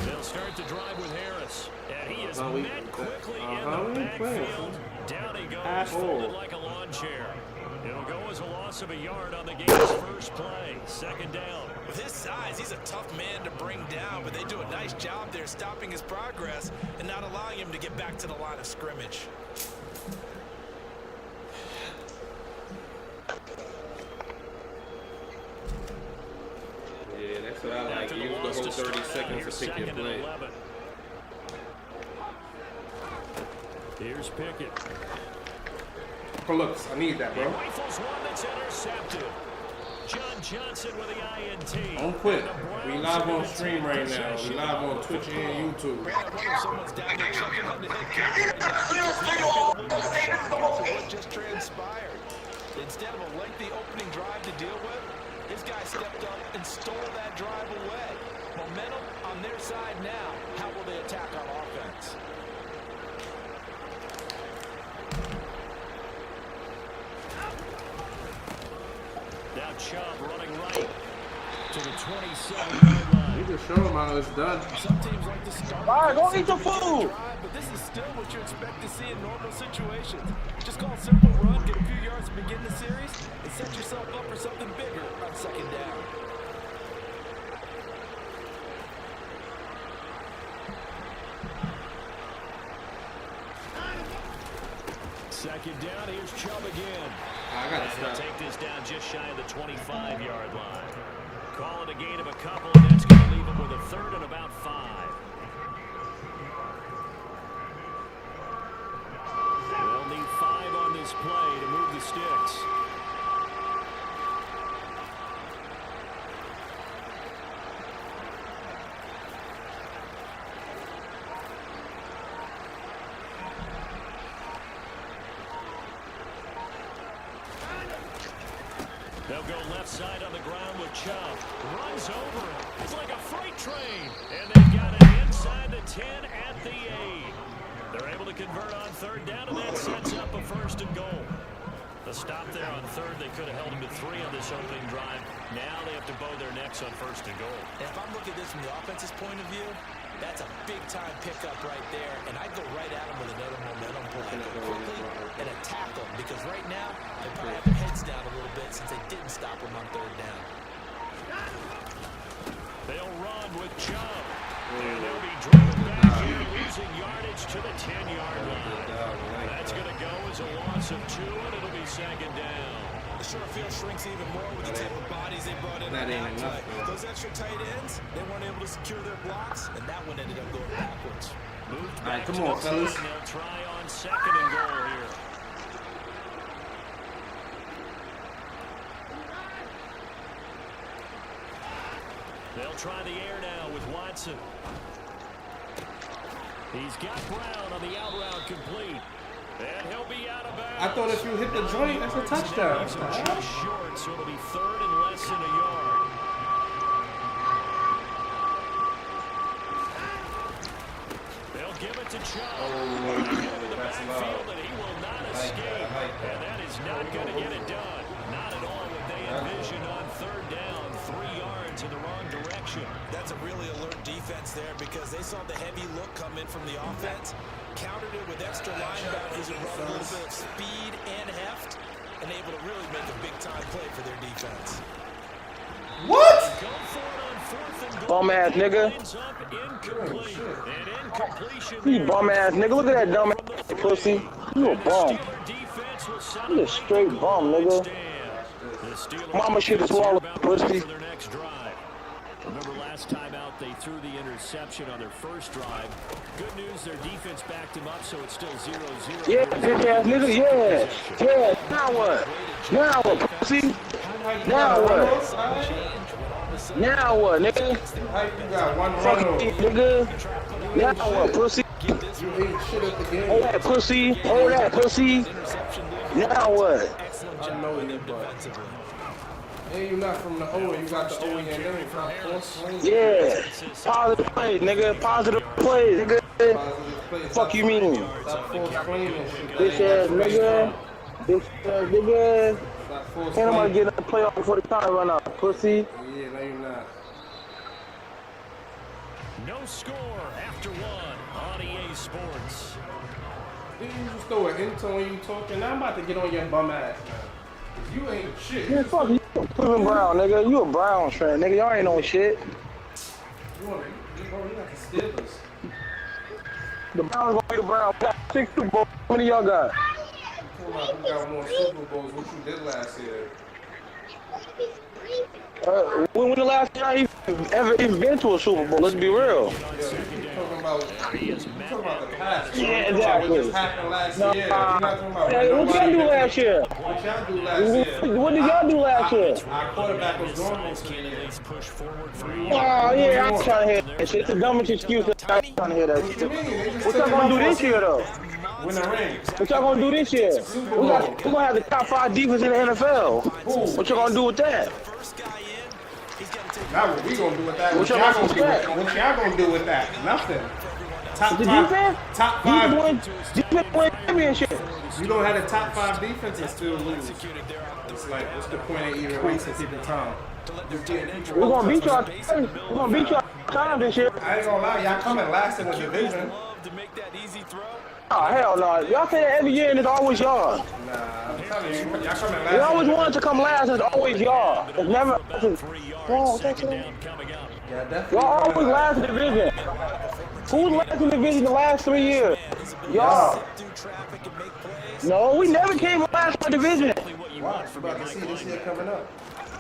They'll start to drive with Harris. And he is Oh, we- met quickly in we the ain't playing, backfield. Down he goes, Asshole. folded like a lawn chair. It'll go as a loss of a yard on the game's first play. Second down. With his size, he's a tough man to bring down, but they do a nice job there stopping his progress and not allowing him to get back to the line of scrimmage. Yeah, that's what I like. After the Use loss the whole to 30 start out, seconds here's to pick your second and play. 11. Here's Pickett. Looks, I need that, He bro. rifles one that's intercepted. John Johnson with the INT. Don't quit. And the Browns We live are on gonna stream take right now. possession We live on of the Twitch and YouTube. Brandon, what if someone's down there checking on the head coach? What just transpired? Instead of a lengthy opening drive to deal with, this guy stepped up and stole that drive away. Momentum on their side now. How will they attack on offense? Now Chubb running right to the 27-yard line. You just show them how it's done. Some teams like to start. All right, go eat your food. Drive, but this is still what you expect to see in normal situations. Just call a simple run, get a few yards to begin the series, and set yourself up for something bigger on second down. Second down, here's Chubb again. I gotta And he'll stop. take this down just shy of the 25-yard line. Call it a gain of a couple, and that's going to leave him with a third and about 5. They'll need 5 on this play to move the sticks. They'll go left side on the ground with Chubb. Runs over it. It's like a freight train. And they've got it inside the 10 at the 8. They're able to convert on third down, and that sets up a first and goal. The stop there on third, they could have held him to 3 on this opening drive. Now they have to bow their necks on first and goal. And if I'm looking at this from the offense's point of view, that's a big-time pickup right there, and I'd go right at him with another momentum play. Go quickly and attack them, because right now, they probably have their heads down a little bit since they didn't stop him on third down. They'll run with Chubb. And they'll be driven back here, losing yardage to the 10-yard line. That's going to go as a loss of 2, and it'll be second down. The short field shrinks even more with the type of bodies they brought in. That ain't enough. Those extra tight ends, they weren't able to secure their blocks, and that one ended up going backwards. Moved All back right, come to on, the fellas. 10. They'll try on 2nd and goal here. They'll try the air now with Watson. He's got Brown on the out route complete. And he'll be out of bounds. I thought if you hit the joint, that's a touchdown. Leaves him just short, so it'll be 3rd and less than a yard. They'll give it to Chubb. In the backfield, and he will not escape. And that is not going to get it done. Not at all what they envisioned on 3rd down. 3 yards in the wrong direction. That's a really alert defense there because they saw the heavy look come in from the offense, countered it with extra linebackers and brought a little bit of speed and heft, and able to really make a big-time play for their defense. What? Go for it on 4th and goal. Bum ass nigga. Ends up incomplete. An incompletion You there. bum ass nigga. Look at that dumb ass pussy. You a bum. Steeler defense will set You a up straight bum, nigga. The Steelers Mama shit is swallowed, about pussy. for their next drive. Remember last time out they threw the interception on their first drive. Good news, their defense backed him up, so it's still 0-0. Yeah, bitch ass nigga. Yeah. Yeah. Now what? Now what, pussy? Now what? Now what, nigga? How you got one Fuck run you, over? nigga. Now what, pussy? You ate shit at the game. Oh, that pussy. Oh, that pussy. Now what? I know you, but and you not from the O, and you got the O in your name. Yeah. Positive plays, nigga. Positive plays, nigga. Fuck you mean? Stop false claiming shit. Bitch ass nigga. Bitch ass nigga. Stop false Can't nobody claiming. get in the playoff before the time run out, pussy. Yeah, no, you're not. No score after 1 on EA Sports. Didn't you just throw an intro when you talking? Now I'm about to get on your bum ass, man. You ain't shit. Man, fuck you. Cleveland Brown, nigga. You a Browns fan, nigga. Y'all ain't no shit. You want to, you got the Steelers. The Browns gonna be the Browns. We got 6 Super Bowls. How many y'all got? You got more Super Bowls what you did last year. When the last time he ever even been to a Super Bowl? Let's be real. Yeah, you talking about the past. Yeah, What exactly. just happened last No, year? You're not talking about Hey, what y'all do last year? What y'all do last year? What did y'all do last year? Our quarterback was normal. Candidates push forward for Oh, yeah, I'm trying to hear that shit. It's the dumbest excuse. I'm trying to hear that shit. What y'all gonna do this year, though? Win a ring. What y'all gonna do this year? We gonna have the top 5 defense in the NFL. What y'all gonna do with that? Not what we gonna do with that. What What y'all y'all gonna do gonna with expect? What y'all gonna do with that? Nothing. Top The five. defense? Top Defense five. win championship. You don't have the top 5 defense and still lose. It's like, what's the point of even wasting people's time? We're gonna beat y'all. We're gonna beat y'all time this year. I ain't gonna lie, y'all coming last in the division. To make that easy throw. Oh hell no! Y'all say that every year and it's always y'all. Nah, I'm telling you, y'all coming last. We always wanted to come last. It's always y'all. It's never. 3 yards. Wrong, Second that's it. down coming up. Yeah, definitely. Y'all always last in the division. Who's last in the division the last 3 years? Y'all. Through traffic and make plays. No, we never came last in the division. What you Why? want You from about your to see Mike this year linebacker. coming up.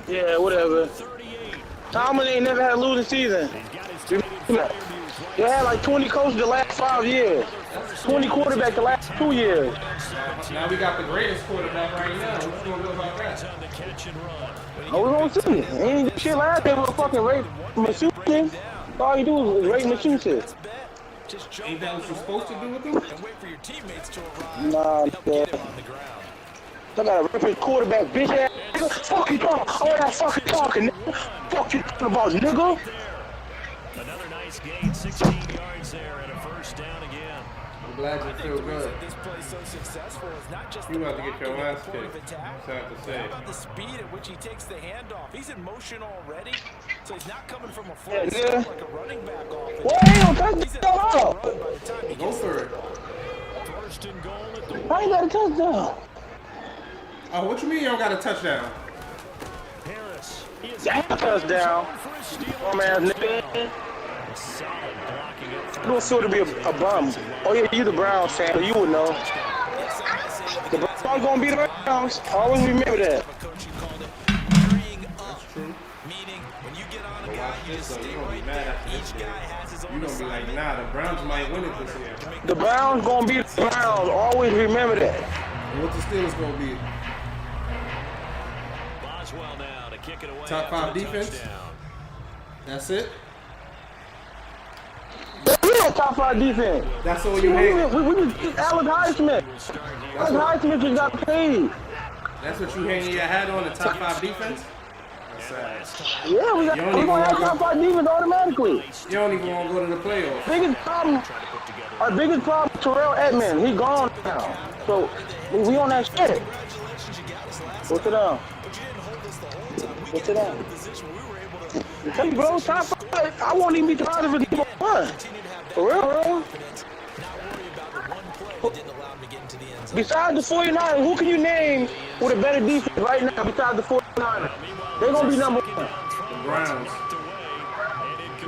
Yeah, whatever. 38. Tomlin ain't never had a losing season. He's got his tight end Fairview They had like 20 coaches the last 5 years. 20 quarterbacks the last 2 years. Now we got the greatest quarterback right now. What you gonna do about that? on the catch and run. Oh, we gonna see. Ain't do shit last year with fucking Ray Massachusetts. All you do is Ray Massachusetts. Just jump Ain't that down what the you're supposed to do with him? and wait for your teammates to arrive Nah, and help get him on the ground. I got a rip quarterback, bitch ass nigga. Fuck you talking. All that fucking talking, nigga. Fuck you talking about, nigga. Another nice gain, 16 yards there and a first down again. I'm glad you feel The good. reason this play is so successful is not just You the about to get your blocking ass at the point kicked. of attack, Sad to but say. how about the speed at which he takes the handoff? He's in motion already, so he's not coming from a full Yeah, step nigga. like a running back off. What? Ain't no He's in a touchdown run up. by the time he Go gets for it. First and goal at the I ain't got a touchdown. Oh, what you mean you don't got a touchdown? Harris. Is Damn touchdown. for a steal. Oh man, nigga. Solid blocking up front. You don't feel to be a bum. Oh yeah, you the Browns fan, so you would know. The Browns gonna be the Browns. Always remember that. Coach, you called it hurrying up. That's true. Meaning, when you get on a But guy, watch you this, just though. stay You're gonna be right mad there. after this Each game. guy has his own You're gonna be like, nah, the Browns might win it this year. The Browns gonna be the Browns. Always remember that. And what the Steelers gonna be? Boswell now to kick it away. Top after 5 the defense? touchdown. That's it? We don't top 5 defense. That's all you hate? We just Alex Highsmith. Alex Highsmith just got paid. That's what you hanging your hat on, the top 5 defense? That's sad. Yeah, we gonna have top 5 defense automatically. You don't even want to go to the playoffs. Biggest problem, our biggest problem, Terrell Edmonds. He gone now. So we on that shit. Congratulations, you got us last What's it time, down? but you didn't hold us the whole time. We What's get it into down? a position where we were able to Tell you, bro, top 5. I won't even be tired of it. One. continue to have that For real, bro. confidence, not worry about the one play that didn't allow him to get into the end zone. Besides the 49ers, who can you name with a better defense right now besides the 49ers? They're going to be number 1. The Browns.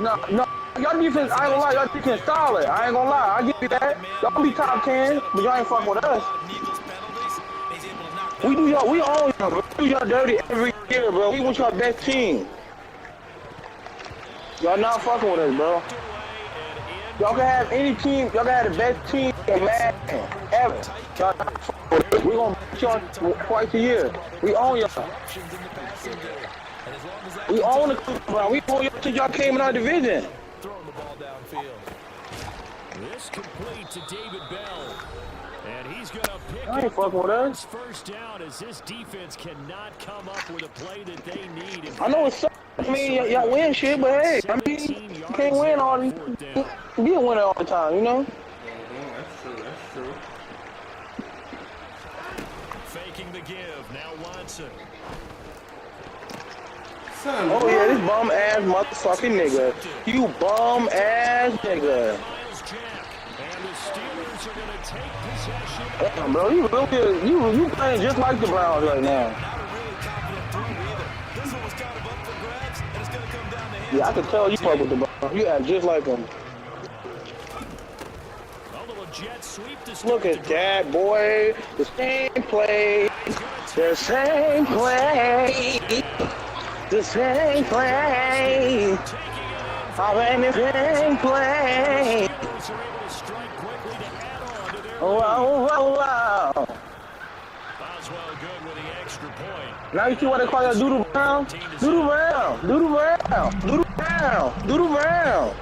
No, y'all defense, I ain't gonna lie, y'all defense solid. I ain't gonna lie, I give you that. Y'all be top 10, but y'all ain't fucking with us. Needless penalties, and he's able to knock We do y'all, we own y'all, bro. We do y'all dirty every year, bro. We want y'all best team. Y'all not fucking with us, bro. Y'all can have any team, y'all can have the best team in Madden ever. Y'all not fucking with us. We gonna beat y'all twice a year. We own y'all. options in the passing game. And as long as that We own the Cleveland Browns. We own y'all till y'all came in our division. throwing the ball downfield. This complete to David Bell. And he's going to pick Y'all ain't up fucking with us. first down as this defense cannot come up with a play that they need. In I know it's sucks. I mean, y'all win shit, but hey, I mean, you can't win all the be a winner all the time, you know? That's true, that's true. faking the give. Now Watson. Son, Oh yeah, this bum ass motherfucking nigga. You bum ass nigga. Miles Jack. And the Steelers are going to take possession. Damn, bro, you playing just like the Browns right now. Not a really confident throw either. This one was kind of up for grabs, and it's going to come down to him. Yeah, I can tell you fuck with the Browns. You act just like them. A little jet sweep to Look at that, boy. The same play. The same play. The same play. I ran the same play. Steelers are able to strike quickly to add on to their Wow, wow, wow. Boswell good with the extra point. Now you see why they call that Doodle Brown? Doodle Brown. Doodle Brown. Doodle Brown. Doodle Brown.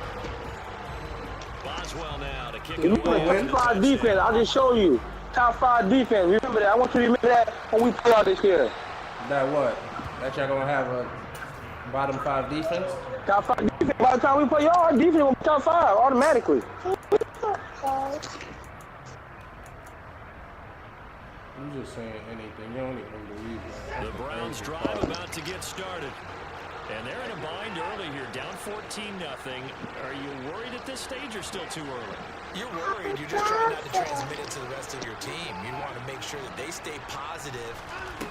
Boswell now to kick You it want away. top 5 defense. I'll just show you. Top 5 defense. Remember that. I want you to remember that when we play out this year. that what? That y'all gonna have a bottom 5 defense? Top 5 defense. By the time we play y'all, our defense will be top 5 automatically. You just saying anything. You don't even believe that. The Browns drive about to get started. And they're in a bind early here, down 14-0. Are you worried at this stage or still too early? You're worried. You're just trying not to transmit it to the rest of your team. You want to make sure that they stay positive.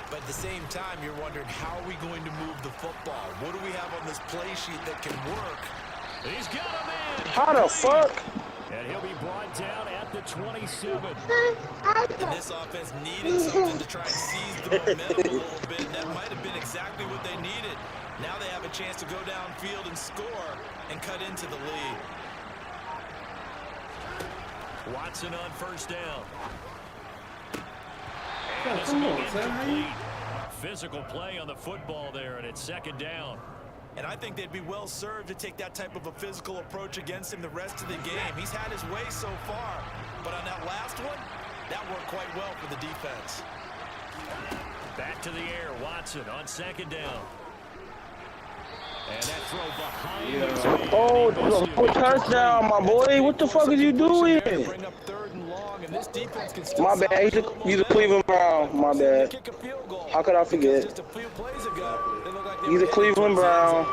But at the same time, you're wondering, how are we going to move the football? What do we have on this play sheet that can work? He's got a man. How the fuck? And he'll be brought down at the 27. And this offense needed something to try and seize the momentum a little bit. And that might have been exactly what they needed. Now they have a chance to go downfield and score and cut into the lead. Watson on first down. Oh, And it's come going on, son. incomplete. Physical play on the football there, and it's second down. And I think they'd be well served to take that type of a physical approach against him the rest of the game. He's had his way so far, but on that last one, that worked quite well for the defense. Back to the air, Watson on second down. And that throw behind his man. Oh, He missed no, it. touchdown, my boy. What the fuck is you doing? Bring up third and long, and this defense can still My bad. He's a Cleveland Brown. My bad. kick a field goal. How could I forget? Just a few plays ago, they looked like they He's a were Cleveland Brown.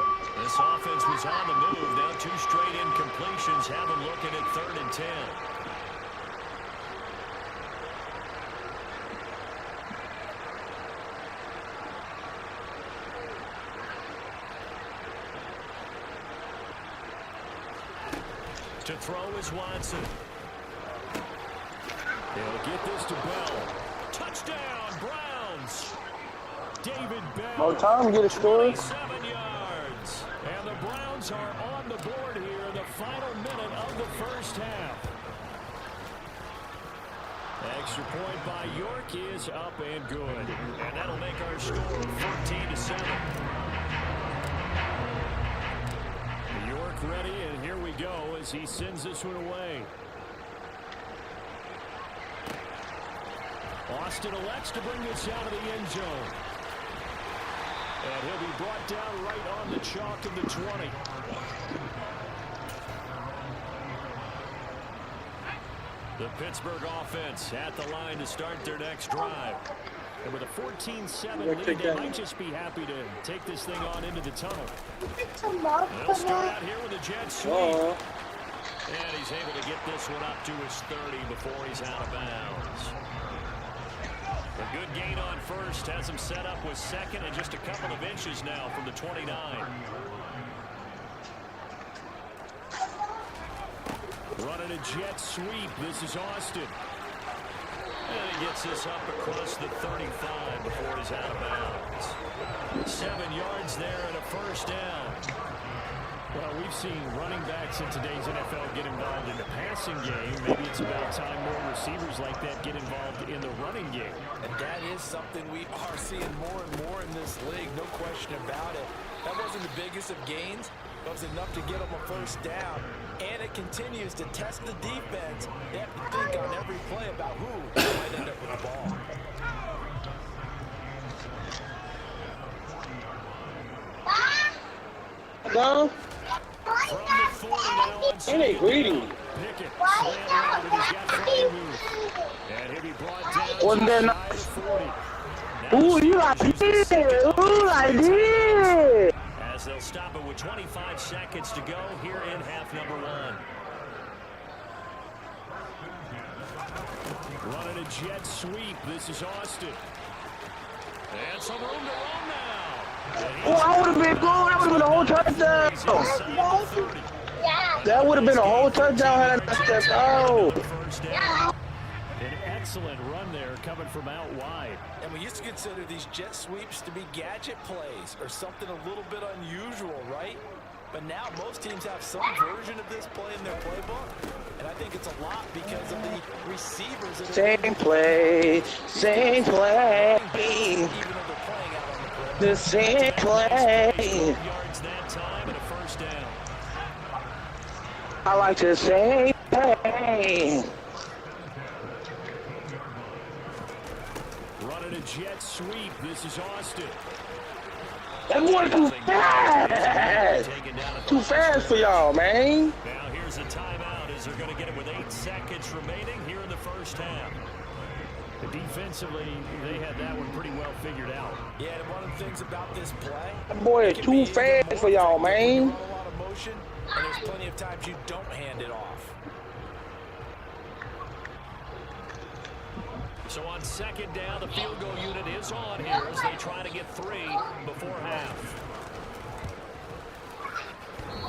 This offense was on the move. Now 2 straight incompletions have them looking at 3rd and 10. To throw is Watson. He'll get this to Bell. Touchdown! Browns. David Bell. No time to get a score. 27 yards. And the Browns are on the board here in the final minute of the first half. Extra point by York is up and good. And that'll make our score 14-7. York ready, and here we go as he sends this one away. Austin elects to bring this out of the end zone. And he'll be brought down right on the chalk of the 20. The Pittsburgh offense at the line to start their next drive. And with a 14-7 lead, they might just be happy to take this thing on into the tunnel. They'll start out here with a jet sweep. And he's able to get this one up to his 30 before he's out of bounds. A good gain on first has him set up with second and just a couple of inches now from the 29. Running a jet sweep. This is Austin. And he gets this up across the 35 before he's out of bounds. 7 yards there and a first down. Well, we've seen running backs in today's NFL get involved in the passing game. Maybe it's about time more receivers like that get involved in the running game. And that is something we are seeing more and more in this league, no question about it. That wasn't the biggest of gains, but it was enough to get them a first down. And it continues to test the defense. They have to think on every play about who might end up with the ball. No. From the 40 now on It ain't greedy. Pickett slammed around, and he's got free move. And he'll be brought down Wasn't there to the 40. Now Ooh, you like this? Ooh, like this? as they'll stop it with 25 seconds to go here in half number 1. Running a jet sweep. This is Austin. And some room to run now. Oh, I would have been good. That would have been a whole touchdown. That would have been a whole touchdown had I not stepped out. An excellent run there coming from out wide. And we used to consider these jet sweeps to be gadget plays or something a little bit unusual, right? But now most teams have some version of this play in their playbook. And I think it's a lot because of the receivers. That Same play, same play. even though they're playing out on the play. The same play. Yards that time and a first down. I like the same play. Running a jet sweep. This is Austin. That boy too fast. Too fast for y'all, man. Now here's a timeout as they're going to get it with 8 seconds remaining here in the first half. Defensively, they had that one pretty well figured out. Yeah, and one of the things about this play, That boy is too fast for y'all, man. a lot of motion, and there's plenty of times you don't hand it off. So on second down, the field goal unit is on here as they try to get 3 before half.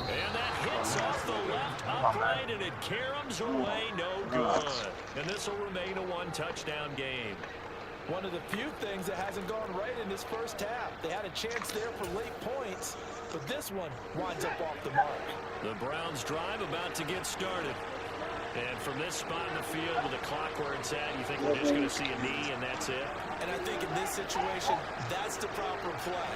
And that hits off the left upright, and it caroms away, no good. And this will remain a 1-touchdown game. One of the few things that hasn't gone right in this first half. They had a chance there for late points, but this one winds up off the mark. The Browns drive about to get started. And from this spot in the field with the clock where it's at, you think we're just going to see a knee and that's it? And I think in this situation, that's the proper play.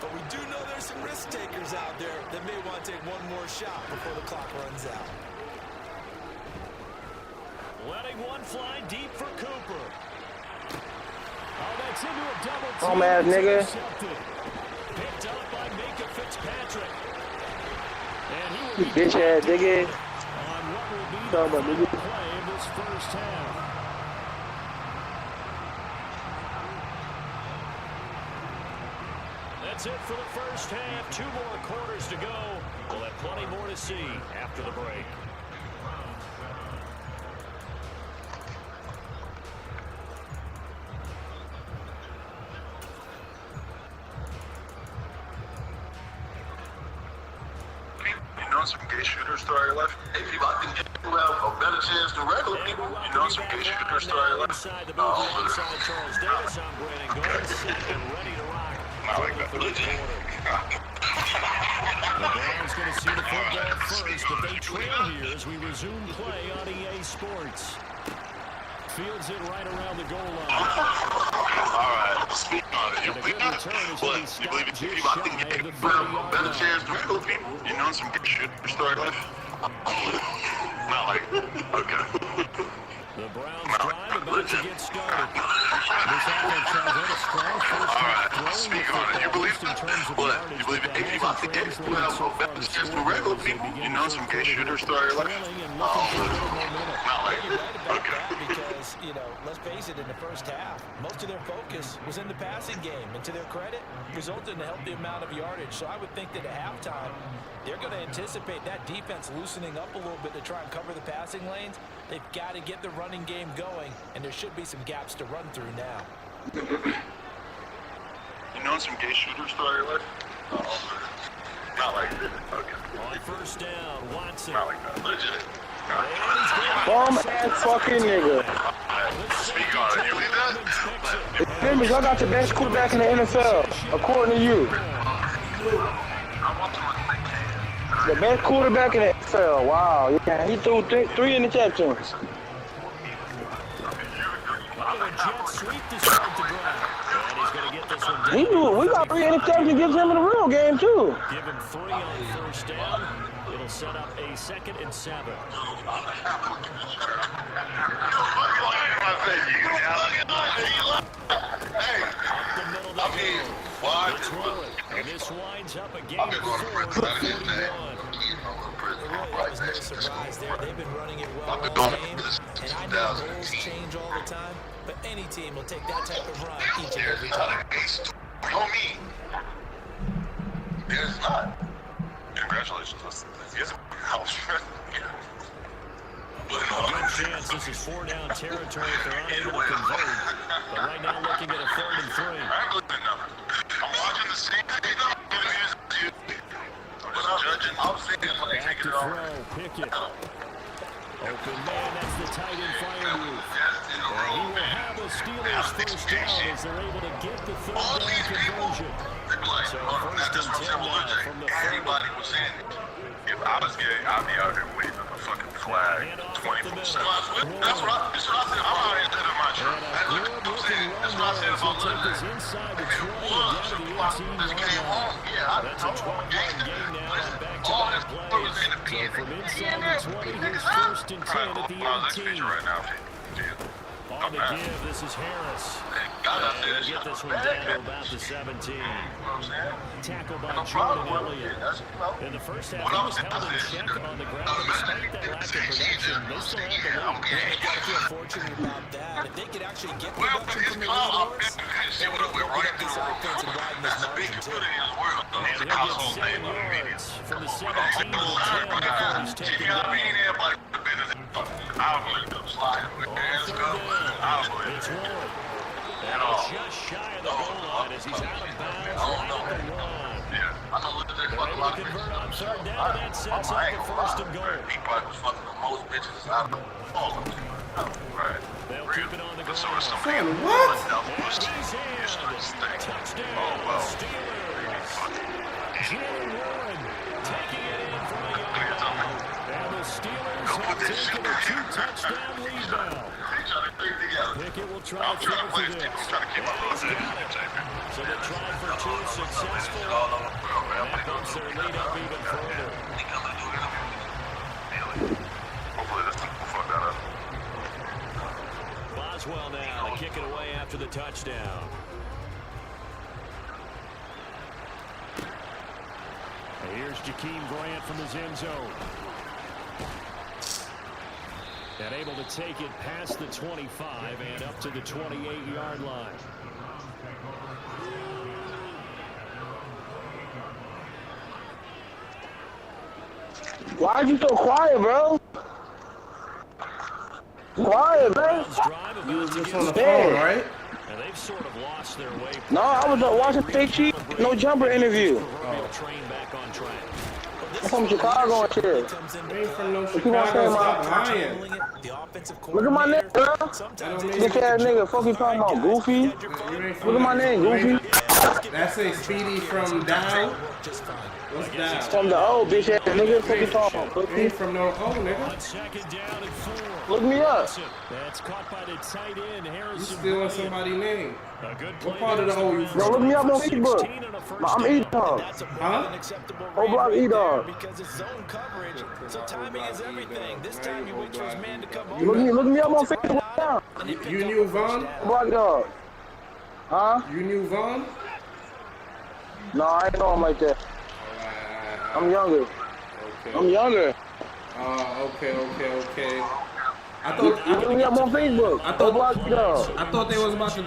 But we do know there's some risk takers out there that may want to take one more shot before the clock runs out. Letting one fly deep for Cooper. Oh, that's into a double team. Come ass nigga. Picked up by Minka Fitzpatrick. And he will be Bitch ass nigga. on what will be the Come on, final nigga. play of this first half. That's it for the first half. 2 more quarters to go. We'll have plenty more to see after the break. know some gay shooters throughout your life? Hey, people, I think you have a better chance than regular people. You know some gay shooters throughout your life? Inside the booth, alongside Charles Davis, I'm Brandon Gold, set and ready to rock. Not like that. The Browns going to see the football first, but they trail here as we resume play on EA Sports. Fields it right around the goal line. All right, speak on it. You believe that? What? You believe it? I think you have a better chance than regular people. You know some good shit throughout your life? Not like, okay. The Browns drive about to get started. This offense has had a strong first half throwing Speak the on it. You football, believe at least in terms of what? yardage, You believe but it? that If I hasn't think you translated have so a far better to chance than scoring regular as they people. begin You the know third some gay quarter shooters throughout your life? trailing and looking for a little momentum. Not like, You're right about okay. that because, you know, let's face it, in the first half, most of their focus was in the passing game. And to their credit, resulted in a healthy amount of yardage. So I would think that at halftime, they're going to anticipate that defense loosening up a little bit to try and cover the passing lanes. They've got to get the running game going, and there should be some gaps to run through now. You know some gay shooters throughout your life? Not like that. Okay. On first down, Watson. Not like that. Legit. Bum ass fucking nigga. Speak on it. You believe that? Remember, y'all got the best quarterback in the NFL, according to you. The best quarterback in the NFL. Wow. Yeah, he threw three interceptions. We got three interceptions gives him in the real game, too. Give him 3 on first down. It'll set up a 2nd and 7. It's rolling, and this winds up a game 4-41. That was no surprise there. They've been running it well all game, and I know goals change all the time, but any team will take that type of run each and every time. Homie. It is not. Congratulations. Yes. Good chance this is 4-down territory if they're unable to convert. But right now looking at a 3rd and 3. I'm watching the same thing. I'm saying when they Back take to it off. throw, Pickett. Open man, that's the tight end Firewolf. He will have a Steelers first down as they're able to get the 3rd down conversion. So first and 10 now from the 30. Anybody was saying, if I was gay, I'd be out here waving a fucking flag 24/7. That's what I said. I'm out here living my truth. That's what I said about living. This inside the 20 and down to the 18-yard line. That's a 12-yard gain now on back-to-back plays. So from inside the 20, here's first and 10 at the 18. right now. On the give, this is Harris. And he'll get this one down to about the 17. Tackled by Jordan Elliott. In the first half, he was held in check on the ground. But despite that lack of production, they still have the lead. They've got to feel fortunate about that. If they could actually get production from the lead horse, they would open up this offense and widen this margin, too. And he'll get 7 yards from the 17 to the 10 before he's taken down. It's Ward. And just shy of the goal line as he's out of bounds right at the 1. They're able to convert on 3rd down, and that sets up the 1st and goal. They'll keep it on the ground. Man, what? And he's in. Touchdown, Steelers. Jalen Warren taking it in from a yard line. And the Steelers have taken a 2-touchdown lead now. Pickett will try to throw for this. So they tried for 2 successful. And that bumps their lead up even further. Boswell now to kick it away after the touchdown. Here's Jakeem Grant from his end zone. And able to take it past the 25 and up to the 28-yard line. Why are you so quiet, bro? Quiet, man. You was just on the phone, right? And they've sort of lost their way. No, I was watching Fake Cheat, no jumper interview. Train back on track. I'm from Chicago and shit. You ain't from no Keep on saying Chicago. Stop lying. Look at my name, girl. Bitch ass nigga, fuck you talking about, Goofy? You ain't from Look at my name, Goofy. That's a Speedy from Dow. What's Dow? From the old bitch ass nigga, fuck you talking about, You Goofy? ain't from no old nigga. Second down and 4. Look me up. That's caught by the tight end, You Harrison. stealing somebody's name. A good What play part of the there. O you Yo, from? look me up on Facebook. I'm E-Dog. Huh? O-Block E-Dog. Because it's zone coverage, so timing is everything. This time he waits for his man to come Look over. me up on Facebook now. You knew Vaughn? O-Block Dog. Huh? You knew Vaughn? No, I ain't know him like that. I'm younger. Okay. I'm younger. Okay. I Look me up on Facebook. I thought- O-Block Dog. thought they was about to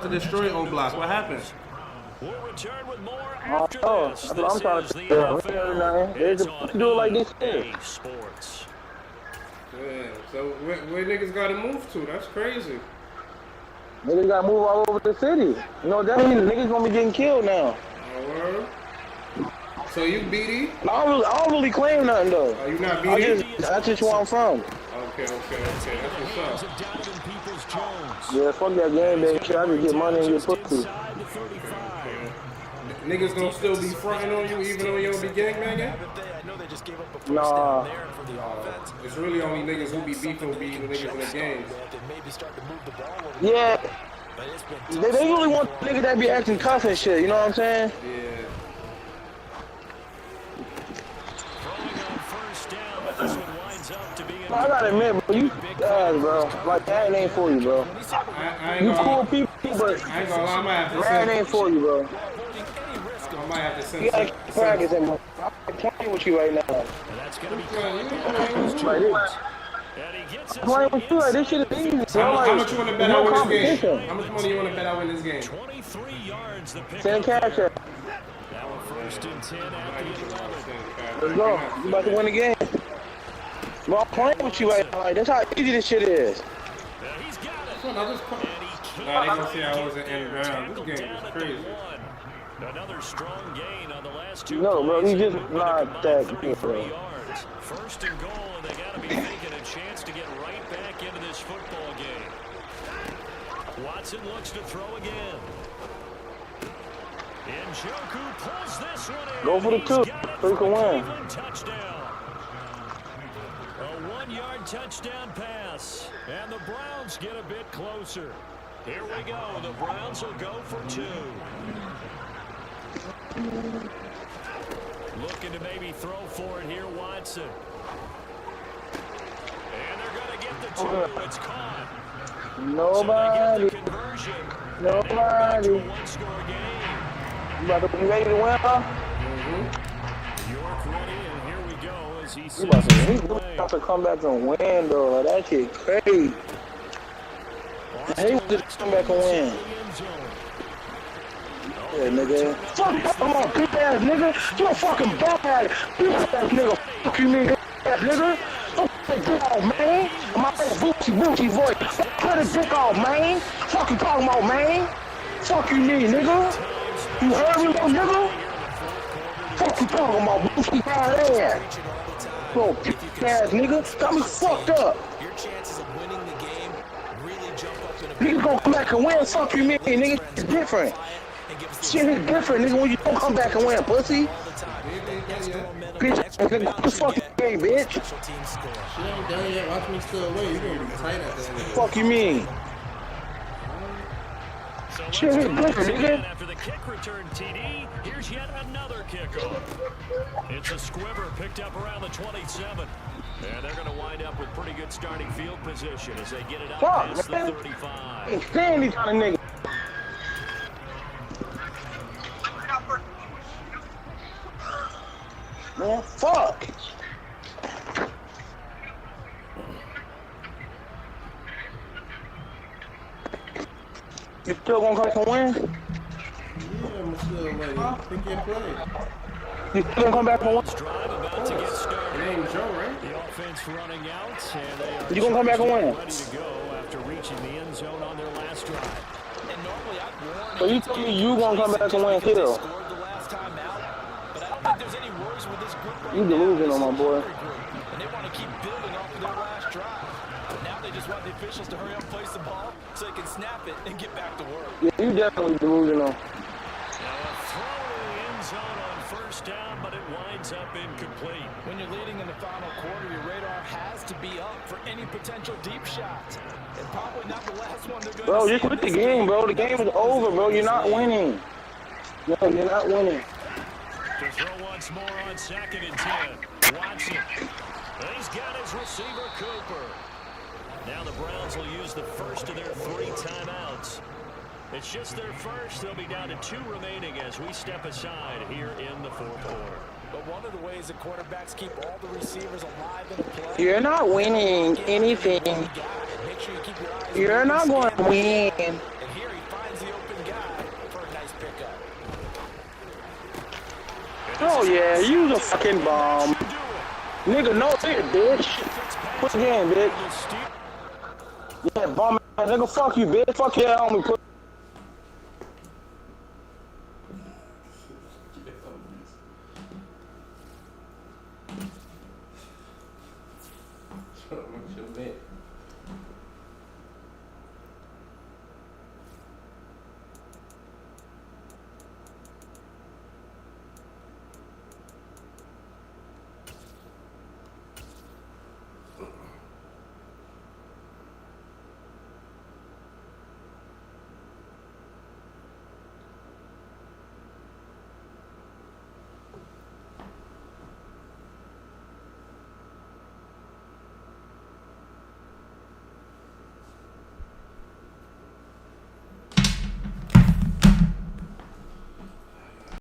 destroy. O Block. What happened? We'll return with more Oh, after oh, this. that's what I'm This trying is to the say. We NFL. ain't nothing. There's It's a on to do it like this EA shit. Sports. Yeah. So where niggas got to move to? That's crazy. Niggas gotta move all over the city. You know that means niggas gonna be getting killed now. Oh, word. So you BD? I don't really claim nothing though. Oh, you not I BD? that's just where I'm from. Okay. That's what's up. Donovan Peoples-Jones. Yeah, fuck that game day shit. I just get money and get pussy. Inside the 35. Niggas gonna still be fronting on you even though you don't be gangbanging? I know they just gave up a first Nah. down there for the offense. It's really only niggas who be beefing with the niggas in the games. They maybe start to move the ball a little Yeah, bit, but it's been tough. they really want niggas that be acting tough and shit. You know what I'm saying? Yeah. Throwing on first down, but this one winds up to be I gotta admit, bro, you bro. Like that ain't for you, bro. I ain't You cool gonna, people, but I ain't gonna lie, I might have to that send. ain't for you, bro. I might have to send. You gotta keep practicing, bro. I'm playing with you right now. And that's going to be Like this. and he gets us Playing with you, like this shit is easy. Bro. How much you wanna bet I no win this competition. game? How much money you wanna bet I win this game? 23 yards the pick. Send cash up. Now a first and 10 at the 11. Let's go. You about to win the game. Bro, I'm playing with you right now. Like, that's how easy this shit is. He's got it. Son, I just put- And he Nah, they can't gonna say I wasn't in round. tackled This game down is at the crazy. 1. Another strong gain on the last two No, bro, plays. he just With a not combined that good, 33 bro. yards. First and goal, and they got to be thinking a chance to get right back into this football game. Watson looks to throw again. Njoku pulls this one in. Go for the He's two, got it so you for can a win. Cleveland touchdown. A 1-yard touchdown pass. And the Browns get a bit closer. Here we go. The Browns will go for 2. Looking to maybe throw for it here, Watson. And they're going to get the 2. It's caught. Nobody. So they get the conversion. Nobody. A one-score game. You about to be ready to win, huh? York ready, and here we go as he You sends about to come back and win, though. Like, that shit crazy. I hate to come back and win. Yeah, nigga. Fuck, come on, bitch ass nigga. You a fucking bad bitch ass nigga. Fuck you, nigga. Ass nigga. Don't put dick off, man. My booty voice. Don't put a dick off, man. Fuck you talking about, man. Fuck you, nigga. You heard me, little nigga? Fuck you talking about, booty ass. Bro, bitch ass nigga. Got me fucked up. Your chances of winning the game really jump up in a Niggas gonna come back and win. Fuck you, man. Nigga, it's different. Shit is different, nigga, when you don't come back and win, pussy. Bitch, nigga, this fucking game, bitch. She ain't done yet. Watch me still win. You gonna be tight at the end of it. Fuck you mean? Shit is different, nigga. After the kick return TD, here's yet another kickoff. It's a squibber picked up around the 27. And they're going to wind up with pretty good starting field position as they get it up Fuck, past the man. 35. Ain't stand these kind of niggas. Man, fuck. You still gonna come back and win? Yeah, I'm still ready. Pick your play. You still gonna come back and win? Drive about to get started. It ain't Joe, right? The offense running out, and they are You gonna come back and win? ready to go after reaching the end zone on their last drive. And normally I'd warn So you tell me you gonna come back and win still? scored the last time out, but I don't think there's any worries with this group right You now. delusional, my boy. And they want to keep building off of their last drive. But now they just want the officials to hurry up, place the ball, so they can snap it and get back to work. Yeah, you definitely delusional. Now a throw to the end zone on first down, but it winds up incomplete. When you're leading in the final quarter, your radar has to be up for any potential deep shots. And probably not the last one they're going Bro, to see just in quit the this game, bro. The game is over, bro. You're not winning. No, you're not winning. To throw once more on 2nd and 10. Watson. He's got his receiver, Cooper. Now the Browns will use the first of their 3 timeouts. It's just their first. They'll be down to 2 remaining as we step aside here in the 4th quarter. But one of the ways that quarterbacks keep all the receivers alive in the play. You're not winning anything. Make sure you keep your eyes You're open. not going to win. And here he finds the open guy for a nice pickup. Oh, yeah, you a fucking bomb. Nigga, no shit, bitch. Put the game, bitch. Yeah, bomb ass nigga, fuck you, bitch. Fuck yeah, homie. Put What's your bet?